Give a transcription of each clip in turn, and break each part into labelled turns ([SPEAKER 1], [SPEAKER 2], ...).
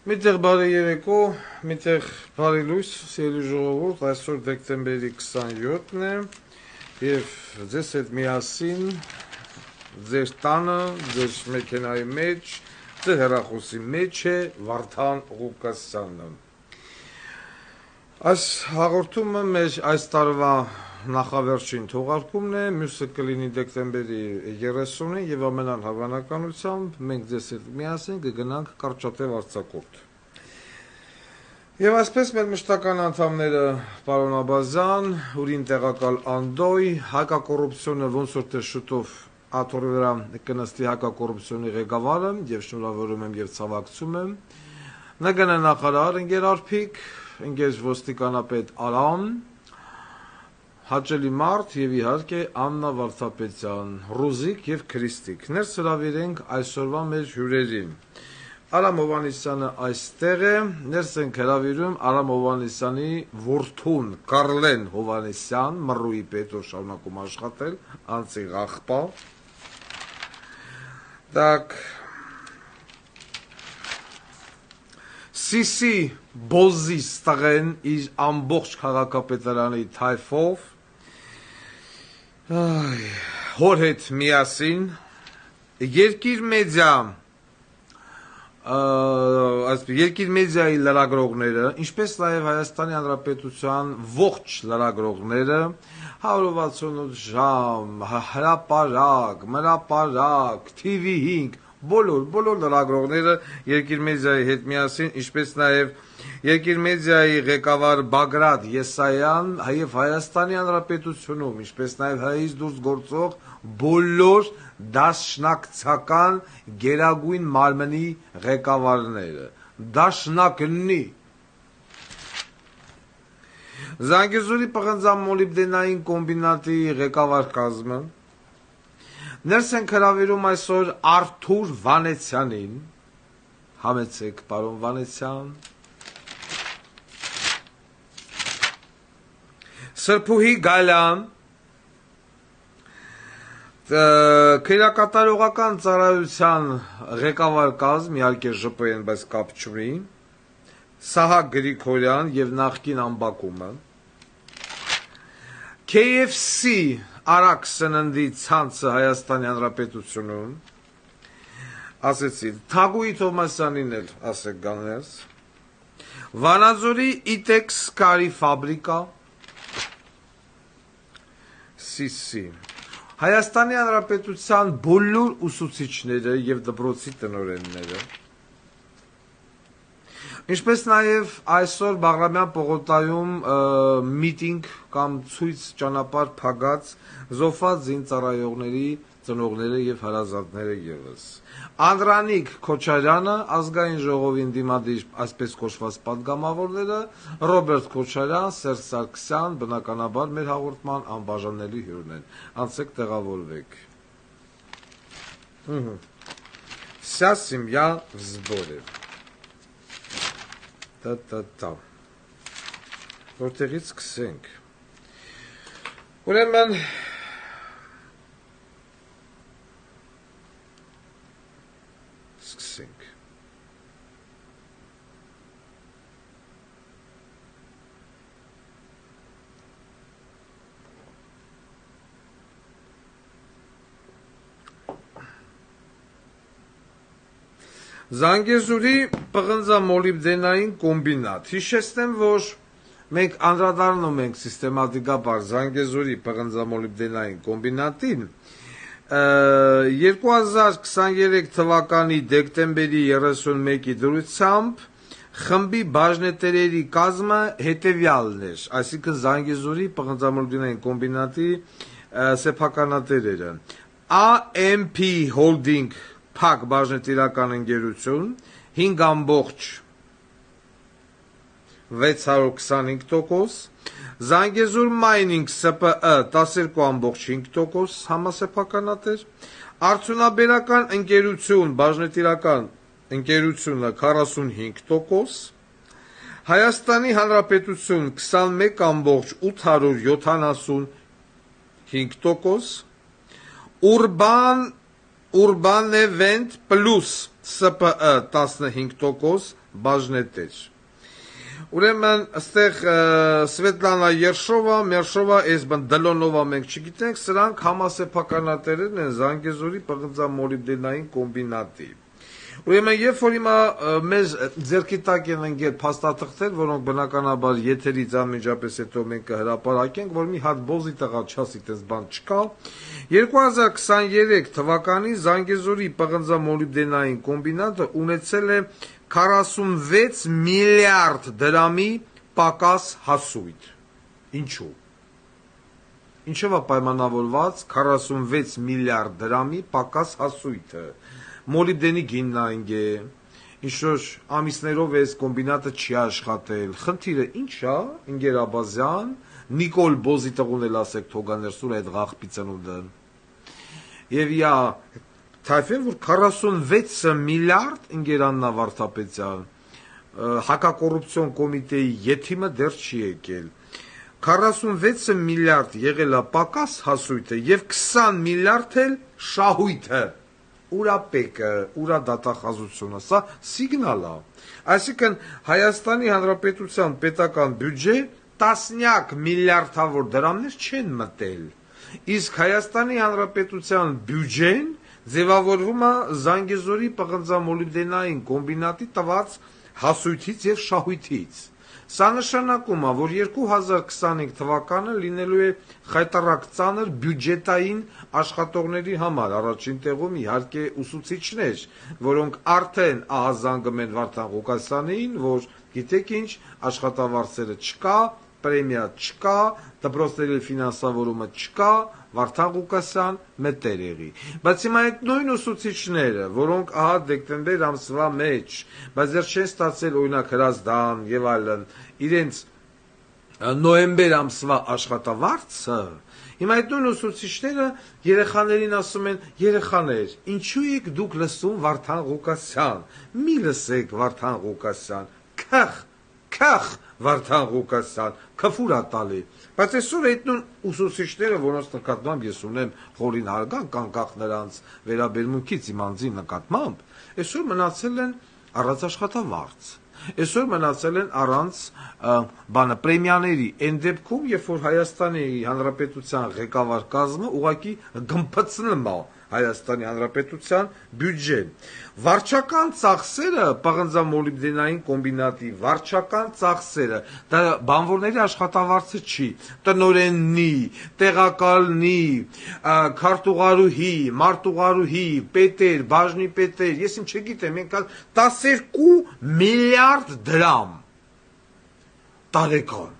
[SPEAKER 1] Միտեղ բարի երեկո, միտեղ բարի լույս, սիրելի ժողովուրդ, այսօր դեկտեմբերի 27-ն է եւ ձեզ հետ միասին ձեր տանը, ձեր մեքենայի մեջ, ձեր հեռախոսի մեջ է Վարդան Ղուկասյանը։ Այս հաղորդումը մեր այս տարվա նախավերջին թողարկումն է, մյուսը կլինի դեկտեմբերի 30-ին եւ ամենայն հավանականությամբ մենք ձեզ հետ միասին կգնանք կարճատև արձակուրդ։ Եվ այսպես մեր մշտական անդամները պարոն Աբազյան, ուրին տեղակալ Անդոյ, հակակոռուպցիոնը ոնց որ թե շուտով աթոռի վրա կնստի հակակոռուպցիոնի ղեկավարը եւ շնորհավորում եմ եւ ցավակցում եմ։ ՆԳՆ նախարար ընկեր Արփիկ, ընկեր ոստիկանապետ Արամ, հաճելի մարդ եւ իհարկե Աննա Վարդապետյան, Ռուզիկ եւ Քրիստիկ։ Ներս հրավիրենք այսօրվա մեր հյուրերին։ Արամ Հովհաննիսյանը այստեղ է, ներս ենք հրավիրում Արամ Հովհաննիսյանի որդուն Կարլեն Հովհաննիսյան, Մռուի պետ շարունակում աշխատել, անձի աղբա։ Так Սիսի Բոզի ստղեն իր ամբողջ քաղաքապետարանի թայֆով հոր հետ միասին երկիր մեդիայի լրագրողները, ինչպես նաև Հայաստանի Հանրապետության ողջ լրագրողները 168 ժամ, հրապարակ, մրապարակ, TV5 բոլոր լրագրողները երկիր մեդիայի հետ միասին, ինչպես նաև երկիր մեդիայի ղեկավար Բագրատ Եսայան, եւ Հայաստանի Հանրապետությունում, ինչպես նաև հայից դուրս գործող բոլոր դաշնակցական գերագույն մարմնի ղեկավարները, դաշնակնի Զանգեզուրի պղնձամոլիբդենային կոմբինատի ղեկավար կազմը Ներս ենք հրավիրում այսօր Արթուր Վանեցյանին, համեցեք պարոն Վանեցյան, Սրփուհի Գալյան, քերակատարողական ծառայության ղեկավար կազմ, իհարկե ԺՊ-ն, բայց կապ չունի, Սահակ Գրիգորյան եւ նախկին ամբակումը, KFC Արաք սննդի ցանցը Հայաստանի Հանրապետությունում, ասեցի, Թագուհի Թովմասյանին էլ ասեք գաներս, Վանաձորի Իտեքս կարի ֆաբրիկա, Սիսի, Հայաստանի Հանրապետության բոլոր ուսուցիչները եւ դպրոցի տնօրենները, ինչպես նաև այսօր Բաղրամյան պողոտայում միտինգ կամ ցույց ճանապարհ փակած զոհված զինծառայողների ծնողները եւ հարազատները եւս։ Անդրանիկ Քոչարյանը, ազգային ժողովի ընդդիմադիր այսպես կոչված պատգամավորները, Ռոբերտ Քոչարյան, Սերժ Սարգսյան, բնականաբար մեր հաղորդման անբաժանելի հյուրն են։ Անցեք տեղավորվեք։ Вся семья в сборе. Та-та-та. Որտեղից սկսենք։ Ուրեմն սկսենք։ Զանգեզուրի պղնձամոլիբդենային կոմբինատ։ Հիշեցնեմ, որ մենք անդրադառնում ենք սիստեմատիկաբար Զանգեզուրի պղնձամոլիբդենային կոմբինատին 2023 թվականի դեկտեմբերի 31-ի դրությամբ խմբի բաժնետերերի կազմը հետևյալն էր, այսինքն Զանգեզուրի պղնձամոլիբդենային կոմբինատի սեփականատերերը AMP Holding Փակ բաժնետիրական ընկերություն 5.625%, Զանգեզուր Mining SPԸ 12.5% համասեփականատեր, Արդյունաբերական ընկերություն բաժնետիրական ընկերությունը 45%, Հայաստանի Հանրապետություն 21.75%, Urban Event Plus SPԸ 15%, բաժնետեր։ Ուրեմն այստեղ Սվետլանա Երշովա, Մերշովա, Էսբան Դլոնովա մենք չգիտենք, սրանք համասեփականատերերն են Զանգեզուրի պղնձամոլիբդենային կոմբինատի։ Ուրեմն երբ որ հիմա մեզ ձեռքի տակ են ընկել փաստաթղթեր, որոնք բնականաբար եթերից անմիջապես հետո մենք կհրապարակենք, որ մի հատ բոզի տղա չասի, տես բան չկա, 2023 թվականին Զանգեզուրի պղնձամոլիբդենային կոմբինատը ունեցել է 46 միլիարդ դրամի պակաս հասույթ։ Ինչու։ Ինչով է պայմանավորված 46 միլիարդ դրամի պակաս հասույթը։ Մոլիբդենի գիննային է, ինչ-որ ամիսներով այս կոմբինատը չի աշխատել։ Խնդիրը ինչ է, ընկեր Աբազյան, Նիկոլ Բոզի տղուն էլ ասեք թողաներ սուր այդ ղախպի ծնունդը։ Եվ յա թայֆեն, որ 46 միլիարդ ընկեր Աննա Վարդապետյան, հակակոռուպցիոն կոմիտեի եթիմը դեռ չի եկել։ 46 միլիարդ եղել է պակաս հասույթը եւ 20 միլիարդ էլ շահույթը։ Ուրա պեկը, ուրա դատախազությունը, սա սիգնալ է։ Այսինքն Հայաստանի Հանրապետության պետական բյուջե տասնյակ միլիարդավոր դրամներ չեն մտել։ Իսկ Հայաստանի Հանրապետության բյուջեն ձևավորվում է Զանգեզուրի պղնձամոլիբդենային կոմբինատի տված հասույթից եւ շահույթից։ Սա նշանակում է, որ 2025 թվականը լինելու է խայտառակ ծանր բյուջետային աշխատողների համար, առաջին տեղում իհարկե ուսուցիչներ, որոնք արդեն ահազանգում են Վարդան Ղուկասյանին, որ գիտեք ինչ, աշխատավարձերը չկա, պրեմիա չկա, դպրոցների ֆինանսավորումը չկա, Վարդան Ղուկասյան մտեր եղի։ Բայց հիմա այդ նույն ուսուցիչները, որոնք ահա դեկտեմբեր ամսվա մեջ, բայց դեռ չեն ստացել օրինակ հրազդան եւ այլն, իրենց նոյեմբեր ամսվա աշխատավարձը, հիմա այդ նույն ուսուցիչները երեխաներին ասում են. երեխաներ, ինչու եք դուք լսում Վարդան Ղուկասյան, մի լսեք Վարդան Ղուկասյան, քախ Վարդան Ղուկասյան, քֆուր է տալի։ Բայց այսօր այդ նույն ուսուցիչները, որոնց նկատմամբ ես ունեմ խորին հարգանք, անկախ նրանց վերաբերմունքից իմ անձի նկատմամբ, այսօր մնացել են առանց աշխատավարձ։ Այսօր մնացել են առանց պրեմիաների, այն դեպքում, երբ որ Հայաստանի Հանրապետության ղեկավար կազմը ուղղակի գմփցնում է Հայաստանի Հանրապետության բյուջեն։ Վարչական ծախսերը պղնձամոլիբդենային կոմբինատի վարչական ծախսերը, դա բանվորների աշխատավարձը չի, տնօրենի, տեղակալնի, քարտուղարուհի, մարտուղարուհի, պետեր, բաժնի պետեր, ես ինչ չգիտեմ, մենք 12 միլիարդ դրամ տարեկան։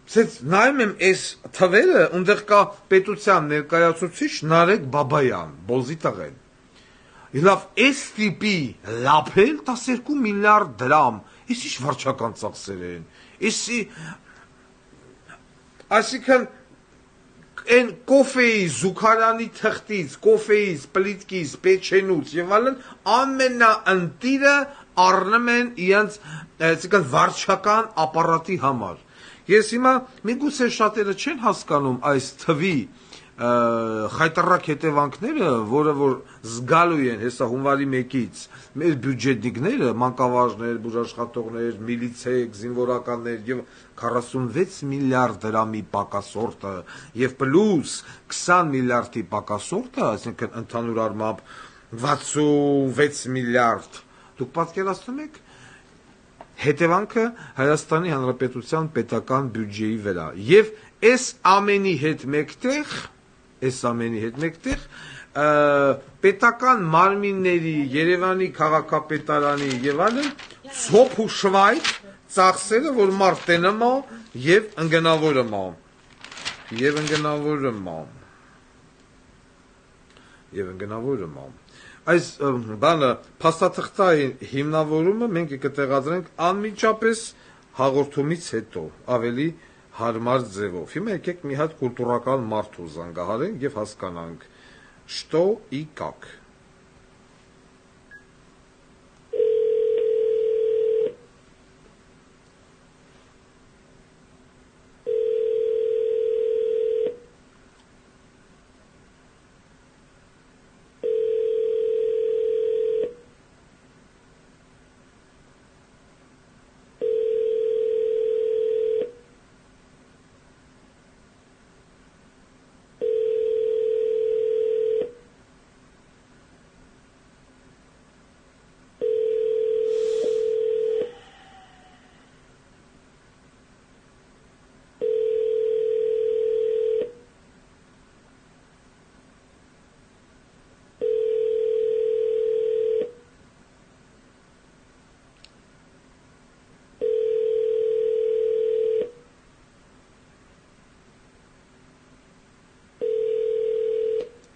[SPEAKER 1] Սենց նայում եմ այս թվերը, ընդեղ կա պետության ներկայացուցիչ Նարեկ Բաբայան, Բոզի տղեն։ Լավ, այս տիպի լափել 12 միլիարդ դրամ, ես ինչ վարչական ծախսեր են, այսինքն այն կոֆեի, զուգարանի թղթից, կոֆեից, պլիտկից, պեչենուց եւ այլն ամենաընտիրը առնում են իրենց այսինքն վարչական ապարատի համար։ Ես հիմա միգուցե շատերը չեն հասկանում այս թվի խայտառակ հետևանքները, որը որ զգալու են հեսա հունվարի 1-ից մեր բյուջետնիկները, մանկավարժներ, բուժաշխատողներ, միլիցեկ, զինվորականներ եւ 46 միլիարդ դրամի պակասորտը եւ պլյուս 20 միլիարդի պակասորտը, այսինքն ընդհանուր առմամբ 66 միլիարդ։ Դուք պատկերացնում եք հետևանքը Հայաստանի Հանրապետության պետական բյուջեի վրա եւ այս ամենի հետ մեկտեղ պետական մարմինների, Երևանի քաղաքապետարանի եւ այլն ցոփ ու շվայտ ծախսերը, որ մարդ տենում է եւ ընկնավորում է։ Այս բանը փաստաթղթային հիմնավորումը մենք կտեղադրենք անմիջապես հաղորդումից հետո ավելի հարմար ձևով։ Հիմա եկեք մի հատ կուլտուրական մարդու զանգահարենք եւ հասկանանք что и как։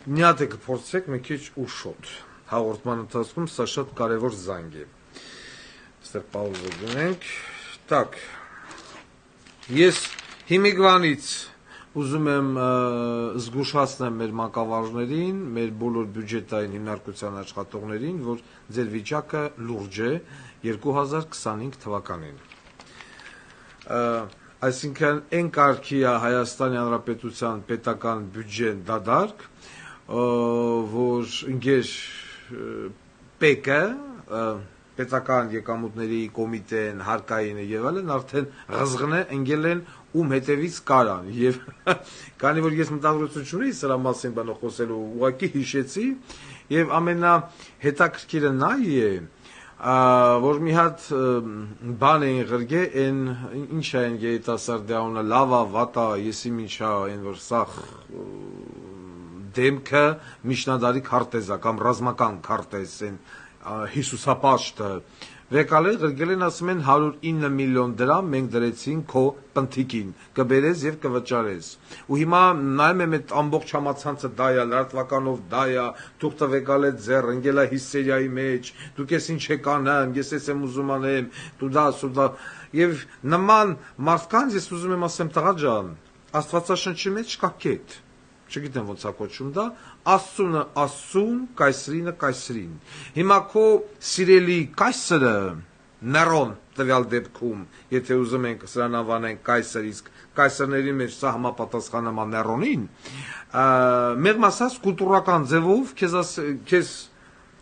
[SPEAKER 1] Մի հատ կփորձեք մի քիչ ուշոտ։ Հաղորդման ընթացքում սա շատ կարևոր զանգ է։ Այստեղ պաուզա դնենք։ Так. Ես հիմիկվանից ուզում եմ զգուշացնեմ մեր մանկավարժներին, մեր բոլոր բյուջետային հիմնարկության աշխատողներին, որ ձեր վիճակը լուրջ է 2025 թվականին։ Այսինքն այն կարգի է Հայաստանի Հանրապետության պետական բյուջեն դադարք, որ ընկեր ՊԿ պետական եկամուտների կոմիտեն, հարկային եւ այլն արդեն ղզղն է ընկել են ում հետևից կարան եւ քանի որ ես մտածություն ունեի սրա մասին բանը խոսելու ուղղակի հիշեցի եւ ամենահետաքրքիրը նա է որ մի հատ բան էին ղրգե այն ինչ է այն երիտասարդյանը լավա վատա եսի ինչա այն որ սա դեմքը միջնադարի քարտեզա կամ ռազմական քարտեզ են Հիսուսապաշտը Վեկալը ղրգել են ասում են 109 միլիոն դրամ մենք դրեցին քո պնթիկին կբերես եւ կվճարես ու հիմա նայում եմ այդ ամբողջ համացանցը դա է լրատվականով դա է դուք տվեկալ եք ձեռ ընկելա հիսերիայի մեջ դուք ես ինչ եք անում ես ես եմ ուզում անեմ դու դա սուդա եւ նման մարդկանց ես ուզում եմ ասեմ տղա ջան Աստվածաշնչի մեջ կա կետ չգիտեմ ոնց է կոչում դա Աստծունը Աստծուն, կայսրինը կայսրին։ Հիմա քո սիրելի կայսրը Ներոն տվյալ դեպքում, եթե ուզում ենք սրան անվանենք կայսր, իսկ կայսրների մեջ սա համապատասխանում է Ներոնին, մեղմ ասած կուլտուրական ձևով քեզ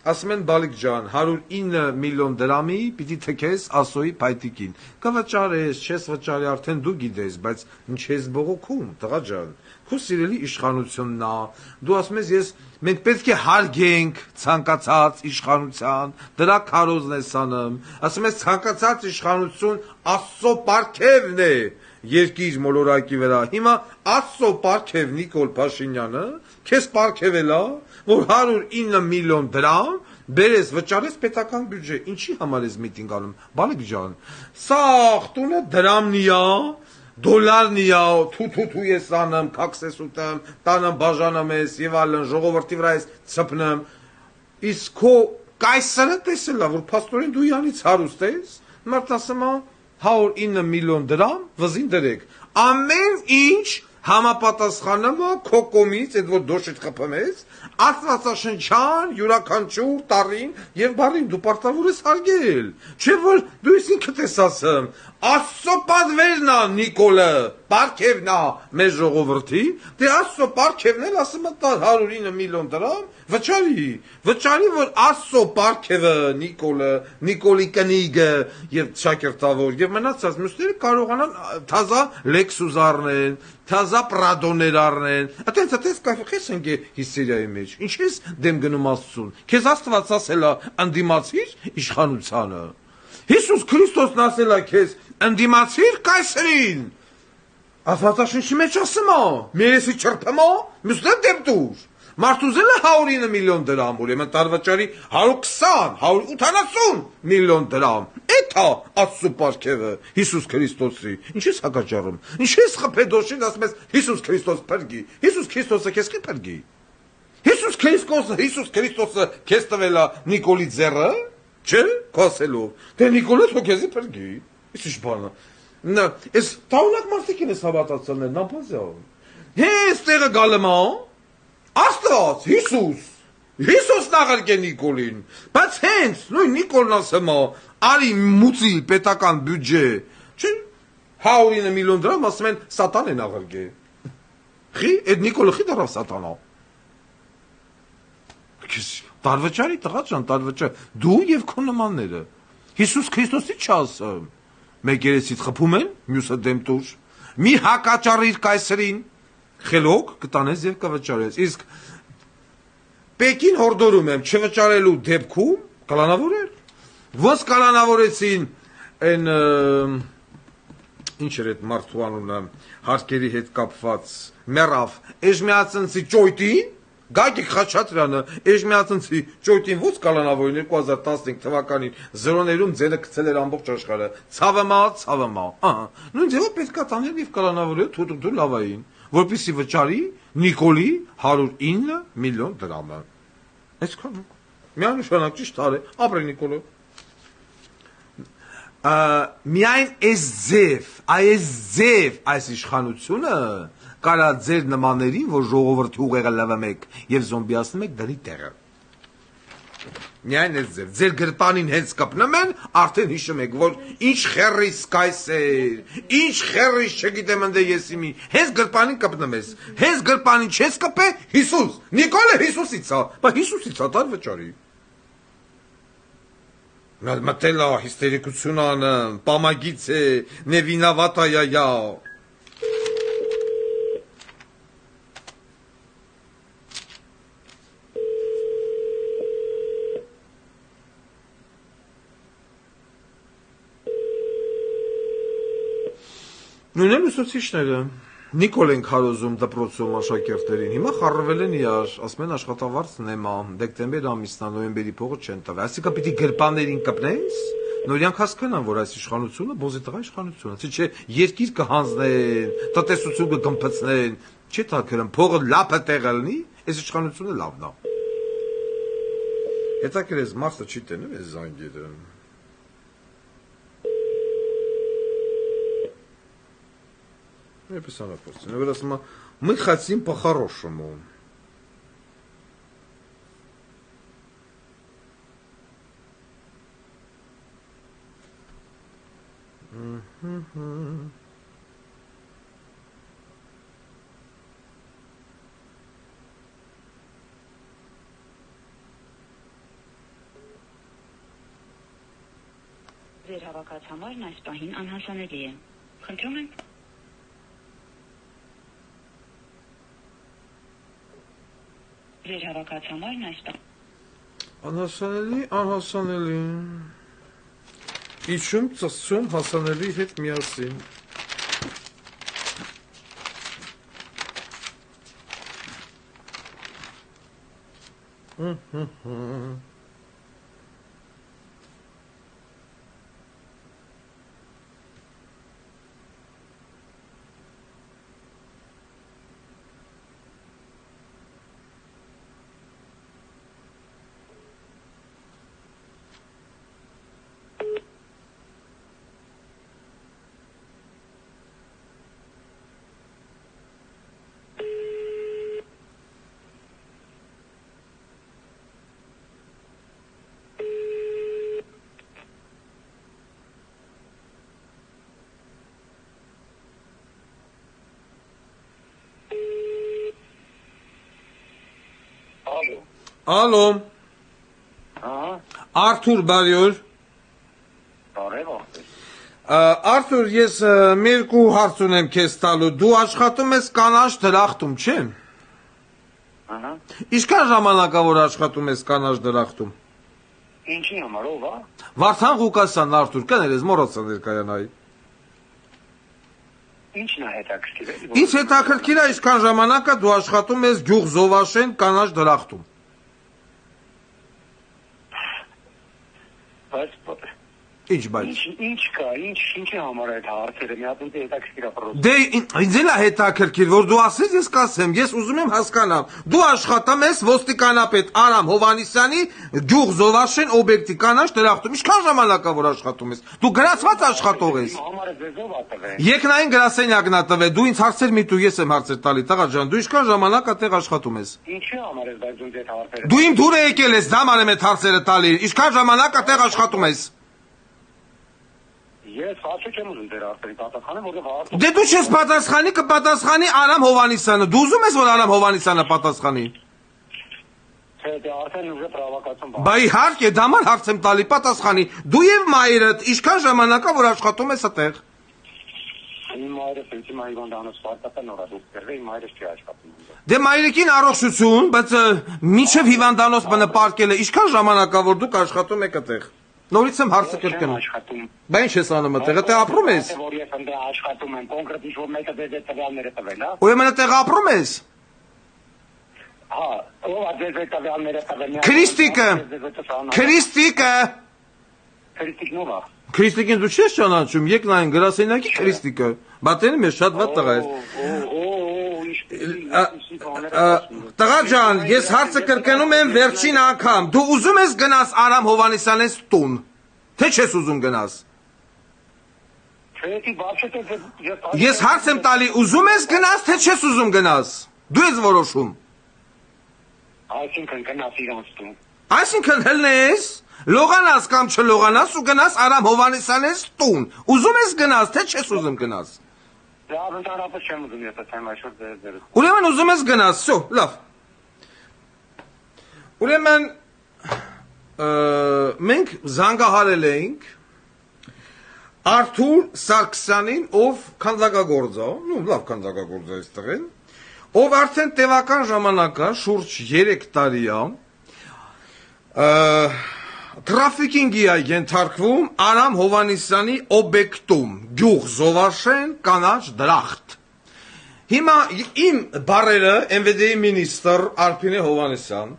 [SPEAKER 1] ասում են բալիկ ջան 109 միլիոն դրամի պիտի թքես ասոյի փայտիկին կվճարես չես վճարի արդեն դու գիտես բայց ինչ ես բողոքում տղա ջան քո սիրելի իշխանությունն է դու ասում ես ես մենք պետք է հարգենք ցանկացած իշխանության դրա քարոզն ես անում ասում ես ցանկացած իշխանություն Աստծո պարգևն է երկիր մոլորակի վրա հիմա Աստծո պարգև Նիկոլ Փաշինյանը քեզ պարգևել է որ 109 միլիոն դրամ բերես վճարես պետական բյուջե ինչի համար ես միտինգ անում բալիկ ջան սա տունը դրամնի է դոլարնի է թու ես անում քաքսես ուտեմ տանը բաժանում ես եւ այլն ժողովրդի վրա ես ցփնեմ իսկ քո կայսրը տեսել է որ փաստորեն դու յանից հարուստ ես մարդն ասում է 109 միլիոն դրամ վզին դրեք ամեն ինչ համապատասխանում է քո կողմից այդ որ դոշիդ խփում ես աստվածաշնչյան յուրաքանչյուր տարին եւ բարին դու պարտավոր ես հարգել չէ որ դու ես ինքդ ես ասում Աստծո պատվերն է Նիկոլը պարգևն է մեր ժողովրդի դե Աստծո պարգևն էլ ասում է 109 միլիոն դրամ վճարի որ Աստծո պարգևը Նիկոլը Նիկոլի կնիգը եւ շակերտավոր եւ մնացած մյուսները կարողանան թազա Lexus առնեն թազա Prado-ներ առնեն այտենց կայֆես ընկե հիսերիայի մեջ ինչ ես դեմ գնում Աստծուն քեզ Աստված ասել է անդիմացիր իշխանությանը Հիսուս Քրիստոսն ասել է քեզ անդիմացիր կայսրին Աստվածաշնչի մեջ ասում է մերեսի չրփմո մյուսներ դեմ դուր Մարտուզելը 109 միլիոն դրամ ուրեմն տարվճարի 120 180 միլիոն դրամ Էթա Աստծո պարգևը Հիսուս Քրիստոսի ինչ ես հակաճառում ինչ ես խփեդոշին ասում ես Հիսուս Քրիստոս փրկի Հիսուս Քրիստոսը քեզ չի փրկի Հիսուս Քրիստոսը քեզ տվել է Նիկոլի ձեռը չէ կասելով դե Նիկոլը թո քեզի փրկի ինչ բան է այս տաունակ մարդիկ են հավատացել նամազը հես տեղը գալմա Աստված, Հիսուս նաղարկ է Նիկոլին, բայց հենց նույն Նիկոլն ասում է, արի մուծի պետական բյուջե, չէ, 109 միլիոն դրամ ասում են սատան է նաղարկ է, խի, այդ Նիկոլը խի դարավ սատանա, տարվճարի տղա ջան, տարվճար, դու և քո նմանները, Հիսուս Քրիստոսի չասում, մեկ երեսից խփում են, մյուսը դեմ տուր, մի հակաճարիր կայսրին, խելոք կտանես եւ կվճարես իսկ Պեկին հորդորում եմ չվճարելու դեպքում կլանավորել ոնց կլանավորեցին այն ինչ էր այդ մարդու անունը հարկերի հետ կապված մեռավ Էժմիածնցի ճոյտին Գագիկ Խաչատրյանը Էժմիածնցի ճոյտին ոնց կլանավորին 2015 թվականին զրոներում ձենը գցել էր ամբողջ աշխարհը ցավմա ահա նույն ձևով պետք է տանել եւ կլանավորել թու լավային որպեսի վճարի Նիկոլի 109 միլիոն դրամը։ Այսքան։ Միանշանակ ճիշտ արի, ապրի Նիկոլը։ Միայն այս ձև այս իշխանությունը կարա ձեր նմաններին, որ ժողովրդի ուղեղը լվում եք եւ զոմբիացնում եք դրի տեղը։ Միայն այս ձեր գրպանին հենց կպնում են, արդեն հիշում եք, որ ինչ խերրիս կայս էր, ինչ խերրիս չգիտեմ ընդ եսի մի, հենց գրպանին կպնում ես, հենց գրպանին չես կպե, Հիսուս, Նիկոլը Հիսուսից է, բա Հիսուսից է, դար վճարի։ Մտել է հիստերիկություն անը, պամագից է, նևինավատ այայա։ Նույնն ուսուցիչները Նիկոլ են քարոզում դպրոցում աշակերտներին։ Հիմա խառնվել են իրար, ասում են աշխատավարձ նեմա, դեկտեմբեր ամիսն է, նոյեմբերի փողը չեն տվել։ Այսինքն պիտի գրպաներին կպնես, նորյանք հասկանան, որ այս իշխանությունը բոզի տղա իշխանություն է, չէ, երկիր կհանձնեն, տնտեսություն կգմփցնեն, չի թաքրում, փողը լափը տեղը լինի, այս իշխանությունը լավն է։ Հետաքրքիր է, մարդը չի տենում այս զանգերը։ Написано просто. Наверное, мы хотим по-хорошему.
[SPEAKER 2] Ձեր հավաքած համարն այս պահին անհասանելի է։ Խնդրում եմ Ձեր հավաքած համարն այս պահին
[SPEAKER 1] անհասանելի։ Իջում ծծում հասանելի հետ միասին։ Ալո։ Արթուր բարյոր։ Արթուր, ես մերկու հարց ունեմ քեզ տալու։ Դու աշխատում ես կանաչ դրախտում, չէ՞։ Ինչքան ժամանակ է որ աշխատում ես կանաչ դրախտում։
[SPEAKER 3] Ինչի համար ով է։
[SPEAKER 1] Վարդան Ղուկասյան, Արթուր, կներես մոռացա ներկայանալ։
[SPEAKER 3] Ինչն է հետաքրքիր։
[SPEAKER 1] Ինչ հետաքրքիր է, ինչքան ժամանակ է դու աշխատում ես Գյուղ Զովաշեն կանաչ դրախտում։ Ինչ բայց։
[SPEAKER 3] Ինչ կա, ինչի համար է այդ հարցերը, մի հատ հետաքրքիր է պրոս։
[SPEAKER 1] Դե ինձ էլ է հետաքրքիր, որ դու ասես, ես կասեմ, ես ուզում եմ հասկանամ։ Դու աշխատում ես ոստիկանապետ Արամ Հովհաննիսյանի Գյուղ Զովաշեն օբյեկտի կանաչ դրախտում։ Ինչքան ժամանակ է որ աշխատում ես։ Դու գրացված աշխատող ես։
[SPEAKER 3] Համարը ձեզով է տվել։
[SPEAKER 1] Երկնային գրասենյակն է տվել, դու ինձ հարցեր մի տու, ես եմ հարցեր տալի, տղա ջան, դու ինչքան ժամանակ է տեղ աշխատում ես։
[SPEAKER 3] Ինչի համար ես բայց դու այդ հարցերը։
[SPEAKER 1] Դու իմ դուրը եկել ես, դամ արեմ այդ հարցերը տալի։ Ինչքան ժամանակ է տեղ աշխատում ես։
[SPEAKER 3] Ես հաշու չեմ ուզում դեր արդեն պատասխանեմ, որովհետև հարցը։
[SPEAKER 1] Դե դու չես պատասխանի, կպատասխանի Արամ Հովհաննիսյանը։ Դու ուզում ես որ Արամ Հովհաննիսյանը պատասխանի։
[SPEAKER 3] Թե դե արդեն ուժը պրովոկացիոն բան։
[SPEAKER 1] Բա իհարկե, դամար հարց եմ տալի, պատասխանի։ Դու եւ մայրդ ինչքան ժամանակ է որ աշխատում ես այդտեղ։
[SPEAKER 3] Իմ մայրը ֆիլմի հիվանդանոց վարկատա նորա դուք դեռ իմ մայրը չի աշխատում։
[SPEAKER 1] Դե մայրիկին առողջություն, բայց մինչև հիվանդանոց բնապարկել է, ինչքան ժամանակ է որ դուք աշխատում եք այդտեղ։ Նորից եմ հարցը կրկնում։ Բա ինչ ես անում այդտեղ, այդտեղ ապրում ես։
[SPEAKER 3] Որ ես ընդ աշխատում եմ, կոնկրետ ինչ-որ մեկը դեզ այդ տվյալները տվել, հա։
[SPEAKER 1] Ուրեմն այդտեղ ապրում ես։
[SPEAKER 3] Հա, ով է դեզ այդ տվյալները տվել։
[SPEAKER 1] Քրիստիկը։ Քրիստիկը։
[SPEAKER 3] Քրիստիկն ով է։
[SPEAKER 1] Քրիստիկին դու չես ճանաչում, եկնային գրասենյակի Քրիստիկը։ Բա տենում ես շատ վատ տղա ես։ Տղա ջան, ես հարցը կրկնում եմ վերջին անգամ։ Դու ուզում ես գնաս Արամ Հովհաննիսյանից տուն, թե չես ուզում գնաս։ Ես հարց եմ տալի, ուզում ես գնաս, թե չես ուզում գնաս։ Դու ես որոշում։
[SPEAKER 3] Այսինքն գնաս իրանց տուն։
[SPEAKER 1] Այսինքն հլնես, լողանաս կամ չլողանաս ու գնաս Արամ Հովհաննիսյանից տուն։ Ուզում ես գնաս, թե չես ուզում գնաս։
[SPEAKER 3] Լավ, ընդհանրապես չեմ ուզում ես ասեմ այսօր դեր։
[SPEAKER 1] Ուրեմն ուզում ես գնաս, всё, լավ։ Ուրեմն մենք զանգահարել էինք Արթուր Սարգսյանին, ով քանդակագործ է, լավ քանդակագործ է այստեղին, ով արդեն տևական ժամանակ է, շուրջ 3 տարի է, Տրաֆիկինգի է ենթարկվում Արամ Հովհաննիսյանի օբյեկտում, գյուղ Զովաշեն, կանաչ դրախտ։ Հիմա իմ բարերը MVD-ի մինիստր Արփինե Հովհաննիսյան,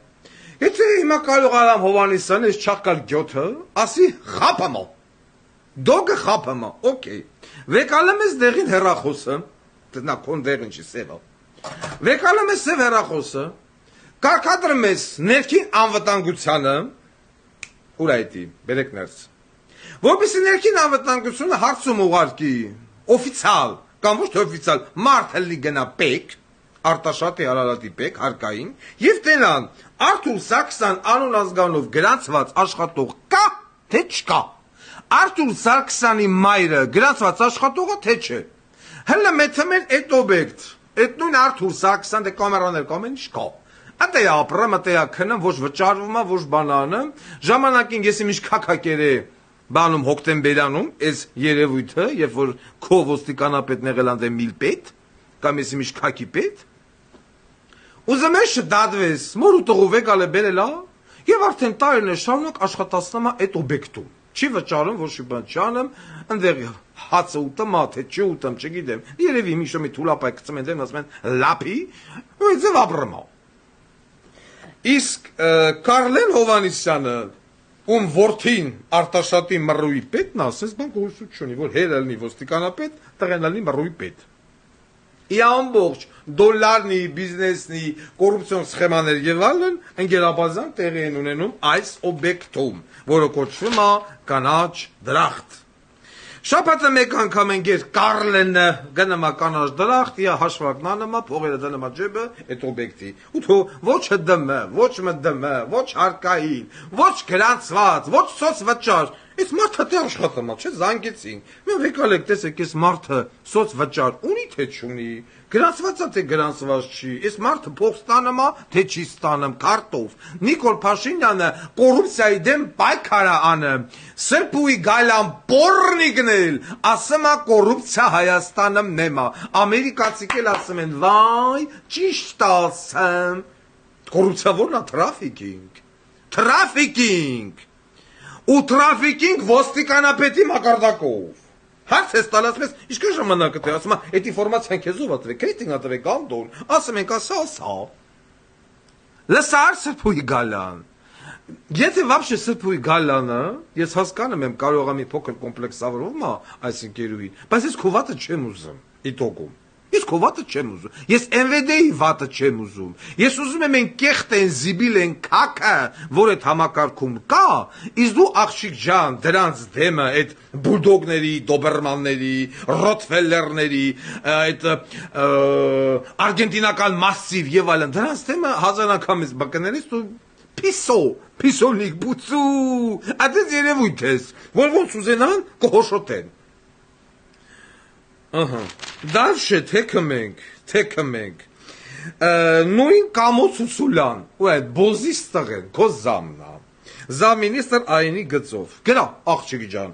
[SPEAKER 1] եթե հիմա կարող Արամ Հովհաննիսյանը ես չակալ գյոթը, ասի խապամա, դոգը խապամա, օքեյ, վեկալեմ ես դեղին հեռախոսը, նա կոն դեղին չի սևա, վեկալեմ ես սև հեռախոսը, կարկադրում ես ներքին անվտանգությանը, ուր այդի, բերեք ներս, որպեսի ներքին անվտանգությունը հարցում ուղարկի, օֆիցիալ, կամ ոչ թե օֆիցիալ, մարդ հլի գնա պեք, Արտաշատի Արարատի պեք, հարկային, և տենան, Արթուր Սարգսյան անուն ազգանով գրանցված աշխատող կա, թե չկա, Արթուր Սարգսյանի մայրը գրանցված աշխատողը, թե չէ, հլը մեթմեր էտ օբեկտ, էտ նույն Արթուր Սարգսյան դե կամերաներ կամեն չկա, Ատե է ապրեմ, ատե է քնում, ոչ վճարվում է, ոչ բանանը, ժամանակին ես իմիշ կակակեր է բանում հոկտեմբերանում, ես երևույթը, երբ որ քո ոստիկանապետն եղել անդ է միլ պետ, կամ ես իմիշ կակի պետ, ուզում ես շդադվես, մոր ու տղու վեկալ է բերել է, և արդեն տարին է շարունակ աշխատացնում է էտ օբեկտում, չի վճարում, ոչ մի բան չանեմ, ընդեղ հացը ուտեմ, թե չի ուտեմ, չգիտեմ, երևի մի շոմի թուլապայ կծում են դեմ, ասում են լապի, ու ձև ապրում է։ Իսկ Կարլեն Հովհաննիսյանը, ում որդին Արտաշատի մռուի պետն ասես բան գոհություն չունի, որ հեր ելնի ոստիկանապետ, տղեն ելնի մռուի պետ։ Ի ամբողջ դոլարնի, բիզնեսնի, կոռուպցիոն սխեմաներ եւ այլն ընկերաբազան տեղի են ունենում այս օբյեկտում, որը կոչվում է կանաչ դրախտ։ Շաբաթը մեկ անգամ են գեր Կարլենը գնում է կանաչ դրախտ, իա հաշվարկն անում է, փողերը դնում է ջեբը այդ օբյեկտի։ Ու թո ոչ ՀԴՄ, ոչ ՄԴՄ, ոչ հարկային, ոչ գրանցված, ոչ սոցվճար։ Այս մարդը դե աշխատում է, չէ՞ զանգեցին։ Մենք եկալեք տեսեք, այս մարդը սոցվճար ունի թե չունի, գրանցված է թե գրանցված չի։ Այս մարդը փող ստանում է թե չի ստանում քարտով։ Նիկոլ Փաշինյանը կոռուպցիայի դեմ պայքար է անում։ Սրբուի գալան պորնիկնել, ասում է կոռուպցիա Հայաստանը նեմա։ Ամերիկացիք էլ ասում են, վայ, ճիշտ ասեմ։ Կոռուպցիա ո՞րն է տրաֆիկինգ։ Տրաֆիկինգ։ Ու տրաֆիկինգ ոստիկանապետի մակարդակով։ Հարց ես տալիս մեզ, ինչքան ժամանակ է, ասում է, այդ ինֆորմացիան քեզով է տվել, քեզ ինա տվել գանդոն, ասում ենք, ասա։ Լսար Սրբուի գալան։ Եթե вообще Սրբուի գալանը, ես հասկանում եմ, կարող է մի փոքր կոմպլեքսավորվում է այս ընկերուհին, բայց ես քո վատը չեմ ուզում, իտոգում։ Ես քո վատը չեմ ուզում։ Ես MVD-ի վատը չեմ ուզում։ Ես ուզում եմ են կեղտ են, զիբիլ են, քակը, որ այդ համակարգում կա, իսկ դու աղջիկ ջան, դրանց դեմը այդ բուլդոգների, դոբերմանների, ռոթվելլերների, այդ արգենտինական մասիվ եւ այլն, դրանց դեմը հազար անգամ ես բկներից դու Պիսոլիկ բուծու, այդպես երևույթ ես, որ ոնց ուզենան կհոշոտեն։ Դարշե թեքը մենք, նույն կամոց ու սուլան, ու այդ բոզիս տղեն, քո զամնա, զամինիստր այնի գծով, գրա աղջիկի ջան,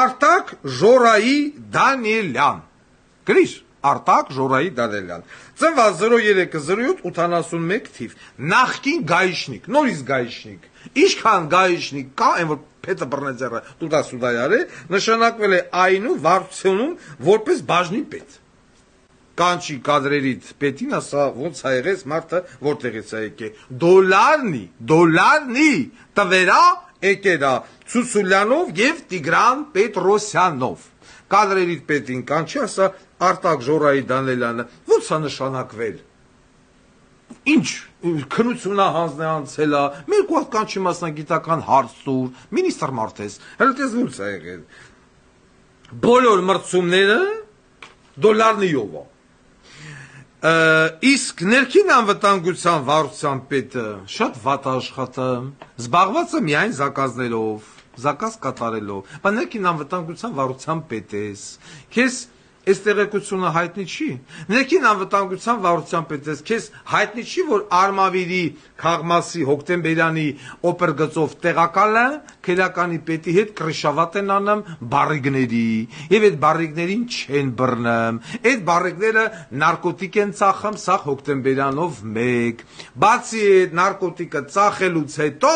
[SPEAKER 1] Արտակ Ժորայի Դանիելյան, գրիշ, Արտակ Ժորայի Դանիելյան, ծնված 030781 թիվ, նախկին գայիշնիկ, նորից գայիշնիկ, ինչքան գայիշնիկ կա, այն որ Պետը բռնեձերը տուտա սուդայարը, նշանակվել է այնու վարդությունում որպես բաժնի պետ։ Կանչի կադրերիդ պետին ասա ոնց է եղես մարդը որտեղից է եկե։ Դոլարնի տվերա եկերա Ցուսուլյանով եւ Տիգրան Պետրոսյանով։ Կադրերիդ պետին կանչի ասա Արտակ Ժորայի Դանիելյանը ոնց է նշանակվել։ Ինչ քնությունա հանձնանցելա, մեր կողքան չի մասնագիտական հարցուր, մինիստր Մարտես, հենց ո՞ւց է եղել։ Բոլոր մրցումները դոլարնիով է։ Իսկ ներքին անվտանգության վարչության պետը շատ վատ աշխատում, զբաղված է միայն զակազներով, զակազ կատարելով, բայց ներքին անվտանգության վարչության պետ ես, քեզ այս տեղեկությունը հայտնի չի, ներքին անվտանգության վարչության պետ ես, քեզ հայտնի չի, որ Արմավիրի Խաղմասի Հոկտեմբերյանի օպերգծով տեղակալը քելականի պետի հետ կրշավատ են անում բարիգների, եւ այդ բարիգներին չեն բռնում, այդ բարիգները նարկոտիկ են ծախում, սա Հոկտեմբերյանով մեկ, բացի այդ նարկոտիկը ծախելուց հետո,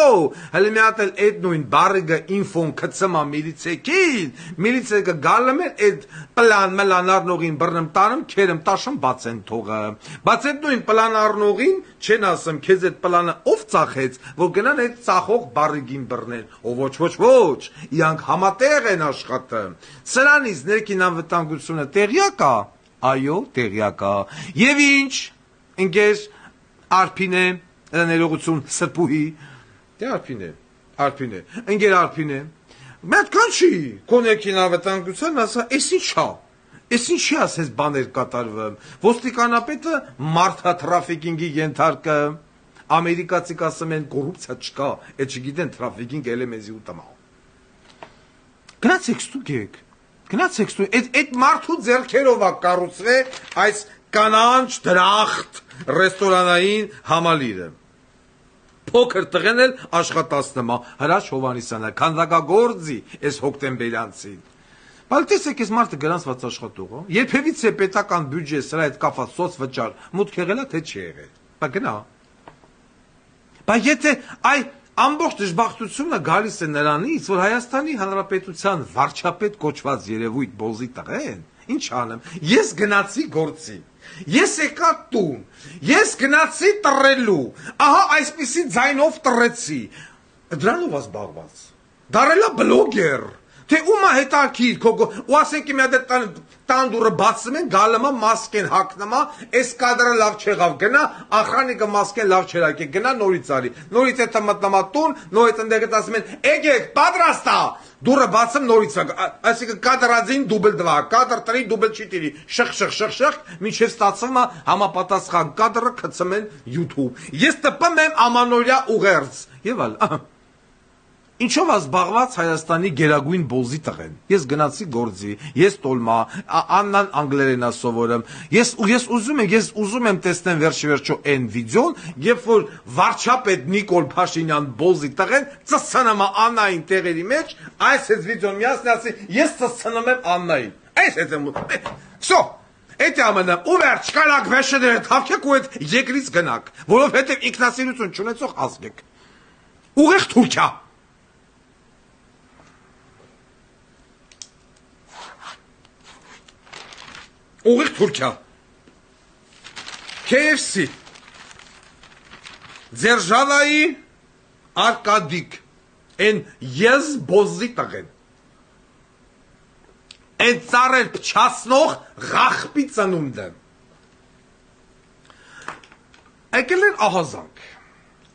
[SPEAKER 1] հələ մի հատ էլ այդ նույն բարիգը ինֆոն գցում է միլիցեքին, միլիցեքը գալում է այդ պլան մլան առնողին բռնում տանում, քերում տաշում բացեն թողը, բաց այդ նույն պլան առնողին չեն ասում, քեզ այդ պլանը ով ծախեց, որ գնան այդ ծախող բարիգին բռնեն, ոչ, իրանք համատեղ են աշխատում, սրանից ներքին անվտանգությունը տեղյակ է, այո, տեղյակ է, եւ ինչ, ընկեր Արփին է, ներողություն Սրբուհի, դե Արփին է, ընկեր Արփին է, մտքան չի, քո ներքին անվտանգության ասա, էս ինչ է, էս ինչի ասես բաներ կատարվում, ոստիկանապետը մարդատրաֆիկինգի ենթարկը, ամերիկացիք ասում են կոռուպցիա չկա, այդ չգիտեն տրաֆիկինգ էլեմեզի ուտամա։ Գնացեք ստուգեք, այդ մարդու ձեռքերով է կառուցվել այս կանանչ դրախտ ռեստորանային համալիրը։ Փոքր տղեն էլ աշխատացնում է, Հրաչ Հովհաննիսյանը, քանդակագործի այս հոկտեմբերյանցին։ Բայց տեսեք, այս մարդը գրանցված աշխատող է, երբևիցե պետական բյուջե սրա հետ կապված սոցվճար մուտք եղել է, թե չի եղել։ Բայց գնա։ Բայց եթե այ ամբողջ դժբախտությունը գալիս է նրանից, որ Հայաստանի Հանրապետության վարչապետ կոչված երևույթ Բոզի տղեն, ինչ անեմ, ես գնացի գործի, ես եկա տուն, ես գնացի տրելու, ահա այսպիսի ձայնով տրեցի, դրանով է զբաղված, դարելա բլոգեր, թե ումա հետաքրքիր ու ասենք մի հատ տան դուռը բացում են, գալմա մասկեն հագնումա, այս կադրը լավ չեղավ, գնա, ախրանիկը մասկեն լավ չերակ է, գնա նորից արի, նորից եթե մտնամա տուն, նորից ընդեղից ասում են, եկեք, պատրաստ է, դուռը բացում նորից, այսինքն կադրածին դուբլ 2, կադր 3 դուբլ 4, շխ, մինչև ստացվում է համապատասխան կադրը գցում են YouTube։ Ես տպում եմ ամանորյա ուղերձ, եւ այլ։ Ինչով է զբաղված Հայաստանի գերագույն Բոզի տղեն։ Ես գնացի գործի, ես տոլմա, Աննան անգլերեն է սովորում։ Ես ուզում եմ տեսնեմ վերջիվերջո այն վիդեոն, երբ որ վարչապետ Նիկոլ Փաշինյան Բոզի տղեն ծցնում է Աննային տեղերի մեջ, այս այդ վիդեոն միասին ասի, ես ծցնում եմ Աննային։ Այս այդ եմ։ Всё։ Այդ ամենը ու վերջ կարակ վեշները թավքեք ու այդ երկրից գնաք, որովհետև ինքնասիրություն չունեցող ազգ եք։ Ուղիղ Թուրքիա։ Ուղիղ Թուրքիա, KFC, Ձերժավայի Արկադիկ, են ես Բոզի տղեն, են ծարել պչասնող ғախպի ծնունդը, եկել են ահազանք,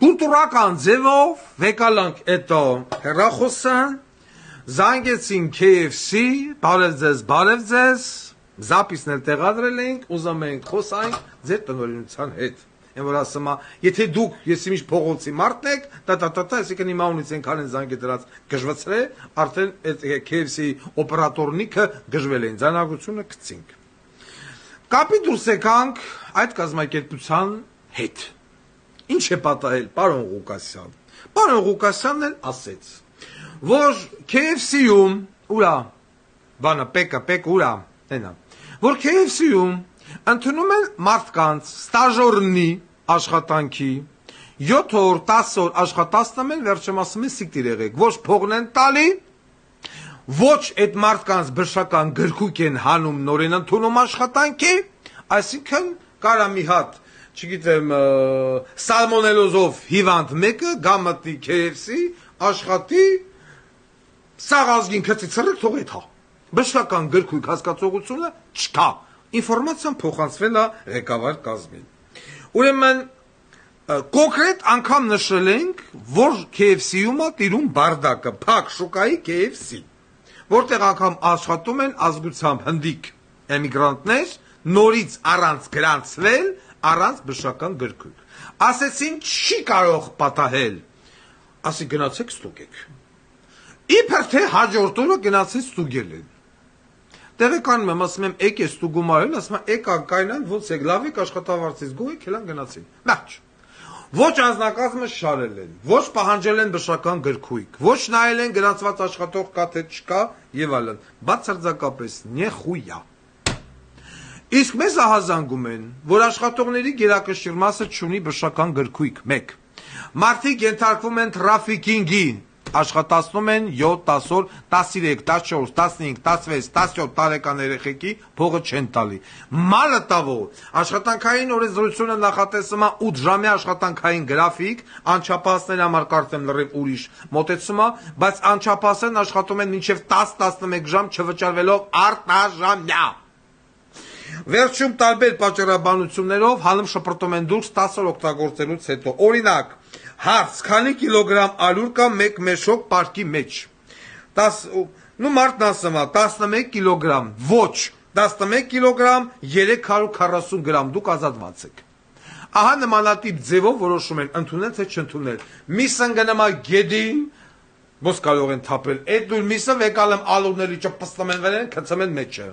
[SPEAKER 1] կուլտուրական ձևով վեկալանք էտո հեռախոսան, զանգեցին KFC, բարև ձեզ, Զապիսն էլ տեղադրել ենք, ուզում ենք խոսանք ձեր տնօրինության հետ։ Են որ ասում է, եթե դուք եսիմիջ փողոցի մարդն եք, այսինքն հիմա ունից ենքան են զանգի դրած գժվացրել, արդեն այդ KFC օպերատորնիկը գժվել են, ձայնագրությունը գցինք։ Կապի դուրս եկանք այդ կազմակերպության հետ։ Ինչ է պատահել, պարոն Ղուկասյան։ Պարոն Ղուկասյանն էլ ասեց, որ KFC-ում ուրա, բանը պեկը ուրա, որ KFC-ում ընդունում են մարդկանց ստաժորնի աշխատանքի 7 օր, 10 օր աշխատացնում են, վերջում ասում են սիկտիր եղեք, ոչ փողն են տալի, ոչ այդ մարդկանց բժշկական գրքուկ են հանում նորեն ընդունում աշխատանքի, այսինքն կարա մի հատ, չգիտեմ, սալմոնելոզով հիվանդ մեկը գա մտնի KFC, աշխատի, սաղ ազգին քծի ծրիկ թողեց հա։ Բժշկական գրքույկ հասկացողությունը չկա, ինֆորմացիան փոխանցվել է ղեկավար կազմին։ Ուրեմն կոնկրետ անգամ նշել ենք, որ KFC-ում է տիրում բարդակը, փակ շուկայի KFC, որտեղ անգամ աշխատում են ազգությամբ հնդիկ էմիգրանտներ, նորից առանց գրանցվել, առանց բժշկական գրքույկ։ Ասեցին չի կարող պատահել, ասի գնացեք ստուգեք։ Իբր թե հաջորդ օրը գնացեց ստուգել են։ Տեղեկանում եմ, ասում եմ, եք է ստուգում արել, ասում եմ, եք անկայնան, ոնց եք, լավ եք աշխատավարձից գոհ եք, հելան գնացին։ Մահճ։ Ոչ անձնակազմը շարել են, ոչ պահանջել են բժշկական գրքույկ, ոչ նայել են գրանցված աշխատող կա թե չկա եւ այլն։ Բացարձակապես նեխույա։ Իսկ մեզ ահազանգում են, որ աշխատողների գերակշիռ մասը չունի բժշկական գրքույկ։ 1. Մարդիկ ենթարկվում են թրաֆիկինգի, աշխատացնում են 7-10 օր, 13, 14, 15, 16, 17 տարեկան երեխեքի փողը չեն տալի։ Մալը տավո, աշխատանքային օրենսդրությունը նախատեսում է 8 ժամի աշխատանքային գրաֆիկ, անչափահասների համար կարծեմ լրիվ ուրիշ մոտեցում է, բայց անչափահասներն աշխատում են մինչև 10-11 ժամ չվճարվելով արտաժամյա։ Վերջում տարբեր պատճառաբանություններով հանում շպրտում են դուրս 10 օր օգտագործելուց հետո։ Օրինակ, հարց, քանի կիլոգրամ ալյուր կա մեկ մեշոկ պարկի մեջ։ Մարդն ասում է 11 կիլոգրամ, ոչ, 11 կիլոգրամ 340 գրամ, դուք ազատված եք։ Ահա նմանատիպ ձևով որոշում են ընդունել թե չընդունել։ Միսը գնում է գեդին, ոնց կարող են թափել, այդ նույն միսը վեկալեմ ալուրների ճպստում են վերեն, քցում են մեջը։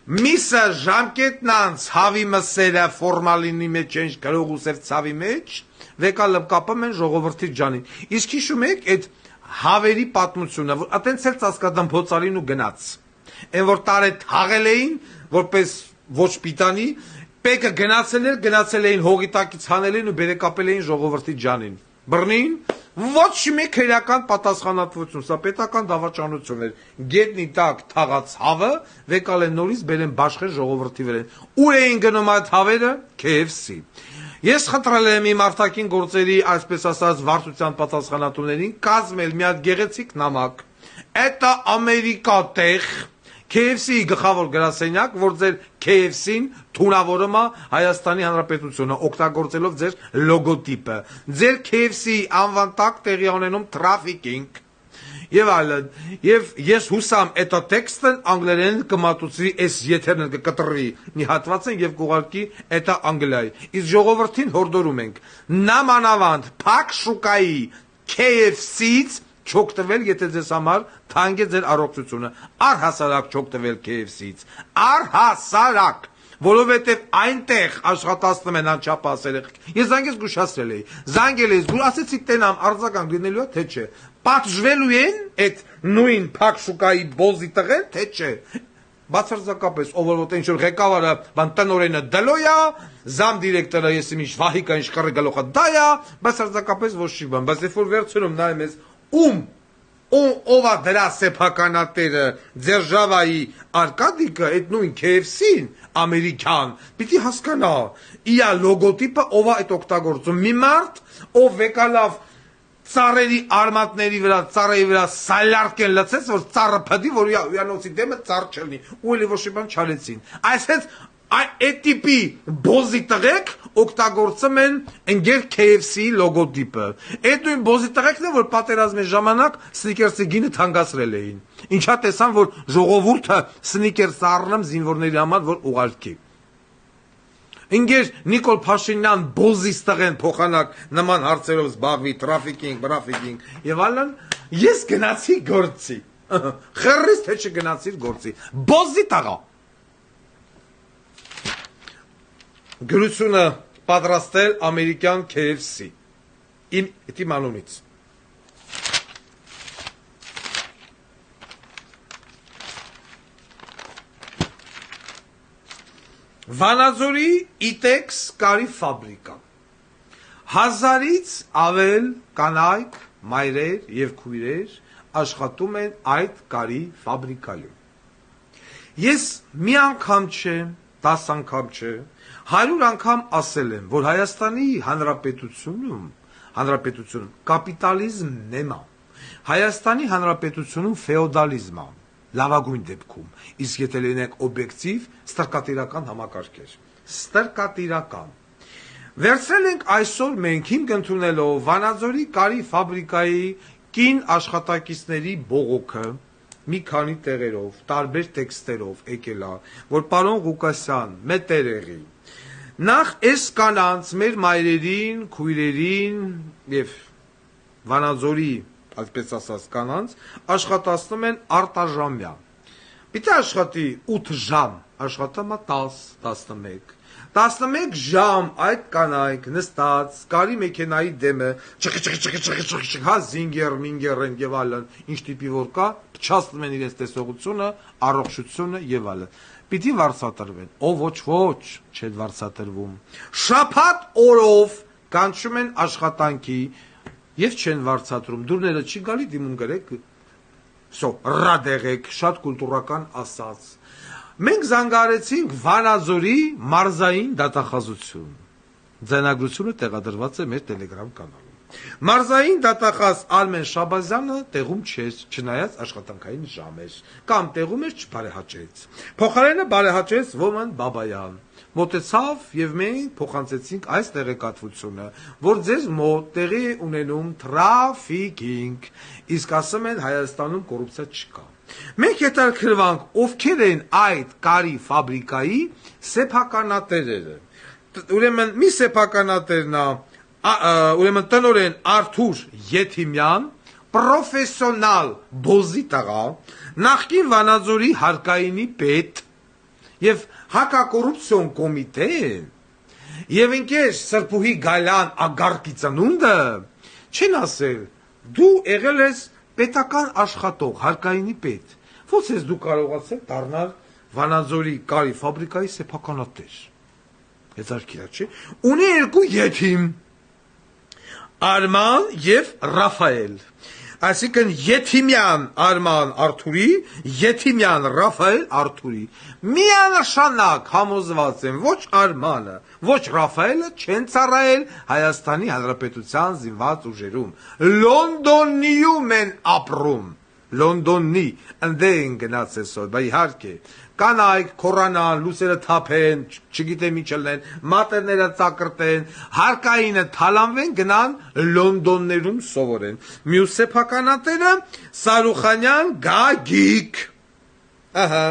[SPEAKER 1] Միսը ժամկետն անց հավի մսերը ֆորմալինի մեջ են գրող ու սև ցավի մեջ, վեկալը կապում են ժողովրդի ջանին։ Իսկ հիշում եք այդ հավերի պատմությունը, որ այտենց էլ ծածկադամ փոցարին ու գնաց։ Այն որ տարե թաղել էին, որպես ոչ պիտանի, պեկը գնացել էին հողի տակից հանել էին ու բերեկապել էին ժողովրդի ջանին։ Բռնին ոչ մի քրեական պատասխանատվություն, սա պետական դավաճանություն էր։ Գետնի տակ թաղած հավը վեկալ են նորից բերեն բաշխեր ժողովրդի վրան։ Ուր էին գնում այդ հավերը? KFC։ Ես խնդրել եմ իմ արտաքին գործերի, այսպես ասած, վարչության պատասխանատուներին կազմել մի հատ գեղեցիկ նամակ։ Это Ամերիկա տեղ KFC-ի գլխավոր գրասենյակ, որ ձեր KFC-ին թունավորում է Հայաստանի Հանրապետությունը, օգտագործելով ձեր լոգոտիպը։ Ձեր KFC-ի անվան տակ տեղի ունենում trafficking եւ այլն։ Եվ ես հուսամ այդ տեքստը անգլերեն կմատուցվի, այս եթերն կկտրվի մի հատվածեն եւ կուղարկի այդ անգլիայի։ Իսկ ժողովրդին հորդորում ենք նամանավանդ փակ շուկայի KFC-ից չօգտվել, եթե ձեզ համար թանկ է ձեր առողջությունը, առհասարակ չօգտվել KFC-ից, առհասարակ, որովհետև այնտեղ աշխատացնում են անչափահասեր երեխեք։ Ես զանգես զգուշացրել էի, զանգել էի, ասեցի տենամ արձագանք լինելու է, թե չէ, պատժվելու են այդ նույն փակ շուկայի բոզի տղեն, թե չէ։ Բացարձակապես, ով որ ինչ որ ղեկավարը, բան տնօրենը դլոյա, զամ դիրեկտորը եսի ինչ վահիկա ինչ կռի գլոխը դայա, բացարձակապես ոչ չի բան, բայց երբ որ վերցնում նայում ես ով է դրա սեփականատերը ձերժավայի արկադիկը, այդ նույն KFC-ին, ամերիկյան, պիտի հասկանա, իա լոգոտիպը ով է այդ օգտագործում, մի մարդ, ով վեկալավ ծառերի արմատների վրա, ծառերի վրա սալարկ են լցեց, որ ծառը փդի, որ ույանոցի դեմը ծառ չլնի, ու էլի ոչ մի բան չարեցին։ Այսպես այդ տիպի բոզի տղեկ օգտագործում են ընկեր KFC-ի լոգոտիպը։ Այդ նույն բոզի տղեկն է, որ պատերազմի ժամանակ սնիկերսի գինը թանկացրել էին։ Ինչա տեսան, որ ժողովուրդը սնիկերս առնում զինվորների համար, որ ուղարկի։ Ընկեր Նիկոլ Փաշինյան բոզի տղեն փոխանակ նման հարցերով զբաղվի, trafficking եւ այլն, ես գնացի գործի։ Խռրից թե չգնացիր գործի։ Բոզի տղա։ Գրությունը պատրաստել ամերիկյան KFC իմ դիմանունից։ Վանաձորի Իտեքս կարի ֆաբրիկա 1000-ից ավել կանայք, մայրեր եւ քույրեր աշխատում են այդ կարի ֆաբրիկայում։ Ես մի անգամ չէ, 10 անգամ չէ, 100 անգամ ասել եմ, որ Հայաստանի Հանրապետությունում կապիտալիզմ նեմա, Հայաստանի Հանրապետությունում ֆեոդալիզմ է, լավագույն դեպքում, իսկ եթե լինենք օբյեկտիվ, ստրկատիրական համակարգեր, ստրկատիրական։ Վերցրել ենք այսօր մենք հիմք ընդունելով Վանաձորի կարի ֆաբրիկայի կին աշխատակիցների բողոքը մի քանի տեղերով, տարբեր տեքստերով եկել է, որ պարոն Ղուկասյան, մետերեղի, նախ այս կանանց մեր մայրերին, քույրերին եւ Վանաձորի, այսպես ասած կանանց, աշխատացնում են արտաժամյա։ Պիտի աշխատի 8 ժամ, աշխատամա 10, 11, 11 ժամ այդ կանայք նստած, կարի մեքենայի դեմը, հա զինգեր, մինգեր են եւ այլն, ինչ տիպի որ կա, փչացնում են իրենց տեսողությունը, առողջությունը եւ այլն։ Պիտի վարձատրվեն, ով ոչ, չէ վարձատրվում։ Շաբաթ օրով կանչում են աշխատանքի եւ չեն վարձատրում։ Դուրները չի գալի դիմում գրեք, ռադեղեք, շատ կուլտուրական ասած։ Մենք զանգարեցինք Վանաձորի մարզային դատախազություն։ Ձայնագրությունը տեղադրված է մեր Telegram կանալում։ Մարզային դատախազ Արմեն Շաբազյանը տեղում չէր, չնայած աշխատանքային ժամ էր, կամ տեղում էր չբարեհաճեց։ Փոխարենը բարեհաճեց Ոման Բաբայան։ Մոտեցավ եւ մենք փոխանցեցինք այս տեղեկատվությունը, որ ձեզ մոտ տեղի է ունենում թրաֆիքինգ, իսկ ասում են Հայաստանում կոռուպցիա չկա։ Մենք հետաքրքրվանք, ովքեր են այդ կարի ֆաբրիկայի սեփականատերերը։ Ուրեմն մի սեփականատերն է, ուրեմն տնօրեն Արթուր Եթիմյան, պրոֆեսիոնալ բոզի տղա, նախկին Վանաձորի հարկայինի պետ եւ հակակոռուպցիոն կոմիտեն եւ ինքեր Սրբուհի Գալյան Ագարկի ծնունդը չեն ասել դու եղել ես պետական աշխատող հարկայինի պետ ո՞նց ես դու կարողացել դառնալ Վանաձորի կարի ֆաբրիկայի սեփականատեր հետաքրքիր չէ ունի երկու եթիմ Արման եւ Ռաֆայել Այսինքն Եթիմյան Արման Արթուրի, Եթիմյան Ռաֆայել Արթուրի։ Միանշանակ համոզված են ոչ Արմանը, ոչ Ռաֆայելը չեն ծառայել Հայաստանի Հանրապետության զինված ուժերում։ Լոնդոնիում են ապրում։ Լոնդոնի, ընդ են գնաց այսօր, բա իհարկե։ Կանայք քորանան, լուսերը թափեն, չգիտեմ ինչ լեն, մատերները ծակրտեն, հարկայինը թալանվեն, գնան Լոնդոններում սովորեն։ Մյուս սեփականատերը Սարուխանյան Գագիկ։ Ահա։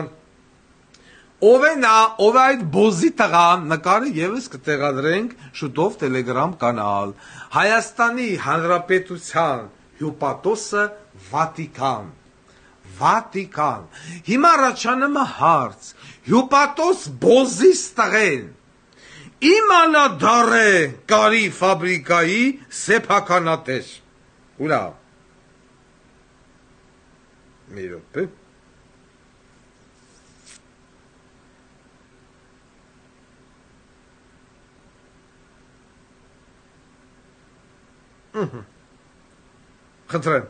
[SPEAKER 1] Ով է նա, ով է այդ բոզի տղան, նկարը եւս կտեղադրենք շուտով Telegram կանալ։ Հայաստանի Հանրապետության հյուպատոսը Վատիկան։ Վատիկան։ Հիմա առաջանում է հարց. հյուպատոս բոզիս տղեն իմանա դառե կարի ֆաբրիկայի սեփականատեր։ Ուրա։ Մի րոպե։ Խնդրեմ։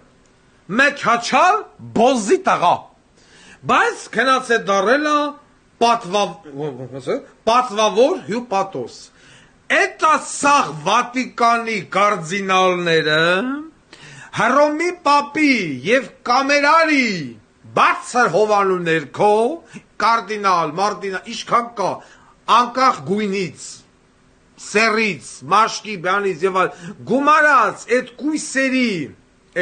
[SPEAKER 1] Մեկ հաչալ բոզի տղա, բայց կնաց է դարելա պատվավոր հյուպատոս։ Էտա սաղ Վատիկանի կարդինալները Հռոմի պապի և կամերարի բարձր հովանու ներքո կարդինալ, մարդինալ, իշքան կա, անկախ գույնից, սերից, մաշկի բյանից և այլ, գումարած էտ կույսերի,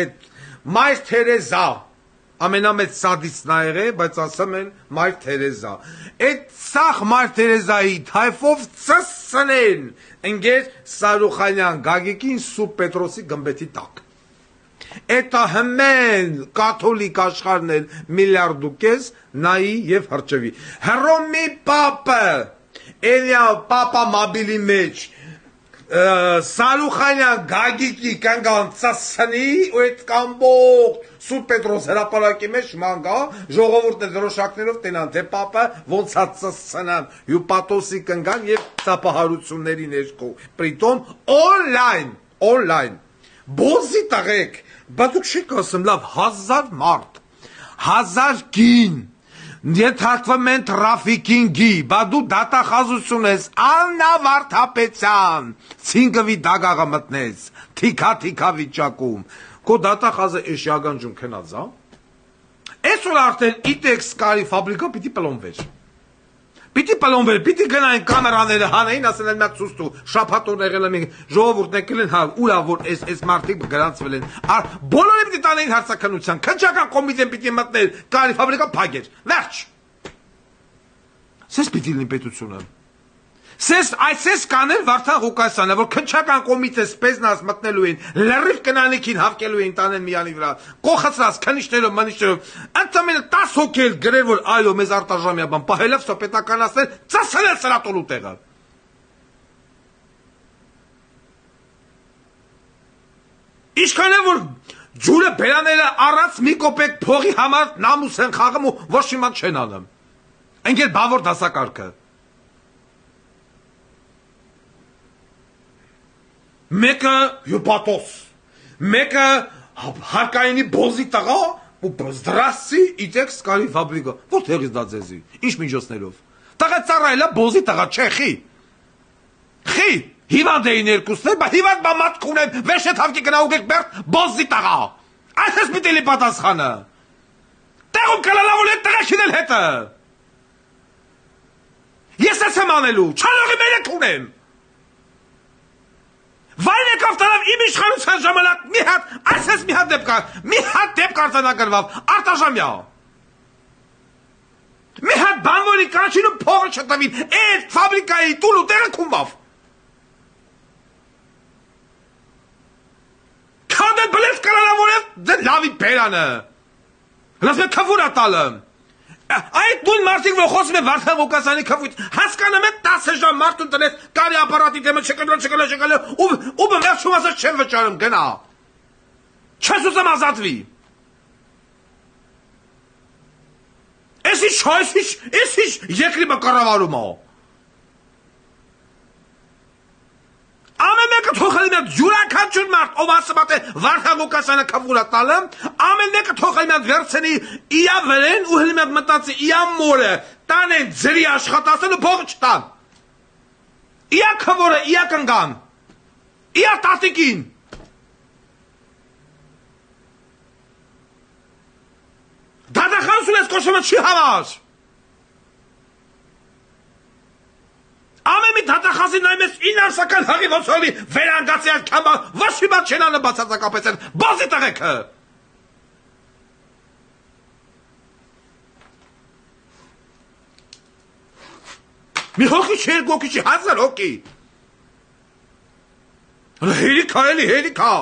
[SPEAKER 1] էտ Մայր Թերեզա, ամենամեծ սադիստն ա եղել, բայց ասում են Մայր Թերեզա։ Այդ սաղ Մայր Թերեզայի թայֆով ծսցնեն ընկեր Սարուխանյան Գագիկին Սուրբ Պետրոսի գմբեթի տակ։ Էտա հմեն կաթոլիկ աշխարհն էլ միլիարդուկես նայի եւ հրճվի։ Հռոմի պապը, էլյա պապա մաբիլի մեջ Սարուխանյան Գագիկի կանգան ծասնի ու այդ կամբող Սուրբ Պետրոս հրապարակի մեջ մանգա ժողովուրդը դրոշակներով տենան թե պապը ոնց է ծսնան հյուպատոսի կանգան եւ ծափահարությունների ներքո պրիտոմ օնլայն բոզի տղեկ բա դուք չեք ասում լավ 1000 մարդ 1000 կին Ենթարկվում են տրաֆիկինգի, բա դու դատախազություն ես, Աննա Վարդապետյան, ցինկվի դագաղը մտնեց, թիքա վիճակում, քո դատախազը էշյագանջում քնած, հա? Այսօր արդեն Իտեքս կարի ֆաբրիկա պիտի պլոնվեր։ Պիտի պլոմբեր, պիտի գնային կամերաները հանեին, ասեն են մյակ սուստու, շապատորն եղել եմ ժողովուրդն եկել են, հա, ուրա, որ այս մարդիկ գրանցվել են, բոլորը պիտի տանեին հարցականության, քննչական կոմիտեն պիտի մտներ, կարի ֆաբրիկա փագեր, վերջ։ Սես պիտի լինի պետությունը։ Այս կաներ Վարդան Ղուկասյանը, որ քննչական կոմիտե սպեզնաս մտնելու են, լրիվ կնանիքին հավկելու են տանեն միանի վրա, կողացրած, քնիշներով, մնիշներով, ընդամենը 10 հոգի էլ գրեր, որ այլո, մեզ արտաժամյա բան, պահելով սոպետականացնել, ծասել սրատոլու տեղը։ Ինչքան է, որ ջուրը բերաները առած մի կոպեկ փողի համար նամուս են խաղում ու ոչ մի բան չեն անում։ Ընկեր բավոր դասակարգը։ Մեկը հյուպատոս, մեկը հարկայինի բոզի տղա ու զդրասի իտեք սկալի ֆաբրիկա, որ թեղից դա ձեզի, ինչ միջոցներով, տղա ծառայելա բոզի տղա չէ, խի, հիվանդ էին երկուսներ, բա հիվանդ բա մատք ունեմ, վերշետ հավկի գնահուկ եք բերդ բոզի տղա, այս ես միտելի պատասխանը, տեղում կլալավոլ հետ տղա քինել հետը, ես ես եմ անելու, չանողի մերեք ունեմ, Վայն եկավ տարավ իմ իշխանության ժամանակ մի հատ դեպք արձանագրվավ, արտաժամյա։ Մի հատ բանվորի կանչին ու փողը չտվին, այդ ֆաբրիկայի տուլու տեղը կումավ։ Քանդել բլես կլանավոր է դե լավի բերանը։ Լաս մե քվուր ատալը։ Այդ նույն մարդիկ, որ խոսում են Վարդան Ղուկասյանի քվույթ, հասկանում են 10 ժամ մարդուն տնես կարի ապարատի դեմը չկլո, ու վերջում ասած չեմ վճարում, գնա։ Չես ուզում ազատվի։ Ես ինչ երկրի կառավարում է։ Ամեն մեկը թողել է յուրաքանչյուր մարդ, ով ասում է Վարդան Ղուկասյանը քվուր տալը, ամեն մեկը թողել է վերցնի իա վրեն ու հենց մտածի իա մորը, տանեն ձրի աշխատասեն ու փողը չտան։ Իա քվորը, իա կնգան, իա տատիկին։ Դատախանություն ես կոչումը չի համար։ Ամեն մի դատախազին նայում ես ինարսական հաղի ոնցոլի վերանգացի այդ կամբա ոչ մի բան չեն անը բացարձակապես են բազի տղեքը։ Մի հոգի չի, երկու հոգի չի, 1000 հոգի։ Հերիքա էլի, հերիքա։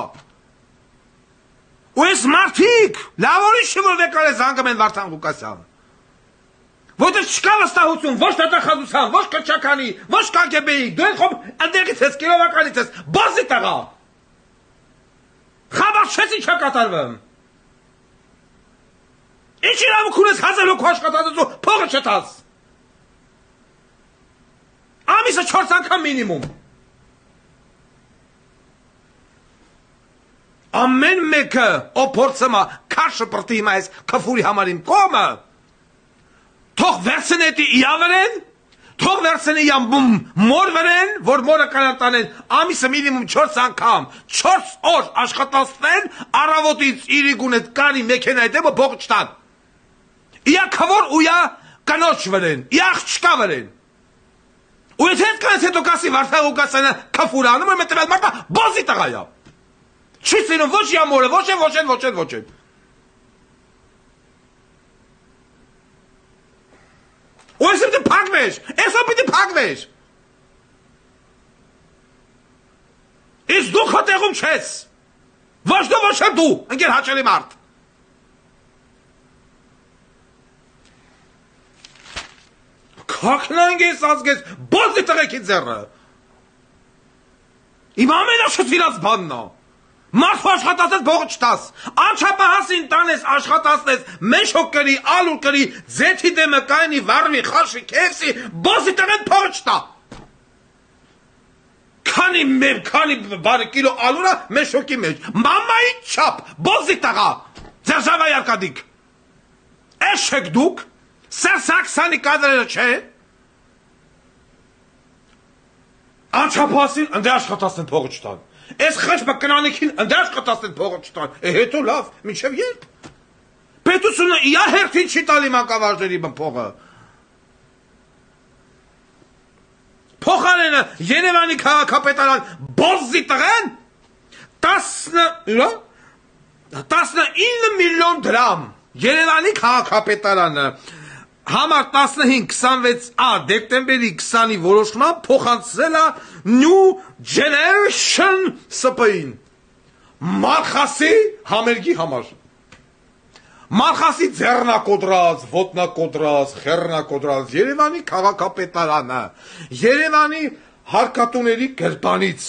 [SPEAKER 1] Ու ես մարդիկ, լավորի չի որ վեկար է զանգում են Վարդան Ղուկասյան։ Որտեղ չկա վստահություն, ոչ դատախազության, ոչ քննչականի, ոչ KGB-ի, դու եք խոմ ընդեղից ես, կիրովականից ես, բազի տղա։ Խաբար չես ինչ կատարվում։ Ինչ իրավունք ունես 1000 հոգու աշխատած ու փողը չտաս։ Ամիսը 4 անգամ մինիմում։ Ամեն մեկը ով փորձում է քաշը պրտի հիմա այս քֆուրի համար իմ կողմը թող վերցնետի իա վրեն, թող վերցնի իա մոր վրեն, որ մորը կանատանեն ամիսը մինիմում 4 անգամ, 4 օր աշխատացնեն, առավոտից իրիգուն էդ կանի մեքենայի դեմը փողը չտան։ Իա քվոր ու իա կնոջ վրեն, իա աղջկա վրեն։ Ու եթե հետ կանես հետո կասի Վարդան Ղուկասյանը քֆուր անում, ու մետև այդ մարդը բազի տղա է։ Չի սիրում ոչ իա մորը, ոչ են։ Ու ես պիտի փակվես, այսօր պիտի փակվես։ Իսկ դու քո տեղում չես։ Ոչ դու, ոչ դու, ընկեր հաճելի մարդ։ Քակնանք ես ազգես, բոզի տղեկի ձեռը։ Իմ ամենաշտվիրած բանն է։ Մարդու աշխատացես բողը չտաս, անչապահասին տանես, աշխատացնես, մեշոք կրի, ալուր կրի, ձեթի դեմը կայնի, վարվի, խաշի, կևսի, բոզի տղեն բողը չտա։ Քանի բարի կիլո ալուրը մեշոքի մեջ, մամայի չապ, բոզի տղա, ձերժավայ արկադիկ։ Էս չեք դուք, սերսաքսանի կադրերը չէ։ Անչապահասին ընդե աշխատացնեն բողը չտան։ Այս խաչը կնանիքին ընդեր աշխատացնեն փողը չտան, հետո լավ, մինչև երբ։ Պետությունը իա հերթին չի տալի մանկավարժների փողը։ փոխարենը Երևանի քաղաքապետարան բոզի տղեն 19 միլիոն դրամ Երևանի քաղաքապետարանը համար 15-26 դեկտեմբերի 20-ի որոշմամբ փոխանցել է New Generation ՍՊ-ին Մարխասի համերգի համար Մարխասի ձեռնակոտրած, ոտնակոտրած, խեռնակոտրած Երևանի քաղաքապետարանը Երևանի հարկատուների գրպանից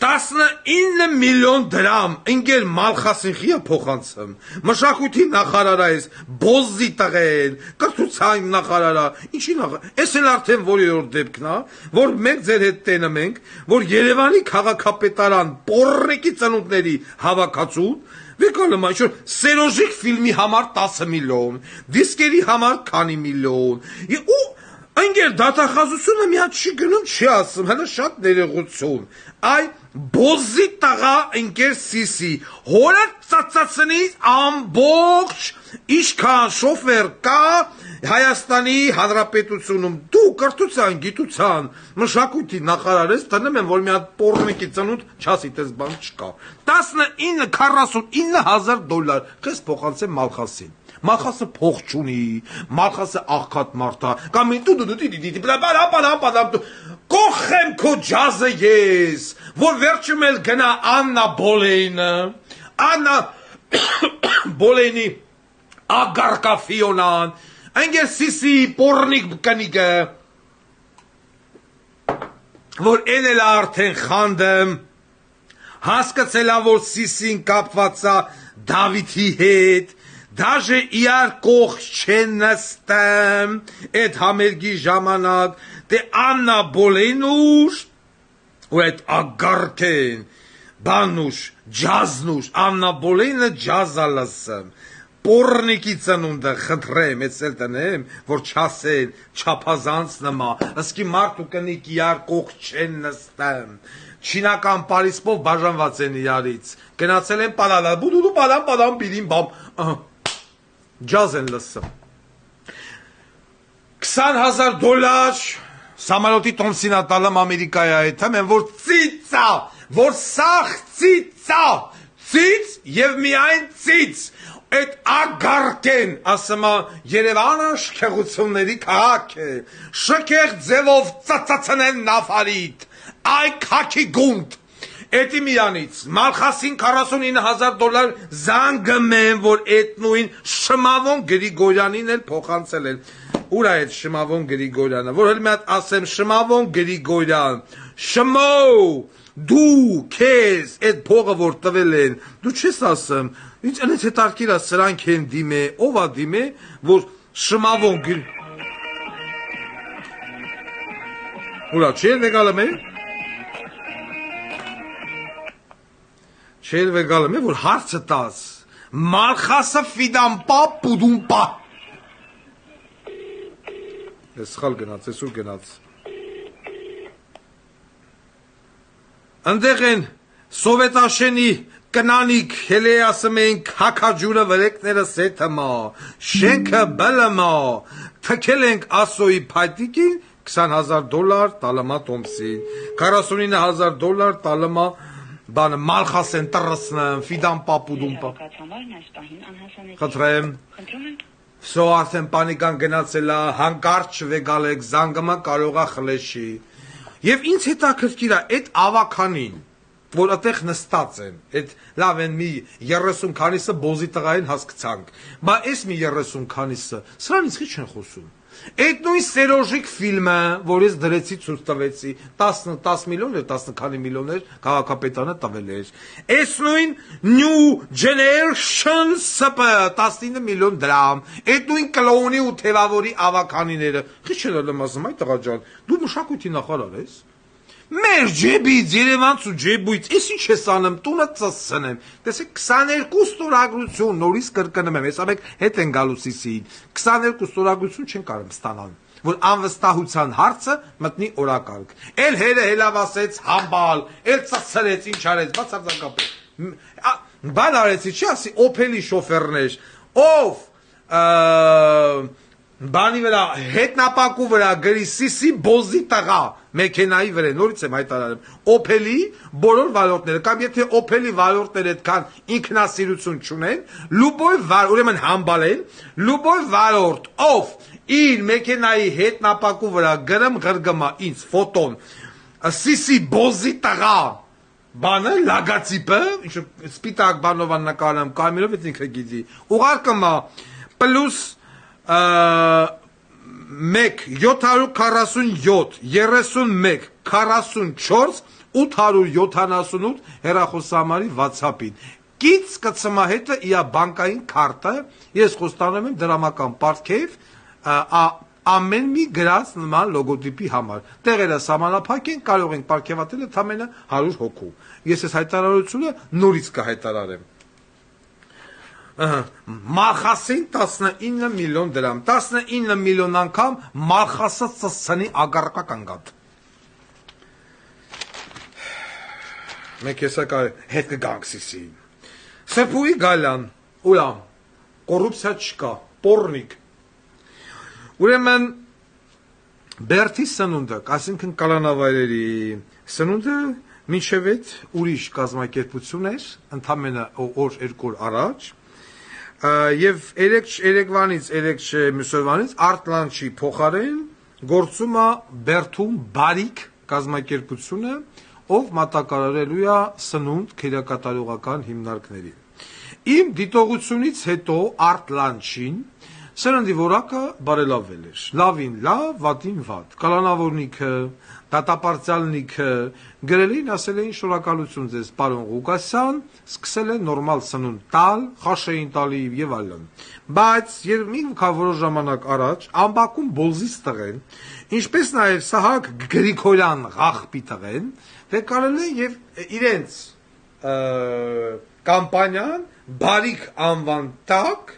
[SPEAKER 1] 19 միլիոն դրամ ընկեր Մալխասին խիա փոխանցում մշակույթի նախարարայես բոզի տղեն կրթության նախարարա ինչի նախարար էս էլ արդեն որերորդ դեպքն է որ մենք ձեր հետ տենեմ ենք որ Երևանի քաղաքապետարան պոռնեկի ծնունդների հավաքածուն Վեկալը մայշոր Սերոժիկ ֆիլմի համար 10 միլիոն դիսկերի համար քանի միլիոն ու ընկեր դատախազությունը մի հատ չի գնում չի ասում հələ շատ ներողություն այ բոզի տղա ընկեր Սիսի հորը ծածածնի ամբողջ ինչքան շոֆեր կա Հայաստանի Հանրապետությունում դու կրթության գիտության մշակույթի նախարար ես տնեմ եմ որ մի հատ պոռնեկի ծնունդ չասի տես բան չկա 49,000 քեզ փոխանցեմ Մալխասին Մալխասը փող չունի Մալխասը աղքատ մարդ է կամ կողեմ քո ջազը ես որ վերջում էլ գնա Աննա Բոլեյնի Ագարկա Ֆիոնան Ընկեր Սիսի պոռնիկ կնիկը որ են էլ արդեն խանդեմ հասկացել է որ Սիսին կապված է Դավիթի հետ Դաժե իրար կողք չեն նստեմ այդ համերգի ժամանակ դե Աննա Բոլեյնուշ ու այդ ագարկեն բանուշ ջազնուշ Աննա Բոլեյնը ջազա լսեմ Պոռնիկի ծնունդը խնդրեմ էս էլ տնեմ որ չասեն չափազանց նմա ըսկի մարդ ու կնիկ իրար կողք չեն նստեմ Չինական Պարիսպով բաժանված են իրարից գնացել են պալալա բուդուդու պալամ բիլին բամ Ջազ են լսում $20,000 Սամալոտի տոմսին ատալամ Ամերիկայի այդ եմ որ ծիծա որ սաղ ծիծա ծիծ և միայն ծիծ այդ ագարկեն ասմա Երևանը շքեղությունների քաղաք է շքեղ ձևով ծծծնեն նավարիտ այ քաքի գունդ Էդի միանից Մալխասին $49,000 զանգում են որ այդ նույն Շմավոն Գրիգորյանին էլ փոխանցել են Ուր է այդ Շմավոն Գրիգորյանը որ հələ մի հատ ասեմ Շմավոն Գրիգորյան Շմո դու քեզ այդ փողը որ տվել են դու չես ասում ինչ այնց հետարքիր է սրանք են դիմե ով է դիմե որ Շմավոն Ուրա չի եկալը մե Չեր վեգալը մե որ հարցը տաս Մալխասը ֆիդամպա պուդումպա Ես սխալ գնաց, ես ուր գնաց Ընդեղ են Սովետաշենի կնանիք հել է ասում ենք հակաջուրը վրեկները սեթմա Շենքը բլմա Թքել ենք ասոյի պայտիկին $20,000 տալմա տոմսին $49,000 տալմա Բանը Մալխասեն տրսնեմ, ֆիդան պապուդումպա Խտրեմ Սո արդեն պանիկան գնացել է, հանկարծ չվեգալ եք, զանգմա կարողա խլեշի Եվ ինձ հետաքրքիր է, այդ ավականին, որ ատեղ նստած են, այդ լավ են մի 30 քանիսը բոզի տղային հասկցանք, բա ես մի 30 քանիսը, սրանից խի չեն խոսում Այդ նույն Սերոժիկ ֆիլմը, որ ես դրեցի ցույց տվեցի, 10 միլիոն էր, 10 քանի միլիոն էր, քաղաքապետարանը տվել էր։ Այս նույն New Generation ՍՊ 19 միլիոն դրամ, այդ նույն կլոունի ու թևավորի ավականիները։ Քիչ էլ եմ ասում, այ տղա ջան, դու մշակույթի նախարար ես։ Մեր ջեբից, Երևանց ու ջեբույց, ես ինչ ես անում, տունը ծսցնեմ, տեսեք 22 ստորագրություն, նորից կրկնում եմ, հեսա մեկ հետ են գալու Սիսիին, 22 ստորագրություն չեն կարող ստանալ, որ անվստահության հարցը մտնի օրակարգ, էլ հերը հելավասեց, համբալ, էլ ծսցրեց, ինչ արեց, բացարձակապես, բան արեցի, չի ասի, օփելի շոֆերներ, ով բանի վրա հետնապակու վրա գրի սիսի բոզի տղա մեքենայի վրա նորից եմ հայտարարեմ Opel-ի բոլոր վարորդները կամ եթե Opel-ի վարորդները այդքան ինքնասիրություն չունեն ուրեմն համբալ են լուբոյ վարորդ ով իր մեքենայի հետնապակու վրա գրեմ գրգմա ինձ ֆոտոն սիսի բոզի տղա բանը լագացիպը սպիտակ բանով նկարում կամերով այդ ինքը գիտի ուղարկումա պլյուս 1 747 31 44 878 հեռախոսահամարի WhatsApp-ին կից կցմա հետը իա բանկային քարտը ես խոստանում եմ դրամական պարտքև ամեն մի գրած նման լոգոտիպի համար տեղերը սահմանափակ են կարող ենք պարգևատրել ընդամենը 100 հոգու ես այս հայտարարությունը նորից կհայտարարեմ Մալխասին 19 միլիոն դրամ 19 միլիոն անգամ Մալխասը ծսցնի ագարակա կանգատ մենք հեսա հետ կգանք սիսի Սեպուի գալան ուրա կոռուպցիա չկա պորնիկ Ուրեմն Բերթի սնունդը, այսինքն կալանավայրերի սնունդը մինչև այդ ուրիշ կազմակերպություն էր, ընդամենը օր երկու օր առաջ, եւ երեկվանից մյուսօրվանից Արտլանչի փոխարեն գործում է Բերթում բարիք կազմակերպությունը, ով մատակարարելու է սնունդ քերակատարողական հիմնարկների։ Իմ դիտողությունից հետո Արտլանչին Սրնդի որակը բարելավել էր, լավին լավ, վատին վատ, կալանավորնիքը, դատապարտյալնիքը, գրել էին, ասել էին շնորհակալություն ձեզ, պարոն Ղուկասյան, սկսել են նորմալ սնունդ տալ, խաշ էին տալի եւ այլն։ Բայց մի որոշ ժամանակ առաջ ամբակում բոլզից տղեն, ինչպես նաեւ Սահակ Գրիգորյան ղախպի տղեն, վեկարել են եւ իրենց կամպանիան բարիք անվան տակ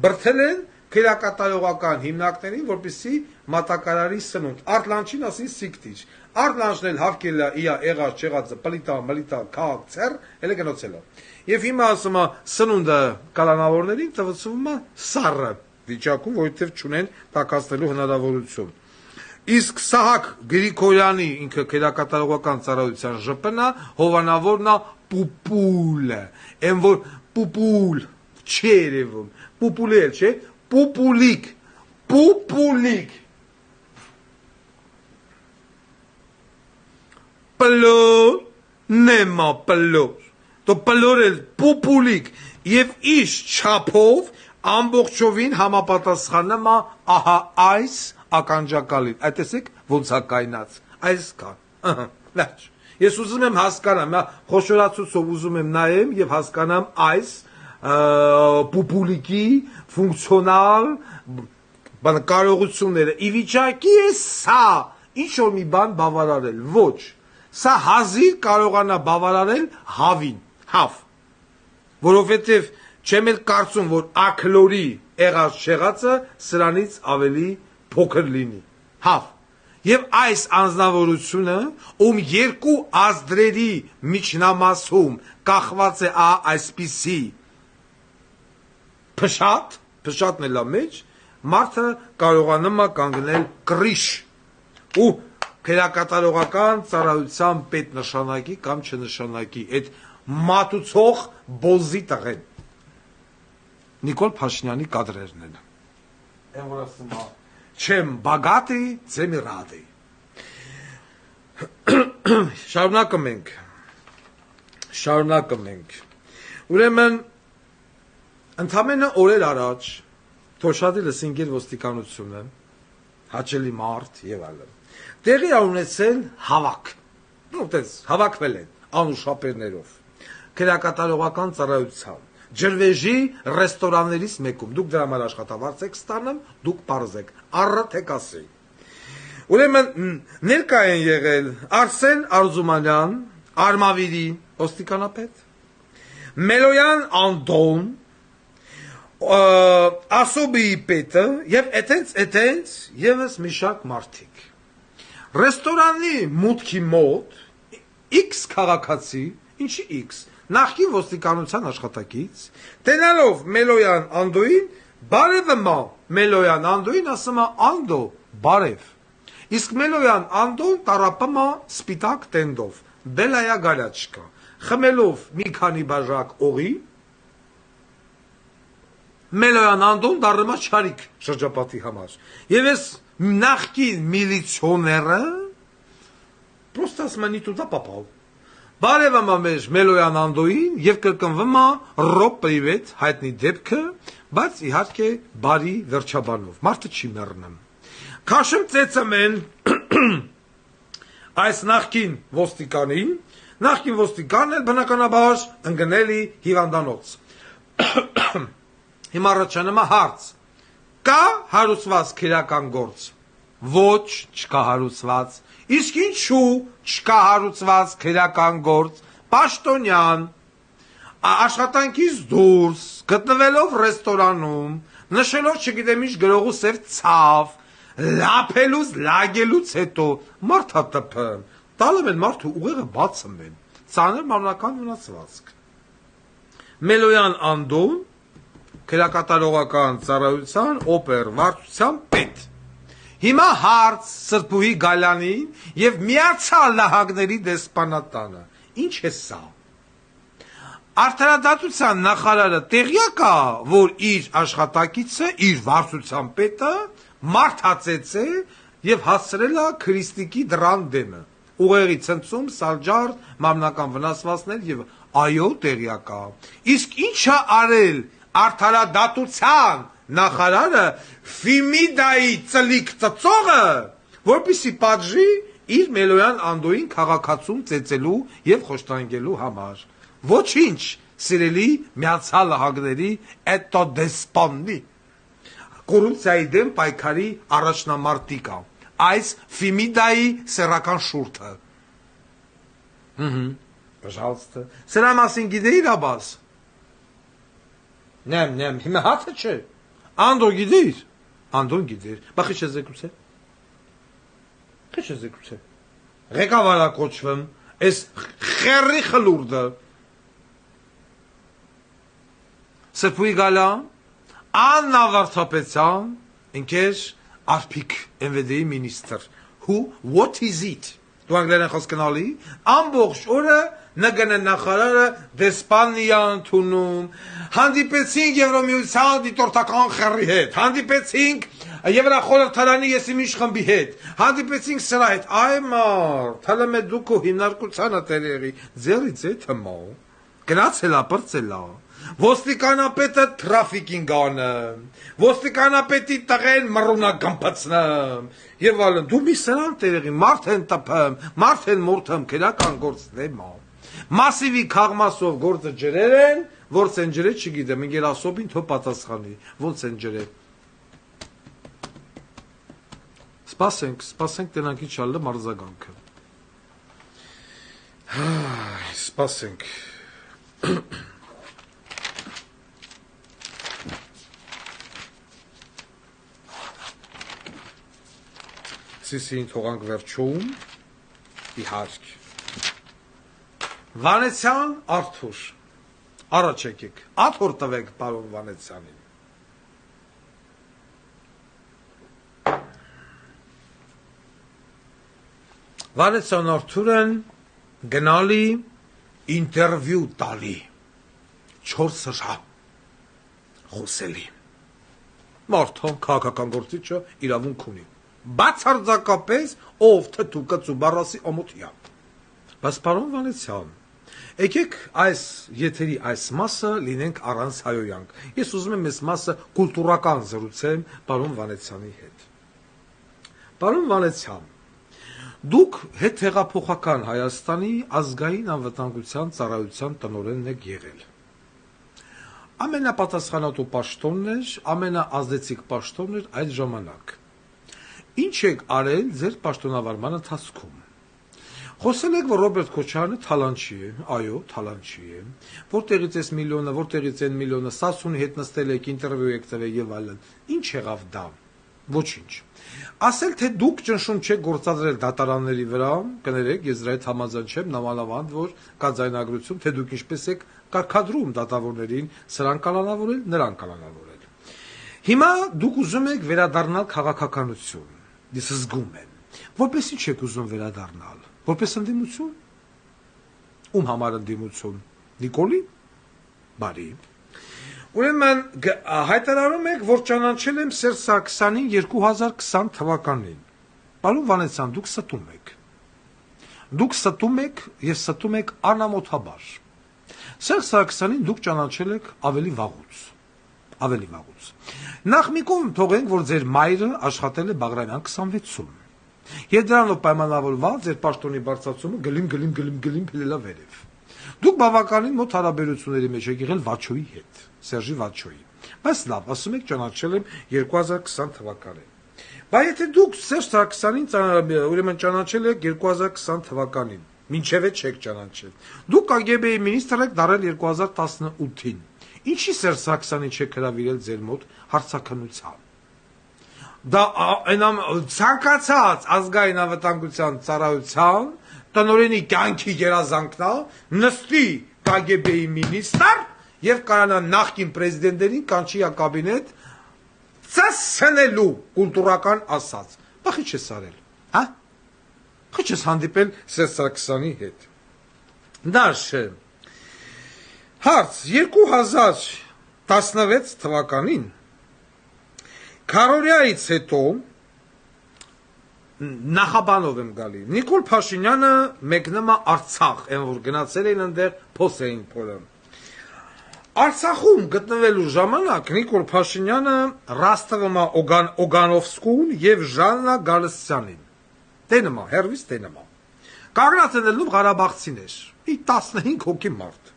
[SPEAKER 1] բրթել են քերակատարողական հիմնարկներին, որպեսզի մատակարարի սնունդ։ Արտլանչին ասին սիկտիչ։ Արտլանչն էլ հավքել է իա եղած չեղածը պլիտա, քաղաք ցեր, էլ գնոցել է։ Եվ հիմա ասում է սնունդը կալանավորներին տվեցվում է սառը վիճակում, որովհետև չունեն տակածնելու հնարավորություն։ Իսկ Սահակ Գրիգորյանի ինքը քերակատարողական ծառայության ԺՊ-նա հովանավորն է պուպուլը։ Այն որ պուպուլ չի երևում։ Պուպուլեր, չէ՞։ Պուպուլիկ Պլոր նեմա պլոր Դո պլոր էլ պուպուլիկ Եվ իշ չափով ամբողջովին համապատասխանում է ահա այս ականջակալին Այդ տեսեք ոնց է կայնած Այս կան Լաչ Ես ուզում եմ հասկանամ Խոշորացուցով ուզում եմ նայեմ եւ հասկանամ այս պուպուլիկի ֆունկցիոնալ կարողությունները ի վիճակի է սա ինչ որ մի բան բավարարել ոչ սա հազիվ կարողանա բավարարել հավին հավ որովհետև չեմ էլ կարծում որ աքլորի եղած չեղածը սրանից ավելի փոքր լինի հավ Եվ այս անձնավորությունը ում երկու ազդրերի միջնամասում կախված է այսպիսի փշատն էլ մեջ մարդը կարողանում է կանգնել կռիշ ու քերակատարողական ծառայության պետնշանակի կամ չնշանակի այդ մատուցող բոզի տղեն Նիկոլ Փաշինյանի կադրերն են Այն որ ասում է Չեմ բագատի, ձեմի ռադի Շարունակում ենք Ուրեմն Ընդամենը օրեր առաջ Թոշադի լսինգեր ոստիկանությունը Հաչելի մարդ եւ այլն Տեղի ունեցել հավաք Հավաքվել են անուշապերներով Քերակատարողական ծառայության Ջրվեժի ռեստորաններից մեկում Դուք դրա համար աշխատավարձ եք ստանում Դուք պարզեք Առատ եք ասի Ուրեմն ներկա են եղել Արսեն Արզումանյան Արմավիրի ոստիկանապետ Մելոյան Անդոն Ասոբիի պետը Եվ էտենց Եվս մի շարք մարդիկ Ռեստորանի մուտքի մոտ X քաղաքացի Ինչի X Նախկին ոստիկանության աշխատակից Տենալով Մելոյան Անդոին Բարևը մա Մելոյան Անդոին ասում է Անդո բարև։ Իսկ Մելոյան Անդոն տարապում է սպիտակ տենդով, բելայա գալյաչկա, խմելով մի քանի բաժակ օղի, Մելոյան Անդոն դառնում է չարիք շրջապատի համար։ Եվ ես նախկին միլիցիոները պրոստը ասում են «Նիտուդա պապավ»։ Բարևը մա մեր Մելոյան Անդոին և կրկնվում է «Ռոբ պրիվետ» հայտնի դեպքը, բայց իհարկե բարի վերջաբանով, մարդը չի մեռնում։ Քաշում ծեծում են այս նախկին ոստիկանին, նախկին ոստիկանն էլ բնականաբար ընկնել է հիվանդանոց։ Հիմա առաջանում է հարց. կա հարուցված քրեական գործ։ Ոչ, չկա հարուցված։ Իսկ ինչու չկա հարուցված քրեական գործ։ Պաշտոնյան աշխատանքից դուրս գտնվելով ռեստորանում, նշելով չգիտեմ ինչ գրողու սև ցավ, լափելուց լագելուց հետո մարդա տփում, տալում են մարդու ուղեղը բացում են, ծանր մարմնական վնասվածք։ Մելոյան Անդոն քրեակատարողական ծառայության օպեր վարչության պետ։ Հիմա հարց Սրբուհի Գալյանին եւ Միացյալ Նահանգների դեսպանատանը։ Ինչ է սա։ Արդարադատության նախարարը տեղյակ է, որ իր աշխատակիցը, իր վարչության պետը մարդածեց է եւ հասցրել է քրիստիկի դրան դեմը։ Ուղեղի ցնցում, սալջարդ, մարմնական վնասվածքներ եւ այո տեղյակ է։ Իսկ ինչ է արել արդարադատության նախարարը Ֆիմիդայի ծլիկ ծծողը, որպեսզի պատժի իր Մելոյան Անդոին քաղաքացում ծեծելու եւ խոշտանգելու համար։ Ոչինչ, սիրելի Միացյալ Նահանգների էտոդեսպոնի, կոռուպցիայի դեմ պայքարի առաջնամարտիկա, այս Ֆիմիդայի սեռական շուրթը։ Пожалуйста։ Սրա մասին գիտեիր աբաս։ Նեմ, հիմա հացը չէ։ Անդո գիտեիր։ Անդոն գիտեր։ Բա քիչ զեկուցե։ Քիչ զեկուցե։ Ղեկավարա կոչվում, այս խերի խլուրդը։ Սրբուհի Գալյան, Աննա Վարդապետյան, ինքեր Արփիկ MVD-ի մինիստր։ What is it? Դու անգլերեն խոսքնալի, ամբողջ օրը նգնը նախարարը դեսպանիա ընդունում, հանդիպեցինք Եվրոմիության դիտորդական խերի հետ, հանդիպեցինք Եվրախորհրդարանի եսիմինչ խմբի հետ, հանդիպեցինք սրա հետ, այ մարդ, հələ մե դու քո հիմնարկությանը տեղի, ձեռից է թմա, գնացելա, պրծելա, ոստիկանապետը թրաֆիկինգ անում, ոստիկանապետի տղեն մռունակ գմպցնում, եւ այլն, դու մի սրան տեղի, մարդ են տփում, մարդ են մորթում, քրական գործն է մա, մասիվի քաղմասով գործը ջրեր են, ոնց են ջրել, չգիտեմ, ինքեր ասոբին թո պատասխանի, ոնց են ջրել։ Սպասենք տնանքի չալը մարզագանքը։ Սպասենք։ Սիսին թողանք վերջում, իհարկ։ Վանեցյան Արթուր, առաջ եկեք, աթոր տվեք պարոն Վանեցյանին։ Վանեցյան Արթուրն գնալի ինտերվյու տալի, 4 ժամ, խոսելի։ Մարդը քաղաքական գործիչը իրավունք ունի։ Բացարձակապես ով թթու կծու բառասի օմոթիա։ Բայց պարոն Վանեցյան, եկեք այս եթերի այս մասը լինենք առանց հայոյանք։ Ես ուզում եմ այս մասը կուլտուրական զրուցեմ պարոն Վանեցյանի հետ։ Պարոն Վանեցյան, դուք հետհեղափոխական Հայաստանի ազգային անվտանգության ծառայության տնօրենն եք եղել։ Ամենապատասխանատու պաշտոնն էր, ամենաազդեցիկ պաշտոնն էր այդ ժամանակ։ Ինչ եք արել ձեր պաշտոնավարման ընթացքում։ Խոսել եք, որ Ռոբերտ Քոչարյանը թալանչի է, այո, թալանչի է, որտեղից էս միլիոնը, որտեղից են միլիոնը, Սասունի հետ նստել եք, ինտերվյու եք տվել եւ այլն։ Ինչ եղավ դա։ Ոչինչ։ Ասել թե դուք ճնշում չեք գործադրել դատարանների վրա, կներեք, ես դրա հետ համաձայն չեմ, նամանավանդ որ կա ձայնագրություն, թե դուք ինչպես եք կարգադրում դատավորներին, սրան կալանավորել, նրան կալանավորել։ Հիմա դուք ուզում եք վերադառնալ քաղաքականություն։ Ես զգում եմ։ Որպես ինչ եք ուզում վերադառնալ։ Որպես ընդդիմություն։ Ում համար ընդդիմություն։ Նիկոլի։ Բարի։ Ուրեմն հայտարարում եք, որ ճանաչել եմ Սերժ Սարգսյանին 2020 թվականին։ Պարոն Վանեցյան, դուք ստում եք։ Դուք ստում եք եւ ստում եք անամոթաբար։ Սերժ Սարգսյանին դուք ճանաչել եք ավելի վաղուց։ Նախ մի կողմ թողենք, որ ձեր մայրը աշխատել է Բաղրամյան 26-ում։ Եվ դրանով պայմանավորված ձեր պաշտոնի բարձրացումը գլիմ փելելա վերև։ Դուք բավականին մոտ հարաբերությունների մեջ եք եղել Վաչոյի հետ, Սերժի Վաչոյի։ Բայց լավ, ասում եք ճանաչել եմ 2020 թվականին։ Բայց եթե դուք Սերժ Սարգսյանին ուրեմն ճանաչել եք 2020 թվականին, մինչև չեք ճանաչել։ Դուք KGB-ի մինիստր եք դարել 2018-ին։ Ինչի Սերժ Սարգսյանին չեք հրավիրել ձեր մոտ հարցաքննության։ Դա ցանկացած ազգային անվտանգության ծառայության տնօրենի կյանքի երազանքն է, նստի KGB-ի մինістր եւ կարանա նախկին պրեզիդենտներին կանչի կաբինետ ծեսնելու կուլտուրական ասած։ Բախի չես արել, հա? Խի չես հանդիպել Սերժ Սարգսյանի հետ։ Դաշը։ Հարց 2016 թվականին Քարորիայից հետո նախաբանով եմ գալի։ Նիկոլ Փաշինյանը մեկնում է Արցախ, այն որ գնացել էին այնտեղ փոս էին փորը։ Արցախում գտնվելու ժամանակ Նիկոլ Փաշինյանը ռաստվում է Օգանովսկուն եւ Ժաննա Գալստյանին։ Տենում է, հերվից տենում է։ Կանգնած են լուբ Ղարաբաղցիներ։ Ի 15 հոգի մարդ։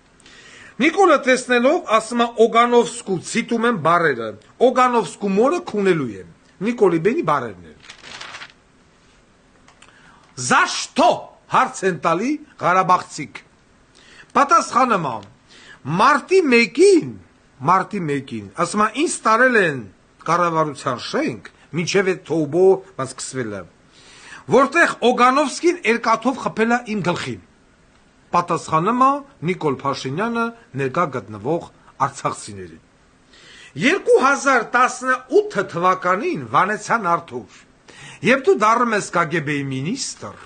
[SPEAKER 1] Նիկոլը տեսնելով ասում է Օգանովսկու, ցիտում եմ բարերը։ Օգանովսկու մորը քունելու եմ։ Նիկոլի բենի բարերն են։ Զաշտո հարց են տալի Ղարաբաղցիք։ Պատասխանում է Մարտի 1-ին, ասում է ինձ տարել են կառավարության շենք, մինչև այդ թոբո սկսվել է։ Որտեղ Օգանովսկին երկաթով խփել է իմ գլխին։ Պատասխանում է Նիկոլ Փաշինյանը ներկա գտնվող արցախցիներին։ 2018 թվականին Վանեցյան Արթուր, երբ դու դառնում ես KGB-ի մինістր,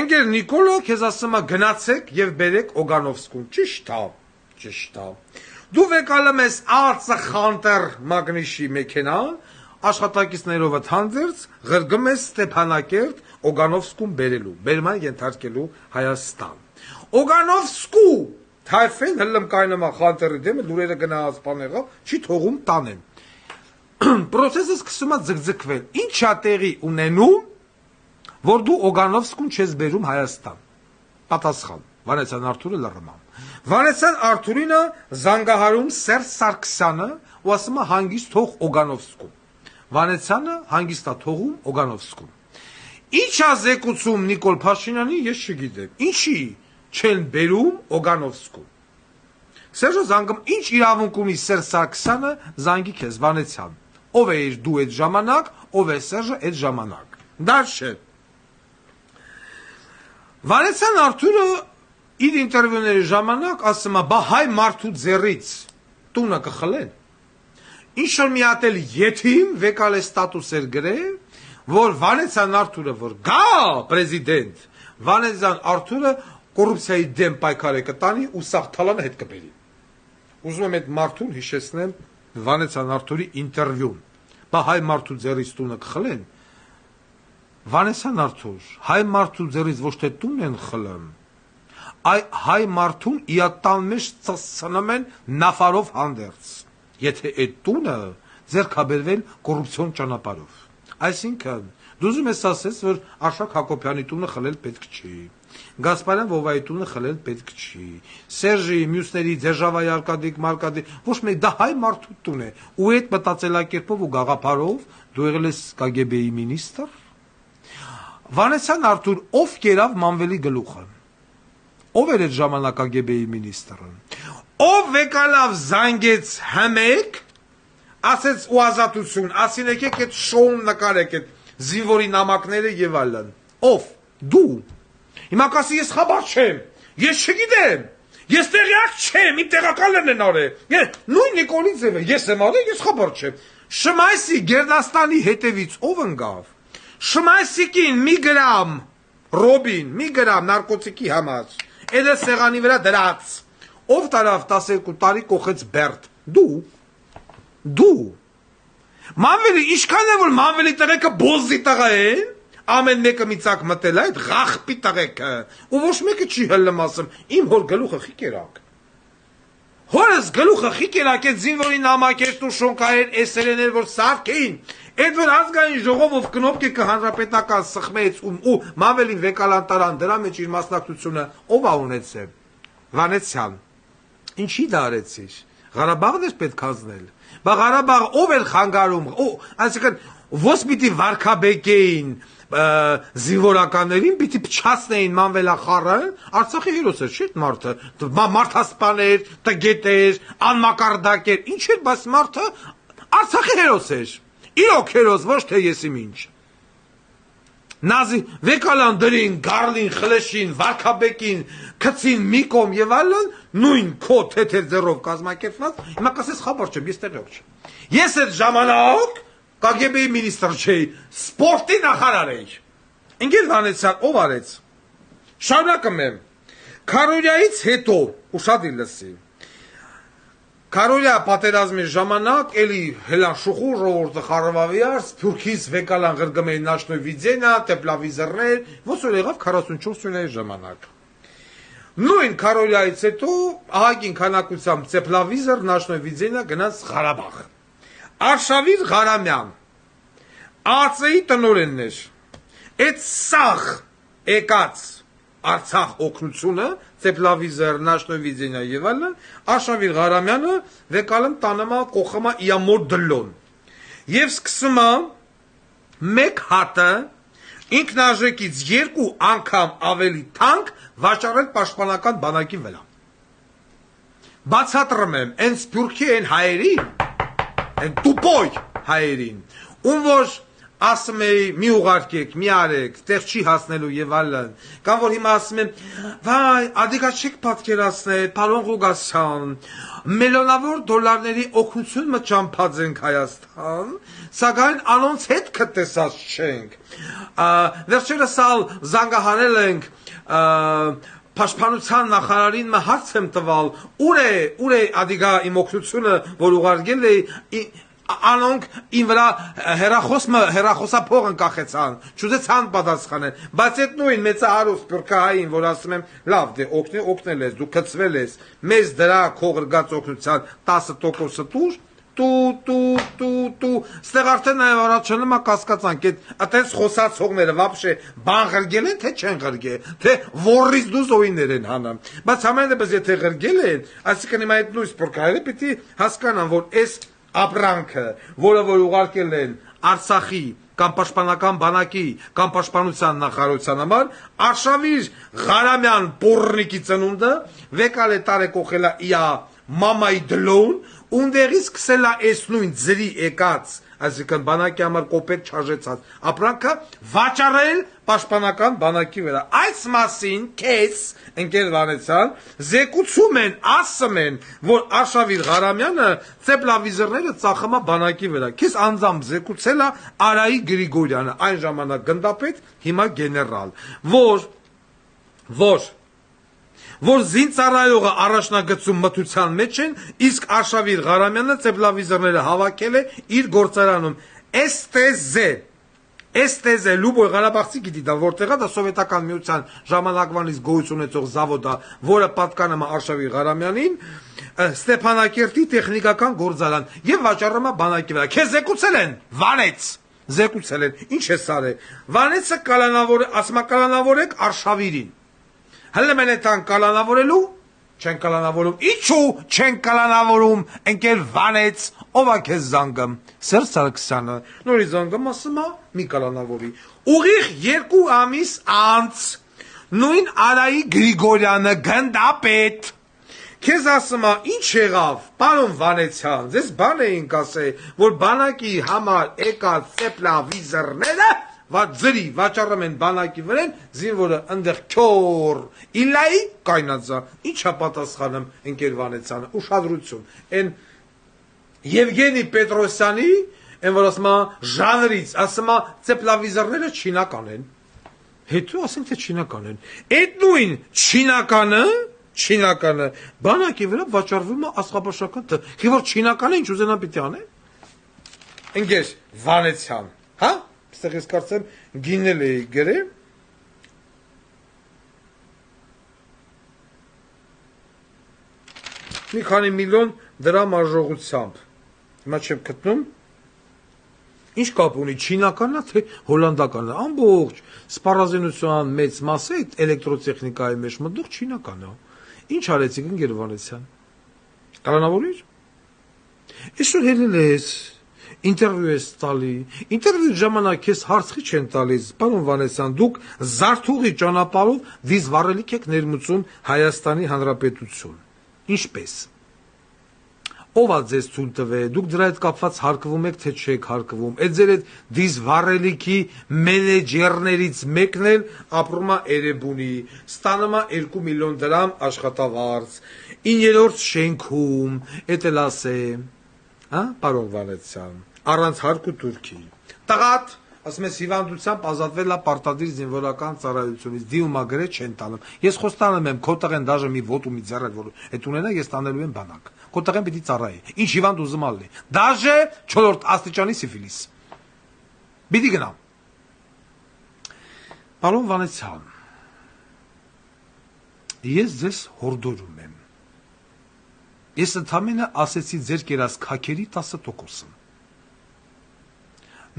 [SPEAKER 1] ընկեր Նիկոլը քեզ ասում է գնացեք եւ բերեք Օգանովսկուն, ճիշտ է։ Դու վեկալում ես Արցախանտեր Մագնիշի մեքենա, աշխատակիցներով հանդերձ ղրգում ես Ստեփանակերտ Օգանովսկուն բերելու, բերման ենթարկելու Հայաստան։ Օգանովսկու թայֆեն հլմ կայնամա խանտերի դեմը լուրերը գնահած բաներով չի թողում տանեն։ Պրոցեսը սկսում է ձգձգվել։ Ինչ է տեղի ունենում, որ դու Օգանովսկուն չես բերում Հայաստան։ Պատասխան։ Վանեցյան Արթուրը լռում է։ Վանեցյան Արթուրինը զանգահարում Սերժ Սարգսյանը ու ասում է հանգիստ թող Օգանովսկուն։ Վանեցյանը հանգիստ է թողում Օգանովսկուն։ Ինչ է զեկուցում Նիկոլ Փաշինյանի, ես չգիտեմ։ Ինչի չեն բերում Օգանովսկուն։ Սերժը զանգում, ինչ իրավունք ունի Սերժ Սարգսյանը զանգի քեզ Վանեցյան։ Ով է դու այդ ժամանակ, ով է Սերժը այդ ժամանակ։ Դաշը։ Վանեցյան Արթուրը իր ինտերվյուների ժամանակ ասում է, բա հայ մարդու ձեռից տունը կխլեն։ Ինչ որ մի հատ էլ եթիմ վեկալ է ստատուս էր գրել, որ Վանեցյան Արթուրը որ գա պրեզիդենտ, Վանեցյան Արթուրը կոռուպցիայի դեմ պայքար է կտանի ու սաղ թալանը հետ կբերի։ Ուզում եմ այդ մարդուն հիշեցնեմ Վանեցյան Արթուրի ինտերվյուն։ Բա հայ մարդու ձեռից տունը կխլեն։ Վանեցյան Արթուր, հայ մարդու ձեռից ոչ թե տուն են խլում, այ հայ մարդուն իատան մեջ ծծցնում են նավարով հանդերձ, եթե այդ տունը ձեռք է բերվել կոռուպցիոն ճանապարհով։ Այսինքն, դու ուզում ես ասես, որ Արշակ Հակոբյանի տունը խլել պետք չի, Գասպարյան Վովայի տունը խլել պետք չի, Սերժի, մյուսների, Ձերժավայի Արկադիկ, Մարկադի, ոչ մեկ դա հայ մարդու տուն է, ու այդ մտածելակերպով ու գաղափարով դու եղել ես KGB-ի մինістր։ Վանեցյան Արթուր, ով կերավ Մանվելի գլուխը։ Ով էր այդ ժամանակ KGB-ի մինիստրը։ Ով վեկալավ զանգեց հմեկ, ասեց ու ազատություն, ասին եկեք այդ շոուն նկարեք այդ զինվորի նամակները եւ այլն։ Ով։ Դու։ Հիմա կասի ես խաբար չեմ։ Ես չգիտեմ։ Ես տեղյակ չեմ, իմ տեղակալներն են արել։ Նույն Նիկոլի ձևը ես եմ արել, ես խաբար չեմ։ Շմայսի Գերդաստանի հետևից ով ընկավ։ Շմայսիկին մի գրամ ռոբին, մի գրամ նարկոտիկի համար։ Էլը սեղանի վրա դրած։ Ով տարավ 12 տարի կողեց Բերտ։ Դու։ Մանվելի ինչքան է որ մանվելի տղեկը բոզի տղա են։ Ամեն մեկը մի ցակ մտել է այդ ղախպի տղեկը։ Ու ոչ մեկը չի հլում ասում։ Իմ հոր գլուխը խի կերակ։ Հորս գլուխը խի կերակ է զինվորի նամակերտ ու շոնքայեր էսերեներ որ սարքեին։ Այդ որ ազգային ժողովով կնոպկը հանրապետական սխմեց ու մանվելին վեկալանտարան դրա մեջ իր մասնակցությունը ով ա ունեցել։ Վանեցյան։ Ինչի դա արեցիր։ Ղարաբաղն էր պետք ազնել։ Բա Ղարաբաղ ով էր խանգարում։ Այսինքն ո՞ս պիտի վարքաբեկեին զինվորականներին պիտի փչացնեին մանվելախառը, Արցախի հերոս էր, չէ՞ մարդը, մարդասպաներ, տգետ էր, անմակարդակ էր, ինչ էր, բայց մարդը Արցախի հերոս էր, իրոք հերոս, ոչ թե եսիմ ինչ։ Նազի վեկալան դրին, գարլին, խլեշին, վարքաբեկին, քցին մի կողմ եւ այլն, նույն քո թեթև ձեռով կազմակերպված, հիմա կասես խաբար չեմ, ես տեղյակ չեմ։ Ես այդ ժամանակ KGB-ի մինիստրը չէի, սպորտի նախարար էի։ Ընկեր Վանեցյան ով արեց։ Շարունակում եմ։ Քարորիայից հետո, ուշադիր լսի։ Քարորիա պատերազմի ժամանակ էլի հելաշուխու ժողովուրդը խարավավիար, Սփյուռքից վեկալան գրգմեին նաշնոյ վիձենա, տեպլավիզորներ, ոնց որ եղավ 44 թվականի ժամանակ։ Նույն Քարորիայից հետո ահագին քանակությամբ տեպլավիզոր նաշնոյ վիձենա գնաց Ղարաբաղ։ Արշավիր Ղարամյան ԱՑ-ի տնօրենն էր։ Այդ սախ եկած Արցախ օգնությունը, տեպլավիզոր, նաշնոյ եւ այլն, Արշավիր Ղարամյանը վեկալն տանումա կողմա իամոր դլոն։ Եվ սկսում է մեկ հատը ինքնարժեքից 2 անգամ ավելի թանկ վաճառել պաշտպանական բանակի վրա։ Բացատրում եմ, այն Սփյուռքի այն հայերի Են տուպոյ հայերին, որ ասում էի մի ուղարկեք, մի արեք, տեղ չի հասնելու եւ այլն, կամ որ հիմա ասում եմ, վայ, ադիգա չեք պատկերացնել, պարոն Ղուգասյան, միլիոնավոր դոլարների օգնություն մճամփած ենք Հայաստան, սակայն անոնց հետ կտեսած չենք։ Վերջերս ալ զանգահարել ենք Պաշտպանության նախարարին հարց եմ տվալ, ուր է ադիգա իմ օգնությունը, որ ուղարկել է, անոնք իմ վրա հեռախոսափող ընկախեցան, չուզեցան պատասխանել, բայց այդ նույն մեծահարուստ սփյուռքահային, որ ասում եմ, լավ, դե օգնել ես, դու կծվել ես, մեզ դրա քո գրգած օգնության 10%-ը տուր, ստեղ արդեն նաև առաջանում է կասկածանք, այդպես խոսացողները վաբշե բան ղրգել են, թե չեն ղրգել, թե որից դու զոհիներ են հանում, բայց համենայն դեպս եթե ղրգել են, այսինքն հիմա այդ նույն սփյուռքահայերը պիտի հասկանան, որ այս ապրանքը, որը որ ուղարկել են Արցախի կամ պաշտպանական բանակի կամ պաշտպանության նախարարության համար, Արշավիր Ղարամյան Պոռնիկի ծնունդը վեկալ է տարեկողելա իա մամայի դլոն Ունդերից սկսել է այս նույն ձրի եկած, այսինքն բանակի համար կոպետ չարժեցած ապրանքը վաճառել պաշտպանական բանակի վրա։ Այս մասին քեզ, ընկեր Վանեցյան, զեկուցում են, ասում են, որ Արշավիր Ղարամյանը տեպլավիզորները ծախում է բանակի վրա։ Քեզ անձամբ զեկուցել է Արայի Գրիգորյանը, այն ժամանակ գնդապետ, հիմա գեներալ, որ զինծառայողը առաջնագծում մթության մեջ են, իսկ Արշավիր Ղարամյանը տեպլավիզորները հավաքել է իր գործարանում։ STZ Լուբոյ Ղարաբաղցի գիտի դա որտեղ է, դա սովետական միության ժամանակվանից գոյություն ունեցող զավոդ է, որը պատկանում է Արշավիր Ղարամյանին, Ստեփանակերտի տեխնիկական գործարան եւ վաճառում է բանակի վրա։ Քեզ զեկուցել են, Վանեց, զեկուցել են, ինչ է սարը։ Վանեցը կալանավորեք Արշավիրին։ Հələ mən etən կալանավորելու, չեն կալանավորում, իչու չեն կալանավորում, ընկեր Վանեց, ով է քեզ զանգում, Սերժ Սարգսյանը, նորի զանգում ասում է, մի կալանավորի, ուղիղ 2 ամիս անց, նույն Արայի Գրիգորյանը գնդապետ, քեզ ասում է, ինչ եղավ, պարոն Վանեցյան, ձեզ բան էինք ասել, որ բանակի համար եկած տեպլավիզորները ձրի վաճառում են բանակի վրեն, զինվորը ընդեղ քյոր, իլայի կայնածա, ինչա պատասխանում ընկեր Վանեցյանը, ուշադրություն, են Եվգենի Պետրոսյանի Այն որ ասում է ժանրից, ասում է ծեփլավիզորները չինական են։ Հետո ասենք թե չինական են։ Այդ նույն չինականը բանակի վրա վաճառվում է աստղաբաշխական թ։ Khi որ չինականը ինչ ուզենա պիտի անեն։ Ընկեր Վանեցյան, հա? Այստեղ ես կարծեմ գինել էի գրել։ Մի քանի միլիոն դրամ արժողությամբ։ Հիմա չեմ գտնում։ Ինչ կապ ունի չինականն է թե հոլանդականն է։ Ամբողջ սպառազինության մեծ մասը այդ էլեկտրոտեխնիկայի մեջ մտնում չինականն է։ Ինչ արեցիք ընկեր Վանեցյան։ Կանոնավորիր։ Այսօր ելել ես ինտերվյու ես տալի։ Ինտերվյու ժամանակ քեզ հարցի չեն տալիս, պարոն Վանեցյան, դուք զարթուղի ճանապարհով դիզվառելիք եք ներմուծում Հայաստանի Հանրապետություն։ Ինչպես։ Ով է ձեզ ցույց տվել, դուք դրա հետ կապված հարկվում եք թե չեք հարկվում։ Այդ ձեր այդ դիզվառելիքի մենեջերներից մեկն էլ ապրում է Էրեբունի, ստանում է 2 միլիոն դրամ աշխատավարձ, 9-րդ շենքում, էդ էլ ասեմ, հա, պարոն Վանեցյան, առանց հարկ ու турքի։ Տղատ, ասում ես հիվանդությամբ ազատվել է պարտադիր զինվորական ծառայությունից, դիմումա գրե չեն տանում։ Ես խոստանում եմ, քո տղեն դաժե մի ոտ ու մի ձեռը, որ այդ ունենա, ես տանելու եմ բանակ։ Քո տղեն պիտի ծառայի։ Ինչ հիվանդ ուզում ալի։ Դաժե 4-րդ աստիճանի սիֆիլիս։ Պիտի գնամ։ Պարոն Վանեցյան, ես ձեզ հորդորում եմ։ Ես ընդամենը ասեցի ձեր կերած քաքերի 10%-ը։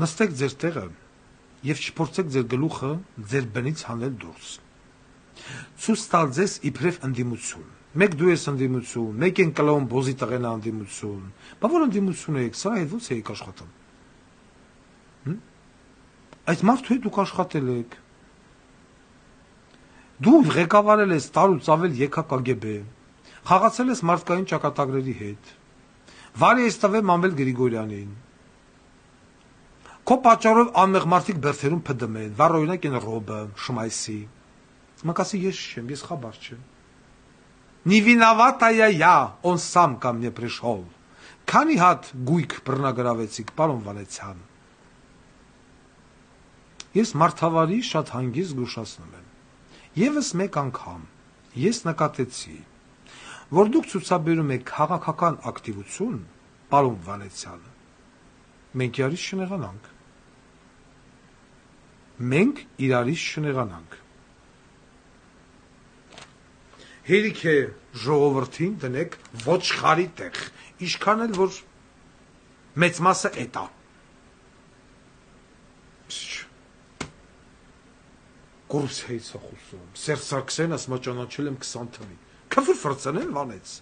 [SPEAKER 1] Նստեք ձեր տեղը եւ չփորձեք ձեր գլուխը ձեր բնից հանել դուրս։ Ցույց տալ ձեզ իբրև ընդդիմություն։ Մեկ դու ես ընդդիմություն, մեկ են կլոն բոզի տղեն ընդդիմություն։ Բա որ ընդդիմություն եք, սա հետ ո՞նց եք աշխատում։ Այդ մարդու հետ դուք աշխատել եք։ Դու ղեկավարել ես տարուց ավել ԵԿԿԳԲ, խաղացել ես մարդկային ճակատագրերի հետ։ Վարի ես տվել Մանվել Գրիգորյանին։ Քո պատճառով անմեղ մարդիկ բերթերում փդմ են, վառ օրինակ են Ռոբը, Շմայսի։ Մակասի ես չեմ, ես խաբար չեմ։ Не виноватая я, он сам ко мне пришел։ Քանի հատ գույք բռնագրավեցիք, պարոն Վանեցյան։ Ես մարդավարի շատ հանգիստ զգուշացնում եմ։ Եվս մեկ անգամ ես նկատեցի, որ դուք ցուցաբերում եք քաղաքական ակտիվություն, պարոն Վանեցյան։ Մենք իրարից չնեղանանք։ Մենք իրարից չնեղանանք։ Հերիք է ժողովրդին դնեք ոչխարի տեղ, ինչքան էլ որ մեծ մասը էտա։ Կորուպցիայից է խոսում։ Սերժ Սարգսյանն ասում է ճանաչել եմ 20 թվին։ Քֆուր ֆրծանեն վանեց։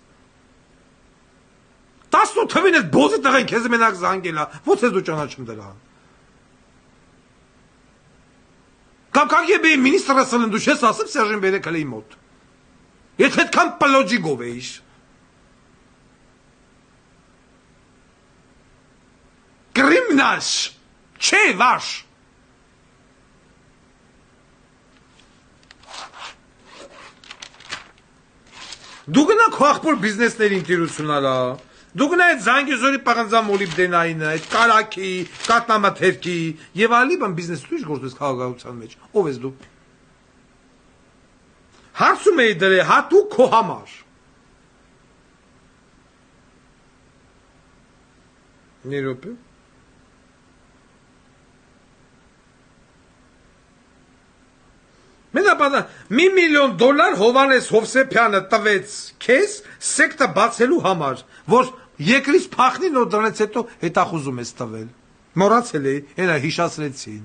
[SPEAKER 1] 18 թվին այդ բոզի տղեն քեզ մենակ զանգելա, ո՞նց ես դու ճանաչում դրան։ Կամ ԿԳԲ-ի մինիստրը ասել դու չես ասում Սերժին Բերեկալի մոտ։ Եթե այդքան պլոջիգով էիր։ Կրիմնալ, չէ վաշ։ Դու գնա քո ախպոր բիզնեսների ընկերությունները, դու գնա այդ Զանգեզուրի պղնձա մոլիբդենայինը, այդ կարակի, կատնամաթերքի եւ այլի բան բիզնես դու գործես քաղաքացիության մեջ։ Ով ես դու։ Հարցում էի դրե հատուկ քո համար։ Մի րոպե։ Մենապատա $1 միլիոն Հովհաննես Հովսեփյանը տվեց քեզ սեկտը բացելու համար, որ երկրից փախնի նոր դրանից հետո հետախուզում ես տվել։ Մոռացել էի, հենա հիշացրեցին։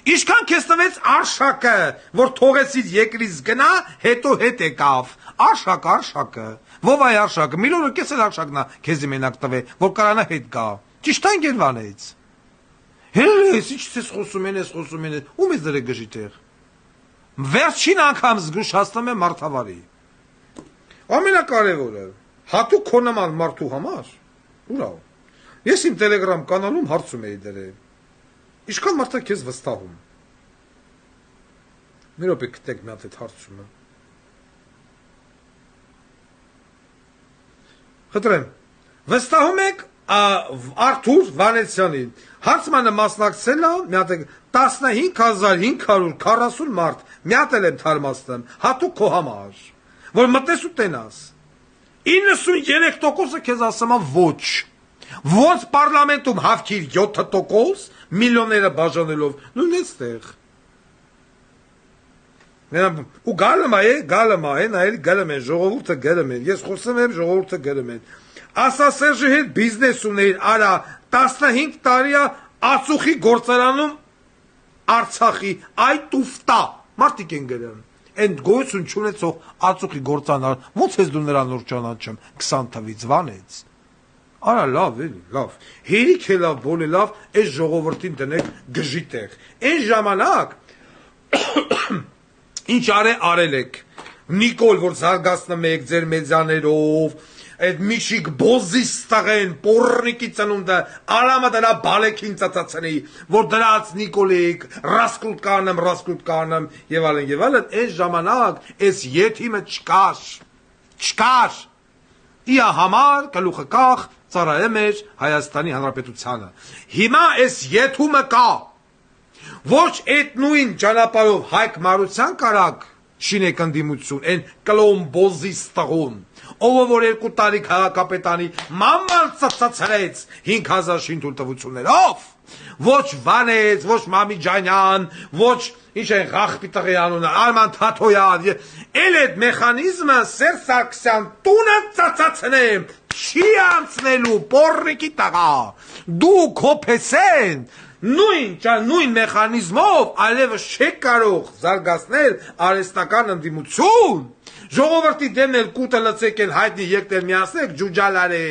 [SPEAKER 1] Ինչքան քեզ տվեց Արշակը, որ թողեցիր երկրից գնա, հետո հետ եկավ։ Արշակը։ Ո՞վ է Արշակը։ Միլիոնը կես էլ Արշակն է քեզի մենակ տվել, որ կարանա հետ գա։ Ճիշտ է Գերվանից։ Հենց ինչ ես խոսում են, ում ես դրե գժի տեղ։ Վերջին անգամ զգուշացնում եմ մարդավարի։ Ամենակարևորը, հատուկ քո նման մարդու համար, ուրա։ Ես իմ Telegram կանալում հարցում էի դրել։ Ինչքան մարդա քեզ վստահում։ Մի րոպե գտեք մի հատ այդ հարցումը։ Խնդրեմ, վստահում եք Արթուր Վանեցյանին հարցմանը մասնակցել է մի հատ 15540 մարդ մի հատ եմ թարմացնեմ հատուկ քո համար որ մտես ու տենաս 93%-ը քեզ ասում է ոչ ոնց պարլամենտում հավքիր 7% միլիոնները բաժանելով նույն էստեղ ու գալում է նայել գալում են ժողովուրդը գալում են ես խոսում եմ ժողովուրդը գալում են ասա Սերժի հետ բիզնես ունեին արա 15 տարի ածուխի գործարանում Արցախի այ տուֆտա մարդիկ են գերան Են գոյություն չունեցող ածուխի գործանար ոնց ես դու նրան նոր ճանաչեմ 20 թվից վանեց Արա լավ էլի լավ հերիք է լավ բոլի լավ այս ժողովրդին դնեք գժի տեղ այն ժամանակ ինչ արել եք Նիկոլ որ զարգացնում եք ձեր մեդիաներով Այդ միշիկ բոզիս տղեն, պորնիկի ծնունդը, արամը դրա բալեքին ծածացնի, որ դրած Նիկոլիկ, ռասկուտ կանեմ, եւ այլն, այս ժամանակ, այս եթիմը չկար, իա համար, կլուխը կախ, ծարայեմ էր Հայաստանի Հանրապետությանը, հիմա այս եթումը կա, ոչ այդ նույն ճանապարհով Հայկ Մարության կարակ, շինեք ընդդիմություն, են կլոն բոզիս տղուն, ով որ 2 տարի քաղաքապետանի մաման ծծացրեց 5000 շինթույլտվություններով, ոչ Վանեց, ոչ Մամիջանյան, ոչ ինչ են Ղախպի տղի անունը, Արման Թաթոյան, էլ այդ մեխանիզմը Սերժ Սարգսյան տունը ծծացնեմ, չի անցնելու պորնիկի տղա, դու քոփեսեն նույն մեխանիզմով այլևս չեք կարող զարգացնել արհեստական ընդդիմություն ժողովրդի դեմն էլ կուտը լցեք էլ հայտնի եկնել միացնեք ջուջալարե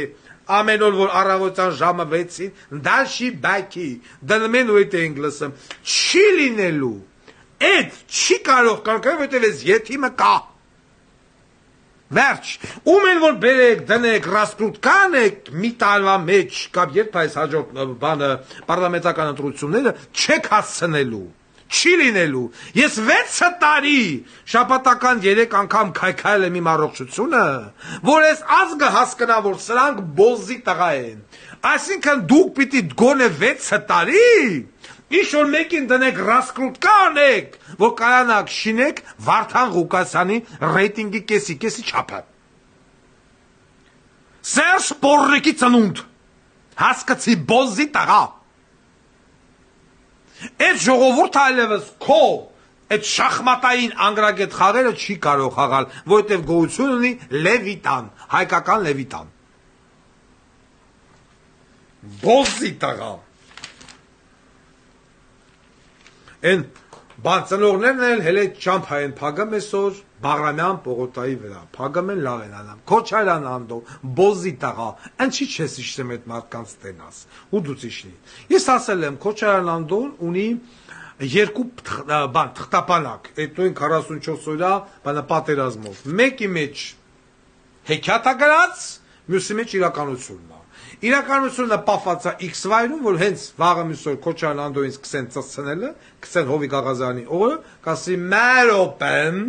[SPEAKER 1] ամեն օր որ առավոտյան ժամը 6-ին դաշի բակի դնում են ու այդ ենք լսում չի լինելու այդ չի կարող կանգնել որտեղ էս եթիմը կա Վերջ, ում են որ բերեք, դնեք, ռասկրուտ կանեք, մի տարվա մեջ, կապ երբ այս հաջորդ բանը պարլամենտական ընտրությունները չեք հասցնելու, չի լինելու, ես 6 տարի շաբաթական 3 անգամ քայքայել եմ իմ առողջությունը, որ ես ազգը հասկնա, որ սրանք բոզի տղա են, այսինքն դուք պիտի գոնե 6 տարի, Ինչ որ մեկին դնեք ռասկրուտ կանեք, որ կայանակ շինեք Վարդան Ղուկասյանի ռեյտինգի կեսի չափը։ Սերժ Պորնիկի ծնունդ, հասկացի բոզի տղա։ Այդ ժողովուրդը այլևս քո այդ շախմատային անգրագետ խաղերը չի կարող խաղալ, որովհետև գոյություն ունի Լևիտան, հայկական Լևիտան։ Բոզի տղա։ Են բանցնողներն էլ հելե ճամփա են փագում այսօր Բաղրամյան պողոտայի վրա, փագում են լավ են անում, Քոչարյան Անդո, բոզի տղա, ինչի չես իշտեմ այդ մարդկանց տենաս, ու դուց իշնի։ Ես ասել եմ, Քոչարյան Անդոն ունի երկու թղթապանակ, այդ նույն 44 օրյա բանը պատերազմով, մեկի մեջ հեքիաթ է գրած, մյուսի մեջ իրականությունն է։ Իրականությունը պահված է X վայրում, որ հենց վաղը մյուսօր Քոչարյան Անդոյին սկսեն ծծցնելը, կսեն Հովիկ Աղազարյանի օրը, կասի մերոպեմ,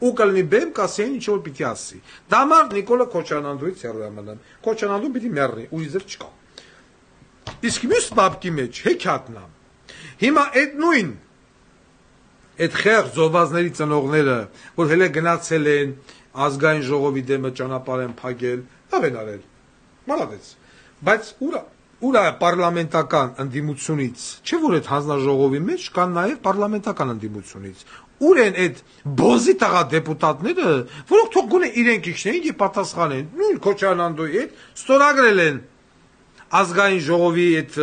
[SPEAKER 1] ու կլինի բեմ, կասի այն ինչ որ պիտի ասի։ Դա մարդ Նիկոլը Քոչարյան Անդոյից հեռու է մնում։ Քոչարյան Անդոն պիտի մեռնի, ուրիշ ձև չկա։ Իսկ մյուս բաբկի մեջ հեքիաթն է։ Հիմա այդ նույն այդ խեղճ զոհվածների ծնողները, որ հենց գնացել են ազգային ժողովի դեմը ճանապարհ են փակել, լավ են արել։ Մալավեց։ Բայց ուրա պարլամենտական ընդդիմությունից, չէ որ այդ հանձնաժողովի մեջ կան նաև պարլամենտական ընդդիմությունից, ուր են այդ բոզի տղա դեպուտատները, որոնք թող գոնե իրենք իջնեին եւ պատասխանեն, նույն Քոչարյան Անդոյի հետ ստորագրել են ազգային ժողովի այդ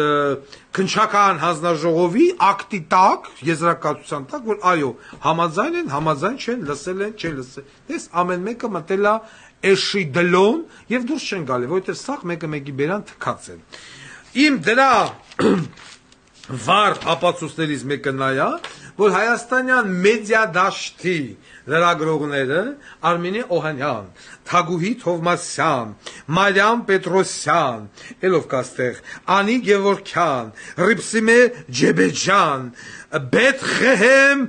[SPEAKER 1] քնչական հանձնաժողովի ակտի տակ, եզրակացության տակ, որ այո, համաձայն են, համաձայն չեն, լսել են, չեն լսել։ Դες ամեն մեկը մտել է Էշի դլոն եւ դուրս չեն գալի, որովհետեւ սաղ մեկը մեկի բերան թքած են։ Իմ դրա վառ ապացույցներից մեկը նա է, որ հայաստանյան մեդիա դաշտի լրագրողները Արմինե Օհանյան, Թագուհի Թովմասյան, Մարիամ Պետրոսյան, ելով կաստեղ, Անի Գևորգյան, Ռիփսիմե Ջեբեջյան, Բեթխեհեմ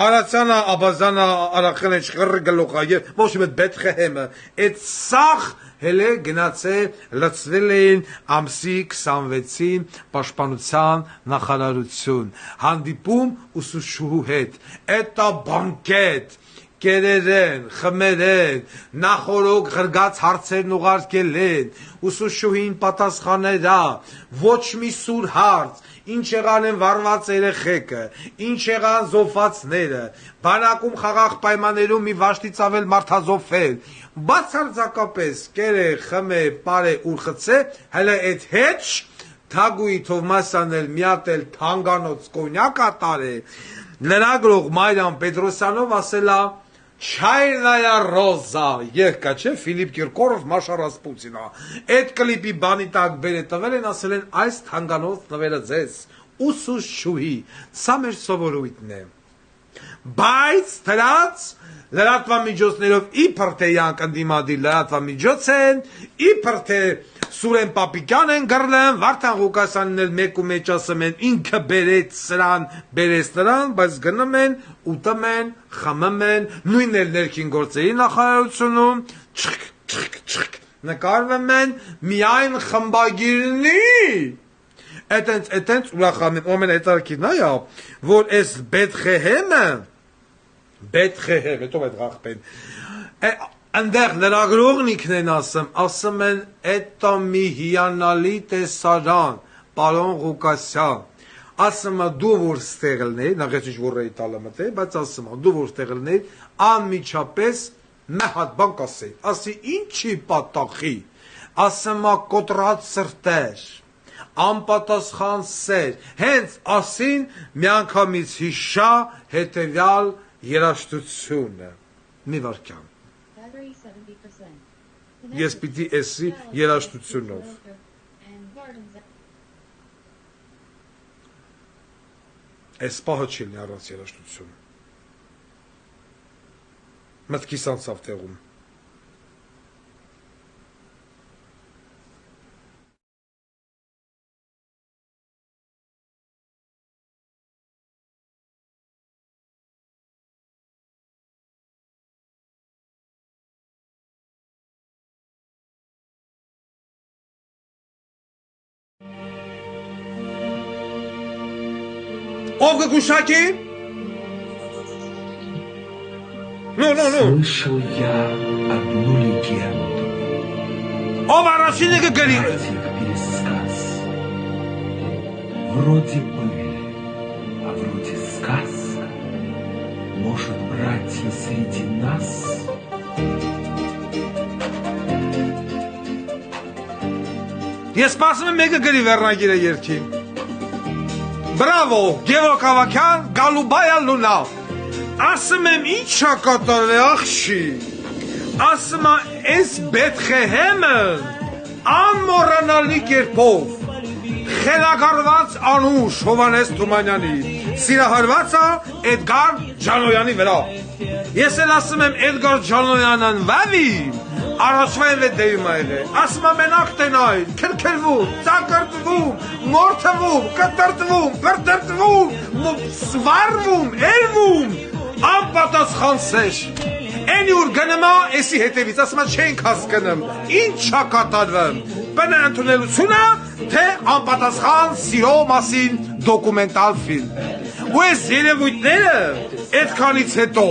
[SPEAKER 1] Արացյանը, Աբազանը, Արախենը, Չխրը գլուխա եւ ոչ մի Բեթխեհեմը, այդ սախ հելե գնացե լցվել էին ամսի 26-ին պաշտպանության նախարարություն, հանդիպում ուսուցչուհու հետ, էտա բանկետ, կերերեն, խմերեն, նախորոք ղրգած հարցերն ուղարկել են, ուսուցչուհին պատասխաներա, ոչ մի սուր հարց, ինչ եղան են վարված երեխեքը, ինչ եղան զոհվածները, բանակում խաղաղ պայմաններում մի վաշտից ավել մարդազոհվել, բացարձակապես կերե, խմե, պարե, ուրխծե, հələ այդ հետ Թագուի Թովմասյանն էլ մի հատ էլ թանգանոց կոնյակ ատարե, լրագրող Մարիամ Պետրոսյանով ասելա Չայնայա Ռոզա, եղկա չէ, Ֆիլիպ Կիրկորով, Մաշա Ռասպուտինա, այդ կլիպի բանի տակ բերը տվել են, ասել են այս թանգանոց տվելը ձեզ, ուսուցչուհի, սա մեր սովորույթն է, բայց դրանց լրատվամիջոցներով իբր թե յանք ընդդիմադիր լրատվամիջոց են, իբր թե Սուրեն Պապիկյան են գրլեն, Վարդան Ղուկասյանն էլ մեկ ու մեջ ասում են, ինքը բերեց սրան, բերեց նրան, բայց գնում են, ուտում են, խմում են, նույն էլ ներքին գործերի նախարարությունում, չխկ, նկարվում են, միայն խմբագիրնի, այտենց ուրախանում, ամեն հետարքին այա, որ այս Բեթխեհեմը, հետով այդ ղախպեն, Այնտեղ լրագրողն ինքն են ասում են, էտա մի հիանալի տեսարան, պարոն Ղուկասյան, ասում է դու որ ստեղ լներ, նախեցիչ որ էի տալը մտե, բայց ասում է դու որ ստեղ լներ, անմիջապես մի հատ բան կասի, ասի ինչի պատախի, ասում է կոտրած սրտեր, անպատասխան սեր, հենց ասին միանգամից հիշա հետևյալ երաժշտությունը, մի վարքյան. Ես պիտի էսի երաժշտությունով Այս պահը չի լինի առանց երաժշտություն մտքիս անցավ տեղում Ով կգուշակի?
[SPEAKER 4] Слышал я одну легенду.
[SPEAKER 1] Ով առաջինը կգրի?
[SPEAKER 4] Пересказ. Вроде бы, а вроде сказка. Может, братья среди нас?
[SPEAKER 1] Ես սպասում եմ մեկը գրի վերնագիրը երկին Բրավո, Գևորգ Ավագյան, Գալուբայա Լունա Ասում եմ ինչա կատարել աղջի Ասում եմ այս Բեթխեհեմը անմոռանալի կերպով խելագարված անուշ Հովհաննես Թումանյանի սիրահարված է Էդգար Ջանոյանի վրա Ես էլ ասում եմ Էդգար Ջանոյանն վավի Առաջվա են վետ դեյում այղել, ասում ամենակ տենայր, կրկրվում, ծակրտվում, մորթվում, կտրտվում, պրտրտվում, սվարվում, էլվում, անպատասխան սեր, էնի ուր գնմա էսի հետևից, ասում չենք հասկնում, ինչա կատարվում, բնը ընդունելությունը, թե անպատասխան սիրո մասին դոկումենտալ ֆիլմ, ու ես երևույթները էդքանից հետո,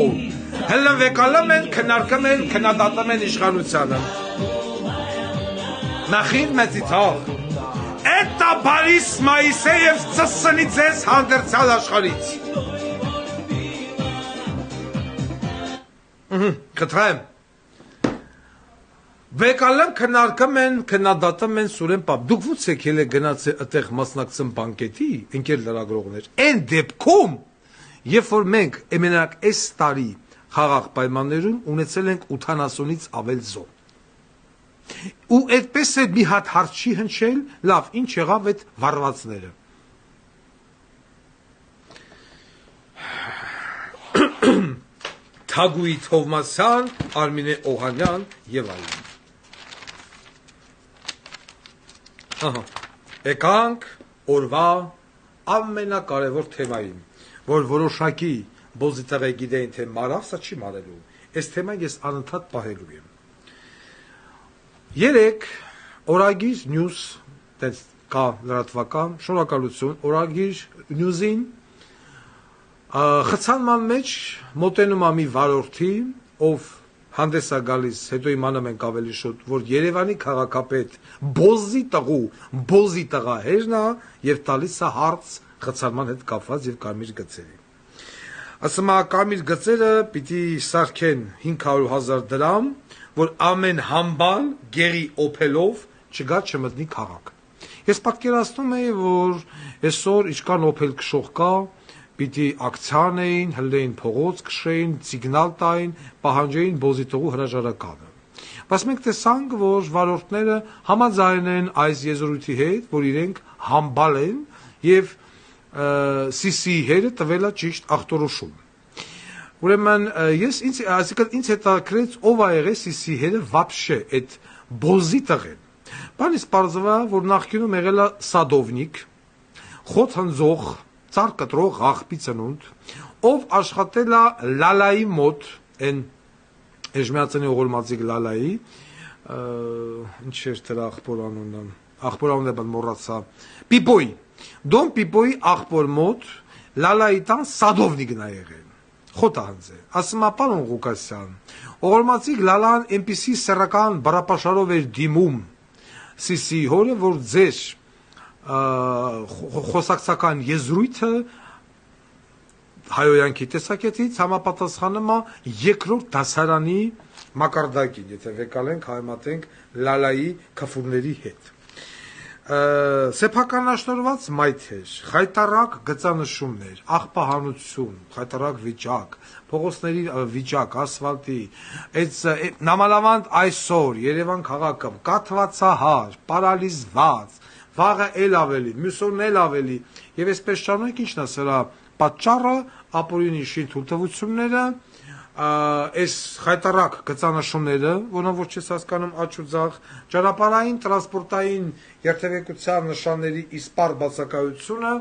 [SPEAKER 1] Հելն վեկալում են, քննարկում են, քննադատում են իշխանությանը Նախին մեծիթաղ Էտա Բարիս Մայիսեև ծսնի ձեզ հանդերձյալ աշխարից Կտրեմ Վեկալում քննարկում են, քննադատում են Սուրեն Պապ Դուք ո՞ց եք էլ գնաց այդտեղ մասնակցում բանկետի, ընկեր լրագրողներ Այն դեպքում, երբ որ մենք մենակ այս տարի խաղաղ պայմաններում ունեցել ենք 80-ից ավել զոհ ու այդպես է մի հատ հարց չի հնչել լավ ինչ եղավ այդ վառվածները Թագուի Թովմասյան, Արմինե Օհանյան եւ այլն Եկանք օրվա ամենակարևոր թեմային որ որոշակի բոզիտեղը գիտեին թե մարավ, սա չի մարելու։ Այս թեման ես անընդհատ պահելու եմ։ Երեք օրագիր նյուս տես կա լրատվական, շնորհակալություն, օրագիր նյուզին խցանման մեջ մոտենում է մի վարորդի, ով հանդես է գալիս, հետո իմանում ենք ավելի շուտ, որ Երևանի քաղաքապետ բոզի տղահերն է եւ տալիս է հարց խցանման հետ կապված եւ կարմիր գծերի։ Ասում է կարմիր գծերը պիտի սարքեն 500,000 դրամ, որ ամեն համբալ գերի օփելով չգա չմտնի քաղաք։ Ես պատկերացնում եմ, որ այսօր ինչքան օփել քշող կա, պիտի ակցիան էին, հլեին փողոց քշեին, սիգնալ տային, պահանջեին բոզիտողու հրաժարականը։ Բայց մենք տեսանք, որ վարորդները համաձայն են այս եզրույթի հետ, որ իրենք համբալ են եւ CC-ի հերը տվել է ճիշտ ախտորոշում։ Ուրեմն ինձ հետաքրեց ով ա եղել CC-ի հերը вообще այդ բոզի տղեն։ Բանից պարզվա, որ նախկինում եղել է սադովնիկ, խոտ հնձող, ծառ կտրող աղբի ծնունդ, ով աշխատել է լալայի մոտ, այն էժմիածնի օղոլմածիկ լալայի, ինչ էր դրա աղբորանունը բան մոռացա, Պիպոյի, Դոն Պիպոյի աղբոր մոտ լալայի տան սադովնիկն է եղել, խոտը հնձել, ասում է պարոն Ղուկասյան, օղոլմածիկ լալան այնպիսի սեռական բառապաշարով էր դիմում CC-ի հորը, որ ձեր խոսակցական եզրույթը հայոյանքի տեսակետից համապատասխանում է երկրորդ դասարանի մակարդակին, եթե վեկալենք հայմատենք լալայի քֆուրների հետ։ Սեփականաշնորհված մայթեր, խայտարակ գծանշումներ, աղբահանություն, խայտարակ վիճակ, փողոցների վիճակ, ասֆալտի, այդ նամանավանդ այսօր Երևան քաղաքը կաթվածահար, պարալիզված, վաղը էլ ավելի, մյուսօրն էլ ավելի, եւ այսպես շարունակ ինչն է սրա պատճառը, ապօրինի շին թույլտվությունները, այս խայտարակ գծանշումները, որոնք որ չես հասկանում աճ ու ձախ, ճանապարհային տրանսպորտային երթևեկության նշանների իսպառ բացակայությունը,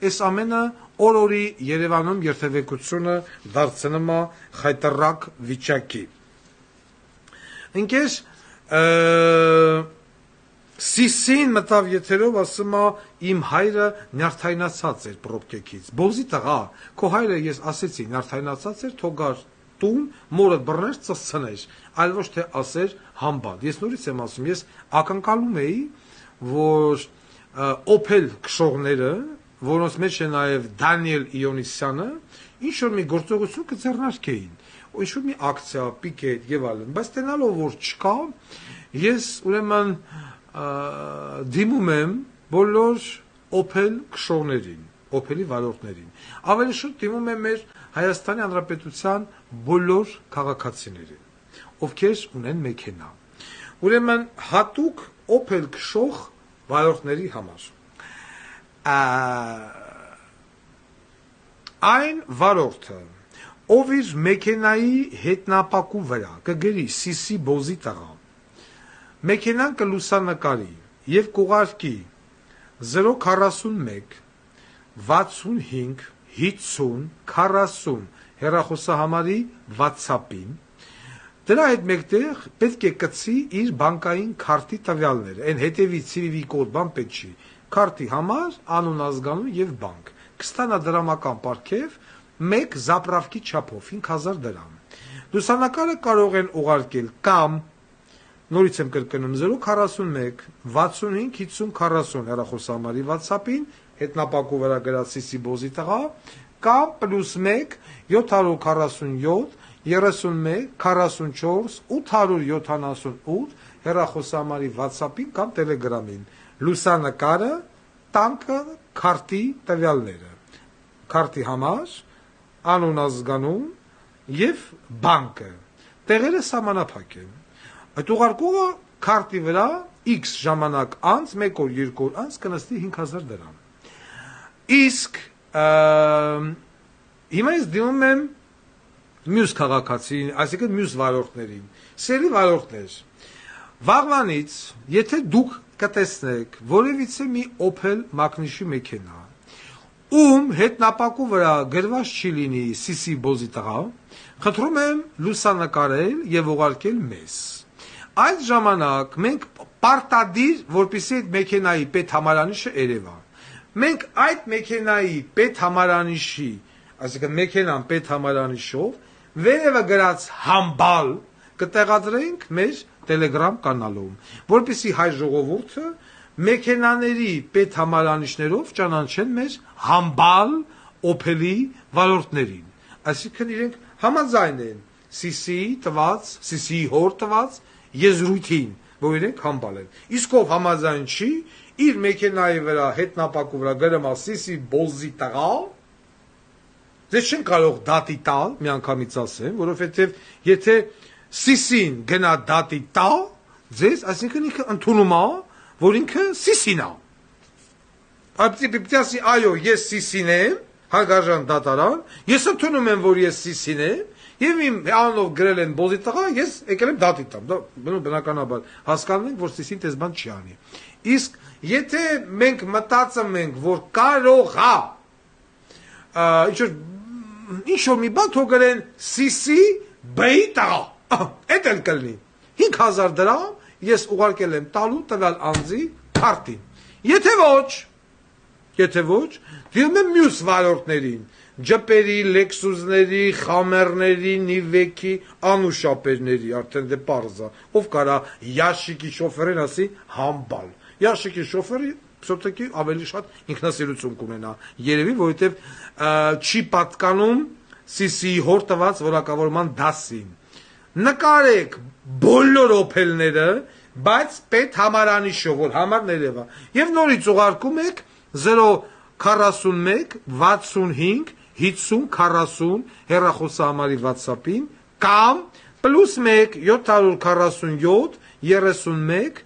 [SPEAKER 1] այս ամենը օր-օրի Երևանում երթևեկությունը դարձնում է խայտարակ վիճակի։ Ինքես CC-ին մտավ եթերով, ասում է իմ հայրը նյարդայնացած էր պրոբկեքից, բոզի տղա, քո հայրը ես ասեցի նյարդայնացած էր, թողար տուն, մորդ բռներ ծծցներ, այլ ոչ թե ասեր համբալ։ Ես նորից եմ ասում, ես ակնկալում էի, որ օփել քշողները, որոնց մեջ է նաև Դանիել Իոնիսյանը, ինչ որ մի գործողություն կձեռնարկեին, ինչ որ մի ակցիա, պիկետ եւ այլն, բայց տենալով որ չկա, ես ուրեմն դիմում եմ բոլոր օփել քշողներին, օփելի վարորդներին։ Ավելի շուտ դիմում եմ մեր Հայաստանի Հանրապետության բոլոր քաղաքացիներին, ովքեր ունեն մեքենա։ Ուրեմն հատուկ օփել քշող վարորդների համար։ Այն վարորդը, ով իր մեքենայի հետնապակու վրա կգրի CC բոզի տղա, մեքենան կլուսանկարի եւ կուղարկի 041 65 50 40 հեռախոսահամարի WhatsApp-ին, դրա հետ մեկտեղ պետք է կցի իր բանկային քարտի տվյալները, այն հետևի CVV կոդ բան պետք չի, քարտի համար, անուն, ազգանուն եւ բանկ, կստանա դրամական պարգև 1 զապրավկի չափով 5000 դրամ։ Լուսանկարը կարող են ուղարկել կամ նորից եմ կրկնում 041 65 50 40 հեռախոսահամարի WhatsApp-ին, հետնապակու վրա գրած CC բոզի տղա, կամ +1 747 31 44 878 հեռախոսահամարի WhatsApp-ին կամ Telegram-ին, լուսանկարը, տանկը, քարտի տվյալները, քարտի համար, անուն, ազգանուն եւ բանկը, տեղերը սահմանափակ են։ Այդ ուղարկողը քարտի վրա X ժամանակ անց, 1 օր, 2 օր անց կնստի 5000 դրամ։ Իսկ հիմա ես դիմում եմ մյուս քաղաքացին, այսինքն մյուս վարորդներին, սերի վարորդներ, վաղվանից, եթե դուք կտեսնեք որևիցե մի օփել մակնիշի մեքենա, ում հետնապակու վրա գրված չի լինի Սիսի Բոզի տղա, խնդրում եմ լուսանկարել եւ ուղարկել մեզ։ Այդ ժամանակ մենք պարտադիր, որպեսզի այդ մեքենայի պետհամարանիշը երևա։ Մենք այդ մեքենայի պետհամարանիշի, այսինքն մեքենան պետհամարանիշով վերևը գրած համբալ կտեղադրենք մեր Telegram կանալում, որպեսզի հայ ժողովուրդը մեքենաների պետհամարանիշներով ճանաչեն մեր համբալ Opel-ի վարորդներին։ Այսինքն իրենք համաձայն են Սիսիի հոր տված եզրույթին, որ իրենք համբալ են։ Իսկ ով համաձայն չի, իր մեքենայի վրա հետնապակու վրա գրում է Սիսի Բոզի տղա, ձեզ չեն կարող դատի տալ, միանգամից ասեմ, որովհետև եթե Սիսին գնա դատի տա, ձեզ, այսինքն ինքը ընդունում է, որ ինքը Սիսին է։ Պիտի ասի, այո, ես Սիսին եմ, հարգարժան դատարան, ես ընդունում եմ, որ ես Սիսին եմ, եւ իմ անով գրել են Բոզի տղա, ես եկել եմ դատի տամ։ Դա բնականաբար հասկանում ենք, որ Սիսին տես բան չի անի։ Իսկ եթե մենք մտածում ենք, որ կարող է ինչ որ մի բան թող գրեն Սիսի Բեի տղա, այդ էլ կլինի 5000 դրամ ես ուղարկել եմ տալու տվյալ անձի քարտին։ Եթե ոչ, դիում եմ մյուս վարորդներին, ջպերի, լեքսուսների, խամերների, նիվեքի, անուշապերների, արդեն դե պարզա, ով կարա Յաշիկի շոֆերին ասի համբալ։ Յաշիկի շոֆերը սոտեկի ավելի շատ ինքնասիրություն կունենա, երևի, որովհետև չի պատկանում Սիսիի հոր տված որակավորման դասին։ Նկարեք բոլոր Opel-ները, բայց պետհամարանիշով, որ համարն երևա, եւ նորից ուղարկում եք 041 65 50 40 հեռախոսահամարի WhatsApp-ին կամ +1 747 31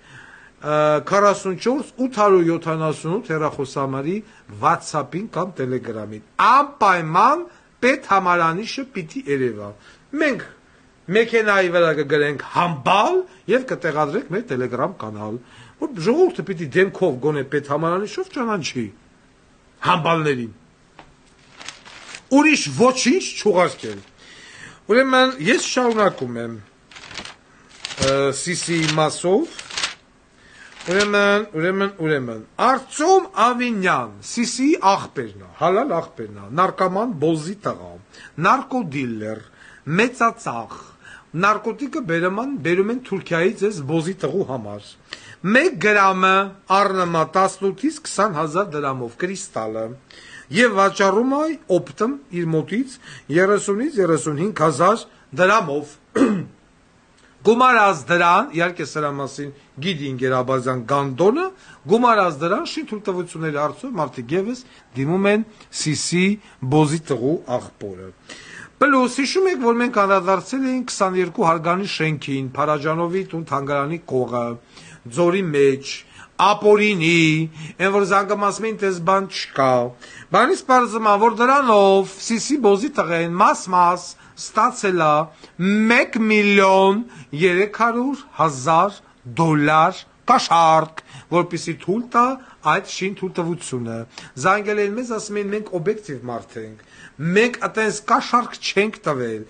[SPEAKER 1] 44 878 հեռախոսահամարի WhatsApp-ին կամ Telegram-ին։ Անպայման պետհամարանիշը պիտի երևա։ Մենք մեքենայի վրա կգրենք համբալ եւ կտեղադրենք մեր Telegram կանալ, որ ժողովուրդը պիտի դեմքով գոնե պետհամարանիշով ճանաչի համբալներին։ Ուրիշ ոչինչ չուղարկել։ Ուրեմն ես շարունակում եմ Սիսիի մասով։ Ուրեմն Արծոմ Ավինյան, Սիսիի աղբերն է, հալալ աղբերն է, նարկոման Բոզի տղա, նարկոդիլեր, մեծածախ, նարկոտիկը բերում են Թուրքիայից ես Բոզի տղու համար։ 1 գրամը առնում է 18-ից 20,000 դրամով կրիստալը եւ վաճառում է օպտում իր մոտից 30-ից 35,000 դրամով։ Գումարած դրան, իհարկե սրա մասին գիտի Ինգերաբազյան Գանդոնը, գումարած դրան շինթույլտվությունների արդյունք մարդիկ եւս դիմում են Սիսի Բոզի տղու աղբորը։ Պլյուս հիշում եք, որ մենք անդրադարձել էինք 22 հարգանի շենքին, Փարաջանովի տուն թանգարանի կողը, Ձորի մեջ, Ապորինի, այն որ զանգամասմին տես բան չկա։ Բանից պարզում է, որ դրանով Սիսի Բոզի տղեն մաս ստացել է 1,300,000 դոլար կաշառք, որպեսզի թույլ տա այդ շինթույլտվությունը։ Զանգել են մեզ, ասում են մենք օբյեկտիվ մարդ ենք, մենք այտենց կաշառք չենք տվել,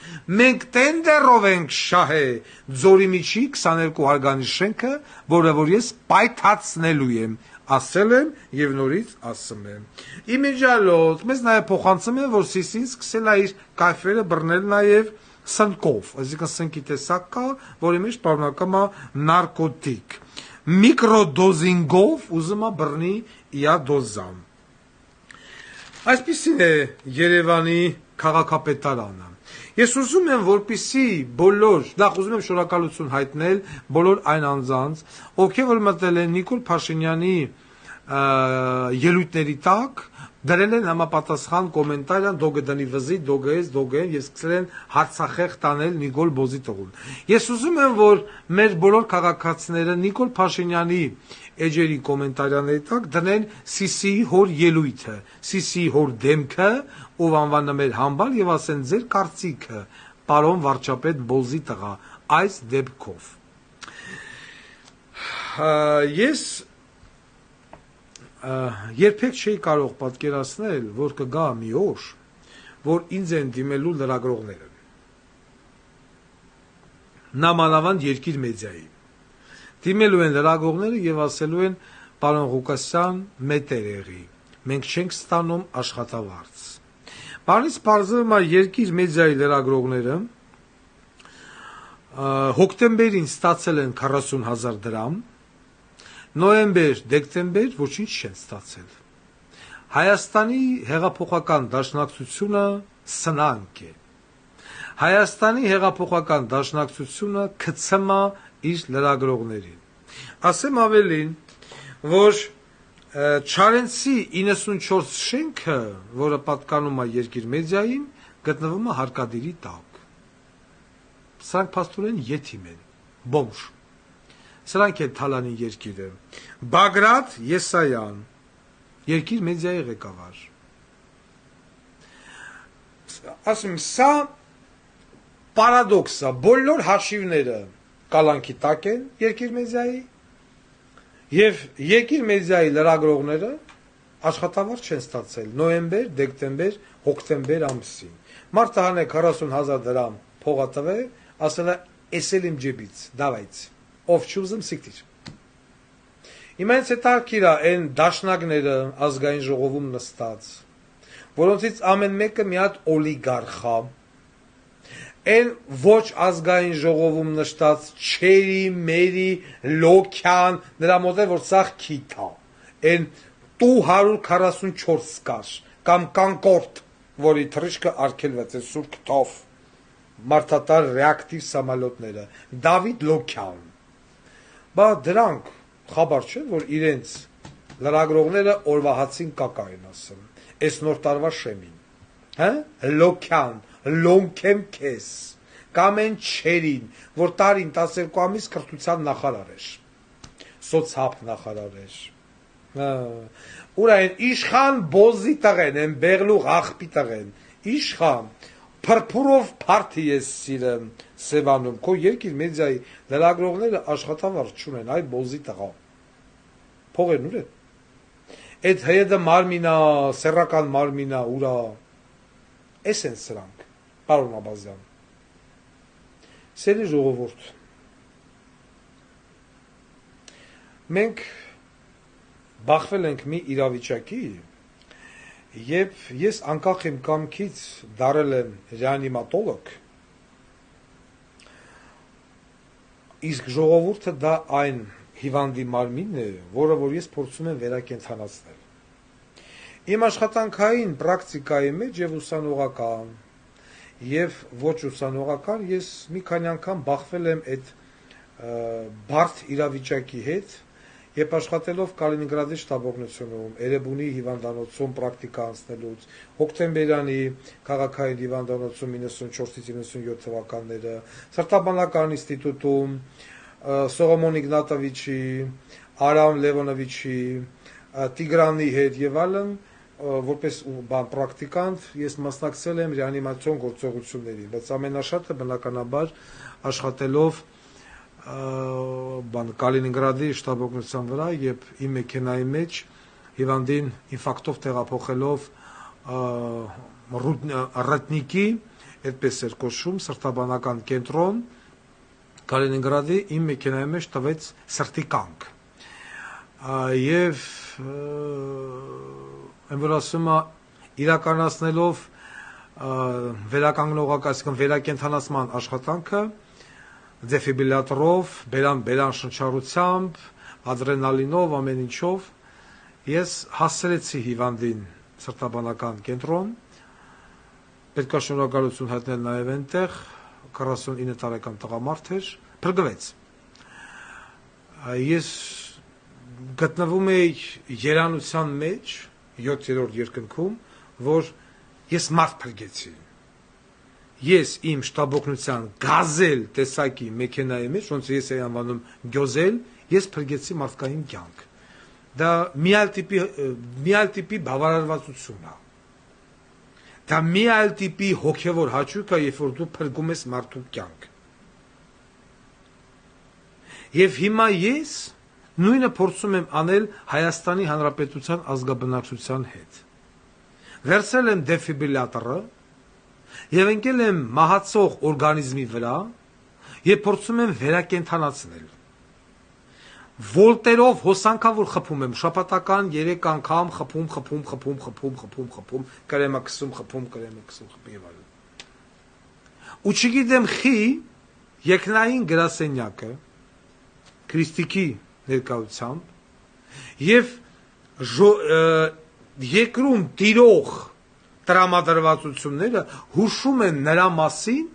[SPEAKER 1] մենք տենդերով ենք շահել Ձորի միջի 22 հարգանի շենքը, որը որ ես պայթացնելու եմ, ասել եմ եւ նորից ասում եմ։ Իմիջիալոց մեզ նաեւ փոխանցում են, որ Սիսին սկսել է իր կայֆերը բռնել նաեւ սնկով, այսինքն սնկի տեսակ կա, որի մեջ պարունակում է նարկոտիկ։ Միկրոդոզինգով ուզում է բռնի իադոզամ։ Այսպիսին է Երևանի քաղաքապետարանը։ Ես ուզում եմ, որպեսզի բոլոր, նախ ուզում եմ շնորհակալություն հայտնել բոլոր այն անձանց, ովքեր որ մտել են Նիկոլ Փաշինյանի ելույթների տակ, դրել են համապատասխան կոմենտարյան դոգը դնի վզի, դոգը ես, դոգը են, ես սկսել են հարցախեղ տանել Նիկոլ Բոզի տղուն։ Ես ուզում եմ, որ մեր բոլոր քաղաքացիները Նիկոլ Փաշինյանի էջերի կոմենտարյանների տակ դնեն Սիսիի հոր ելույթը, Սիսիի հոր դեմքը, ով անվանում էր համբալ եւ ասեն ձեր կարծիքը, պարոն վարչապետ Բոզի տղա, այս դեպքով։ Ես երբեք չի կարող պատկերացնել, որ կգա մի օր, որ ինձ են դիմելու լրագրողները։ Նամանավանդ երկիր մեդիայի։ Դիմելու են լրագրողները եւ ասելու են պարոն Ղուկասյան մետեր եղի։ Մենք չենք ստանում աշխատավարձ։ Բանից բարձրում է երկիր մեդիայի լրագրողները հոկտեմբերին ստացել են 40,000 դրամ, նոյեմբեր, դեկտեմբեր ոչինչ չեն ստացել։ Հայաստանի հեղափոխական դաշնակցությունը սնանկ է։ Հայաստանի հեղափոխական դաշնակցությունը գցում է իր լրագրողներին։ Ասեմ ավելին, որ Չարենցի 94 շենքը, որը պատկանում է երկիր մեդիային, գտնվում է հարկադիրի տակ։ Սրանք փաստորեն եթիմ են, բոմժ։ Սրանք են Թալանի երկիրը։ Բագրատ Եսայան, երկիր մեդիայի ղեկավար։ Ասում սա պարադոքս է, բոլոր հաշիվները կալանքի տակ են երկիր մեդիայի եւ երկիր մեդիայի լրագրողները աշխատավարձ չեն ստացել նոյեմբեր, դեկտեմբեր, հոկտեմբեր ամսին։ Մարդը հանե 40,000 դրամ փողա տվե, ասել է «Էսել իմ ջեբից, դավայց, ով չուզում սիկտիր»։ Հիմա ինձ հետաքրքիր է այն դաշնակները ազգային ժողովում նստած, որոնցից ամեն մեկը մի հատ օլիգարխ է, այն ոչ ազգային ժողովում նստած չերի, մերի, լոքյան, նրա մոտ է որ սաղ քիթ է, այն տու 144 կար, կամ կանկորդ, որի թռիչքը արգելված է սուր քթով, մարդատար ռեակտիվ սամալոտները, Դավիթ Լոքյան, բա դրանք խաբար չէ, որ իրենց լրագրողները օրվա հացին կակա են ասում, այս նոր տարվա շեմին, հա? Լոքյան, լոնքեմ քեզ, կամ են չերին, որ տարին 12 ամիս կրթության նախարար էր, սոցհապ նախարար էր, ուր այն իշխան բոզի տղեն, են բեղլուղ աղպի տղեն, իշխան, փրփուրով փարթի ես սիրեմ Սևանում, քո երկիր մեդիայի լրագրողները աշխատավարձ չունեն, այ բոզի տղա, փողերն ուր են, այդ հեդը մարմինա, սեռական մարմինա, ուրա, էս են սրանք, պարոն Աբազյան, սերի ժողովուրդ, մենք բախվել ենք մի իրավիճակի, Եվ ես անկախ իմ կամքից դարել եմ ռեանիմատոլոգ, իսկ ժողովուրդը դա այն հիվանդի մարմինն է, որը որ ես փորձում եմ վերակենդանացնել։ Իմ աշխատանքային պրակտիկայի մեջ եւ ուսանողական, եւ ոչ ուսանողական ես մի քանի անգամ բախվել եմ այդ բարդ իրավիճակի հետ, Երբ աշխատելով Կալինինգրադի շտաբօգնությունում, Էրեբունի հիվանդանոցում պրակտիկա անցնելուց, հոկտեմբերյանի քաղաքային հիվանդանոցում 94-ից 97 թվականները, Սրտաբանական ինստիտուտում, Սողոմոն Իգնատովիչի, Արամ Լևոնովիչի, Տիգրանի հետ եւ այլն, որպես պրակտիկանտ ես մասնակցել եմ ռեանիմացիոն գործողություններին, բայց ամենաշատը բնականաբար աշխատելով Կալինինգրադի շտաբօգնության վրա եւ իմ մեքենայի մեջ հիվանդին ինֆարկտով տեղափոխելով Ռատնիկի, այդպես էր կոչվում, սրտաբանական կենտրոն Կալինինգրադի իմ մեքենայի մեջ տվեց սրտի կանգ։ Եվ այն որ ասում է իրականացնելով վերականգնողական, վերակենդանացման աշխատանքը դեֆիբրիլյատորով, բերան շնչառությամբ, ադրենալինով, ամեն ինչով ես հասցրեցի հիվանդին սրտաբանական կենտրոն, պետք է շնորհակալություն հայտնել նաև այնտեղ 49 տարեկան տղամարդ էր, փրկվեց։ Ես գտնվում էի երանության մեջ 7-րդ երկնքում, որ ես մարդ փրկեցի։ Ես իմ շտաբօգնության գազել տեսակի մեքենայի մեջ, ոնց ես էի անվանում գյոզել, ես փրկեցի մարդկային կյանք։ Դա մի այլ տիպի բավարարվածություն է։ Դա մի այլ տիպի հոգևոր հաճույք է, երբ որ դու փրկում ես մարդու կյանք։ Եվ հիմա ես Նույնը փորձում եմ անել Հայաստանի Հանրապետության ազգաբնակչության հետ։ Վերցրել եմ դեֆիբրիլյատորը եւ ընկել եմ մահացող օրգանիզմի վրա եւ փորձում եմ վերակենդանացնել։ Վոլտերով հոսանքավոր խփում եմ, շաբաթական 3 անգամ խփում, կրեմը քսում, խփում եւ այլն։ Ու չգիտեմ խի երկնային գրասենյակը քրիստիկի ներկայությամբ եւ երկրում տիրող տրամադրվածությունները հուշում են նրա մասին,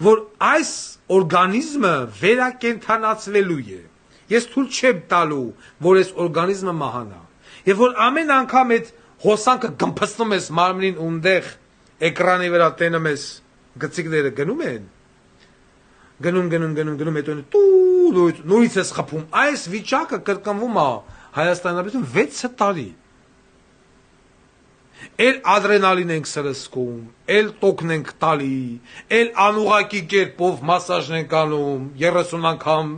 [SPEAKER 1] որ այս օրգանիզմը վերակենդանացվելու է։ Ես թույլ չեմ տալու, որ այս օրգանիզմը մահանա։ Եվ որ ամեն անգամ այդ հոսանքը գմփստում ես մարմնին ունդեղ էկրանի վրա տենում ես գծիկները գնում են, գնում, հետո նույնից ես խփում։ Այս վիճակը կրկնվում է Հայաստանից 6 տարի։ Էլ ադրենալին ենք սրսկում, էլ տոկն ենք տալի, էլ անուղակի կերպով մասաժն ենք անում, 30 անգամ,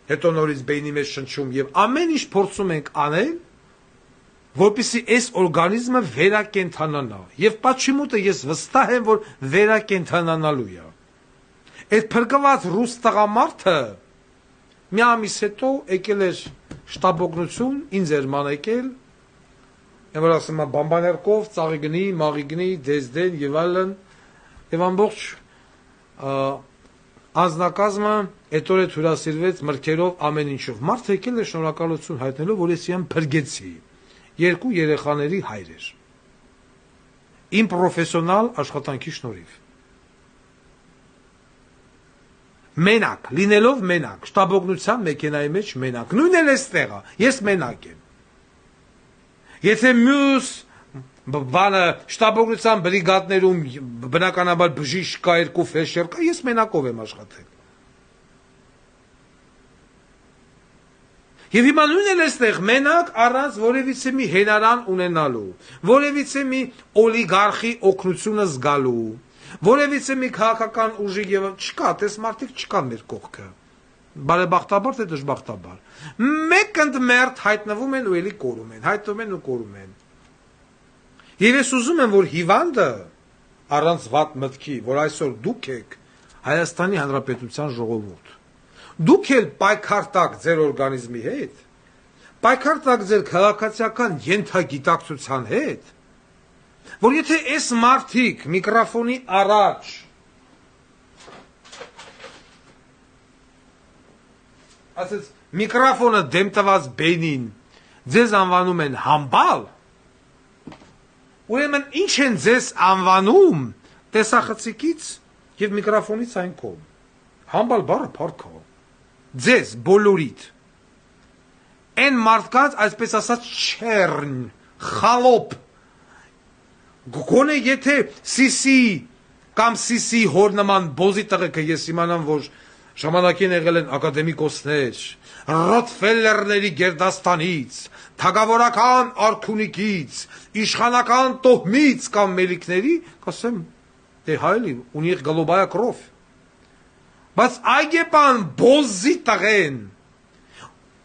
[SPEAKER 1] հետո նորից բեյնի մեջ շնչում եւ ամեն ինչ փորձում ենք անել, որպեսզի այս օրգանիզմը վերակենդանանա։ Եվ պատշիմուտը ես վստահ եմ, որ վերակենդանանալու է։ Այդ փրկված ռուս տղամարդը մի ամիս հետո եկել էր շտաբօգնություն, ինձ էր ման եկել, որ ասում եմ բամբաներկով, ծաղիգնի, մաղիգնի, դեզդեն եւ այլն, եւ ամբողջ անձնակազմը այդ օրը հյուրասիրվեց մրգերով ամեն ինչով։ Մարդը եկել է շնորհակալություն հայտնելով, որ ես իրեն փրկեցի։ 2 երեխաների հայր էր։ Իմ պրոֆեսիոնալ աշխատանքի շնորհիվ։ Մենակ, լինելով մենակ, շտաբօգնության մեքենայի մեջ մենակ, նույնն էլ էստեղը, ես մենակ եմ։ Եթե մյուս բանը շտաբօգնության բրիգադներում բնականաբար բժիշկ կա, 2 ֆելշեր կա, ես մենակով եմ աշխատել։ Եվ հիմա նույնն էլ էստեղ մենակ առանց որևիցե մի հենարան ունենալու, որևիցե մի օլիգարխի օգնությունը զգալու, որևիցե մի քաղաքական ուժի եւ չկա, տես մարդիկ չկան մեր կողքը։ Բարեբախտաբար թե դժբախտաբար։ Մեկ ընդմերթ հայտնվում են ու էլի կորում են, հայտնվում են ու կորում են։ Եվ ես ուզում եմ, որ հիվանդը առանց վատ մտքի, որ այսօր դուք եք Հայաստանի Հանրապետության ժողովուրդ, դուք էլ պայքար տակ ձեր օրգանիզմի հետ, պայքար տակ ձեր քաղաքացիական ենթագիտակցության հետ, որ եթե այս մարդիկ միկրոֆոնի առաջ ասես միկրոֆոնը դեմ տված բենին ձեզ անվանում են համբալ, ուրեմն ինչ են ձեզ անվանում տեսախցիկից եւ միկրոֆոնից այն կողմ։ Համբալ բառը փառք է։ Ձեզ բոլորիդ այն մարդկանց այսպես ասած չերն, խալոպ գոնե եթե սիսի կամ սիսի հոր նման բոզի տղեկը ես իմանամ, որ ժամանակին եղել են ակադեմիկոսներ, Ռոթֆելլերների գերդաստանից, թագավորական արքունիքից, իշխանական տոհմից կամ մելիքների, կասեմ, դե հայլի, ունի գլոբայա կրով։ Բայց այգեպան բոզի տղեն,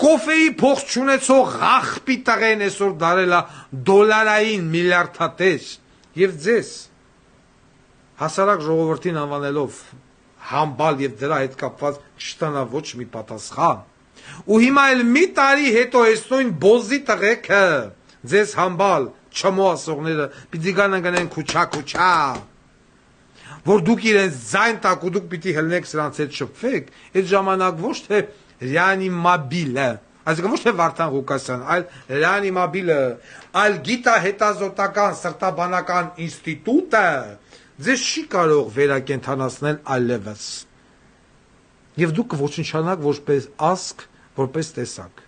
[SPEAKER 1] կոֆեի փող չունեցող աղբի տղեն այսօր դարել է դոլարային միլիարդատեր եւ ձեզ հասարակ ժողովրդին անվանելով համբալ եւ դրա հետ կապված չստանա ոչ մի պատասխան։ Ու հիմա էլ մի տարի հետո այս նույն բոզի տղեկը ձեզ համբալ չմո ասողները պիտի գանան քուչա որ դուք իրենց ձայն տակ ու դուք պիտի հլնեք սրանց հետ շփվեք, այդ ժամանակ ոչ թե ռեանիմաբիլը, այսինքն ոչ թե Վարդան Ղուկասյան, այլ ռեանիմաբիլը, այլ գիտահետազոտական սրտաբանական ինստիտուտը ձեզ չի կարող վերակենդանացնել այլևս։ Եվ դուք կոչնչանաք որպես ազգ, որպես տեսակ։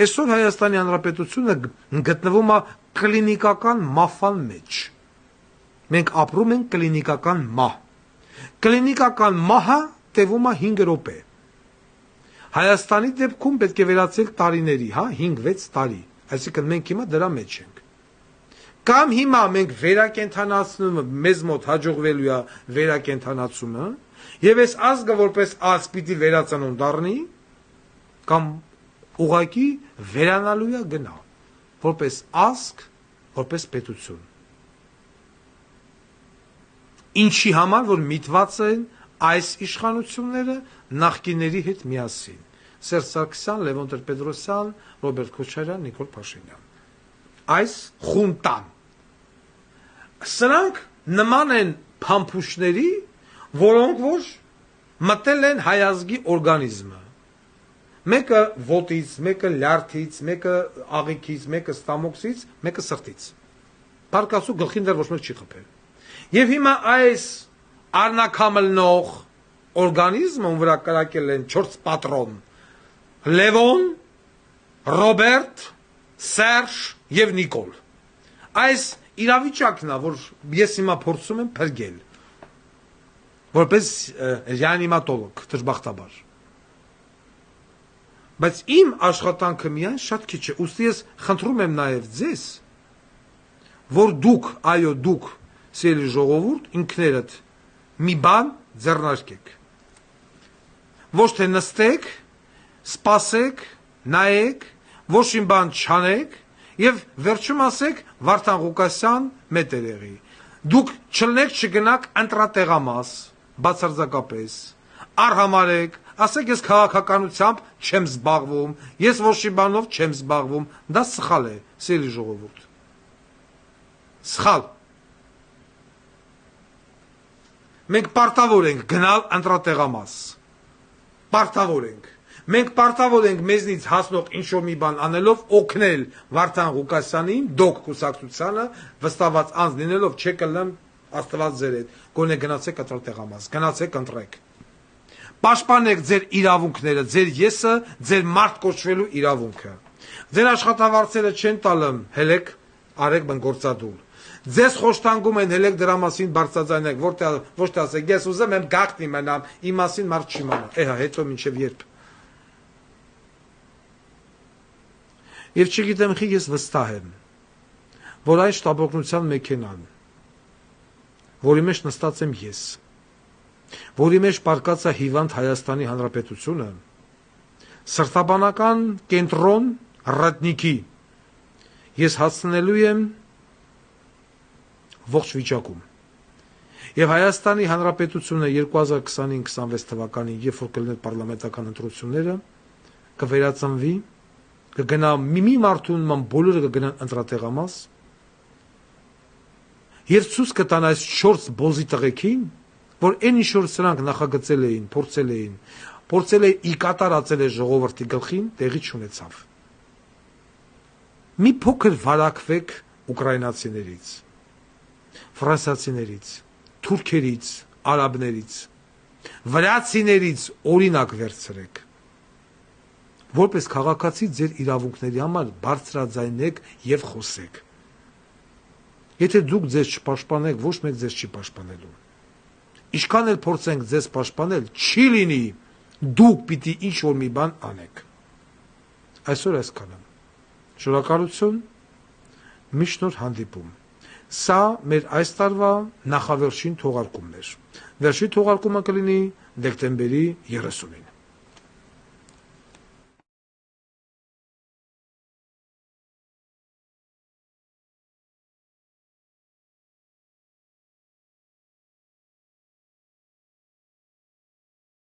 [SPEAKER 1] Այսօր Հայաստանի Հանրապետությունը գտնվում է կլինիկական մաֆան մեջ։ Մենք ապրում ենք կլինիկական մահ։ Կլինիկական մահը տևում է 5 րոպե։ Հայաստանի դեպքում պետք է վերացել տարիների, 5-6 տարի։ Այսինքն մենք հիմա դրա մեջ ենք։ Կամ հիմա մենք վերակենդանացնումը մեզ մոտ հաջողվելու է վերակենդանացումը, եւ այս ազգը որպես ազգ պիտի վերածնուն դառնի, կամ ուղղակի վերանալու է գնա, որպես ազգ, որպես պետություն։ Ինչի համար, որ միտված են այս իշխանությունները նախկիների հետ միասին։ Սերժ Սարգսյան, Լևոն Տեր-Պետրոսյան, Ռոբերտ Քոչարյան, Նիկոլ Փաշինյան։ Այս խունտան։ Սրանք նման են փամփուշտների, որոնք որ մտել են հայազգի օրգանիզմը։ Մեկը ոտից, մեկը լյարդից, մեկը աղիքից, մեկը ստամոքսից, մեկը սրտից։ Փառքասու գլխին դեռ ոչ մեկ չի խփել։ Եվ հիմա այս արնակամլնող օրգանիզմը, ում վրա կրակել են 4 պատրոն, Լևոն, Ռոբերտ, Սերժ եւ Նիկոլ։ Այս իրավիճակն է, որ ես հիմա փորձում եմ փրկել, որպես ռեանիմատոլոգ, դժբախտաբար։ Բայց իմ աշխատանքը միայն շատ քիչ է, ուստի ես խնդրում եմ նաև ձեզ, որ դուք, այո, դուք, սիրելի ժողովուրդ, ինքներդ մի բան ձեռնարկեք։ Ոչ թե նստեք, սպասեք, նայեք, ոչ մի բան չանեք եւ վերջում ասեք Վարդան Ղուկասյան մետերեղի։ Դուք չլնեք, չգնաք ընտրատեղամաս, բացարձակապես, արհամարեք, ասեք ես քաղաքականությամբ չեմ զբաղվում, ես ոչ մի բանով չեմ զբաղվում, դա սխալ է, սիրելի ժողովուրդ։ Սխալ։ Մենք պարտավոր ենք գնալ ընտրատեղամաս։ Պարտավոր ենք։ Մենք պարտավոր ենք մեզնից հասնող ինչ-որ մի բան անելով օգնել Վարդան Ղուկասյանին, դոկ կուսակցությանը, վստահված անձ լինելով, չեք ըլլեմ Աստված ձեր հետ, գոնե գնացեք ընտրատեղամաս, գնացեք ընտրեք։ Պաշտպանեք ձեր իրավունքները, ձեր եսը, ձեր մարդ կոչվելու իրավունքը։ Ձեր աշխատավարձերը չեն տալը, հելեք, արեք բնգործադուլ։ Ձեզ խոշտանգում են, հելեք դրա մասին բարձրաձայնեք, ոչ թե ասեք, ես ուզեմ եմ գաղտնի մնամ, իմ մասին մարդ չի մնա, էհա, հետո մինչև երբ։ Եվ չգիտեմ խի ես վստահ եմ, որ այս շտապօգնության մեքենան, որի մեջ նստած եմ ես, որի մեջ պարկած է հիվանդ Հայաստանի Հանրապետությունը, սրտաբանական կենտրոն ռատնիկի, ես հասցնելու եմ ողջ վիճակում։ Եվ Հայաստանի Հանրապետությունը 2025-26 թվականին, երբ որ կլիներ պարլամենտական ընտրությունները, կվերածնվի, կգնա մի մարդուն ման բոլորը կգնան ընտրատեղամաս, եւ ցույց կտան այս 4 բոզի տղեկին, որ այն ինչ որ սրանք նախագծել էին, փորձել էին ի կատարածել է ժողովրդի գլխին, տեղի չունեցավ։ Մի փոքր վարակվեք ուկրաինացիներից, ֆրանսիացիներից, թուրքերից, արաբներից, վրացիներից օրինակ վերցրեք։ Որպես քաղաքացի ձեր իրավունքների համար բարձրաձայնեք եւ խոսեք։ Եթե դուք ձեզ չպաշտպանեք, ոչ մեկ ձեզ չի պաշտպանելու։ Ինչքան էլ փորձենք ձեզ պաշտպանել, չի լինի դուք պիտի ինչ-որ մի բան անեք։ Այսօր այսքանը։ Շնորհակալություն, մի շնորհ հանդիպում։ Սա մեր այս տարվա նախավերջին թողարկումն էր։ Վերջին թողարկումը կլինի դեկտեմբերի 30-ին։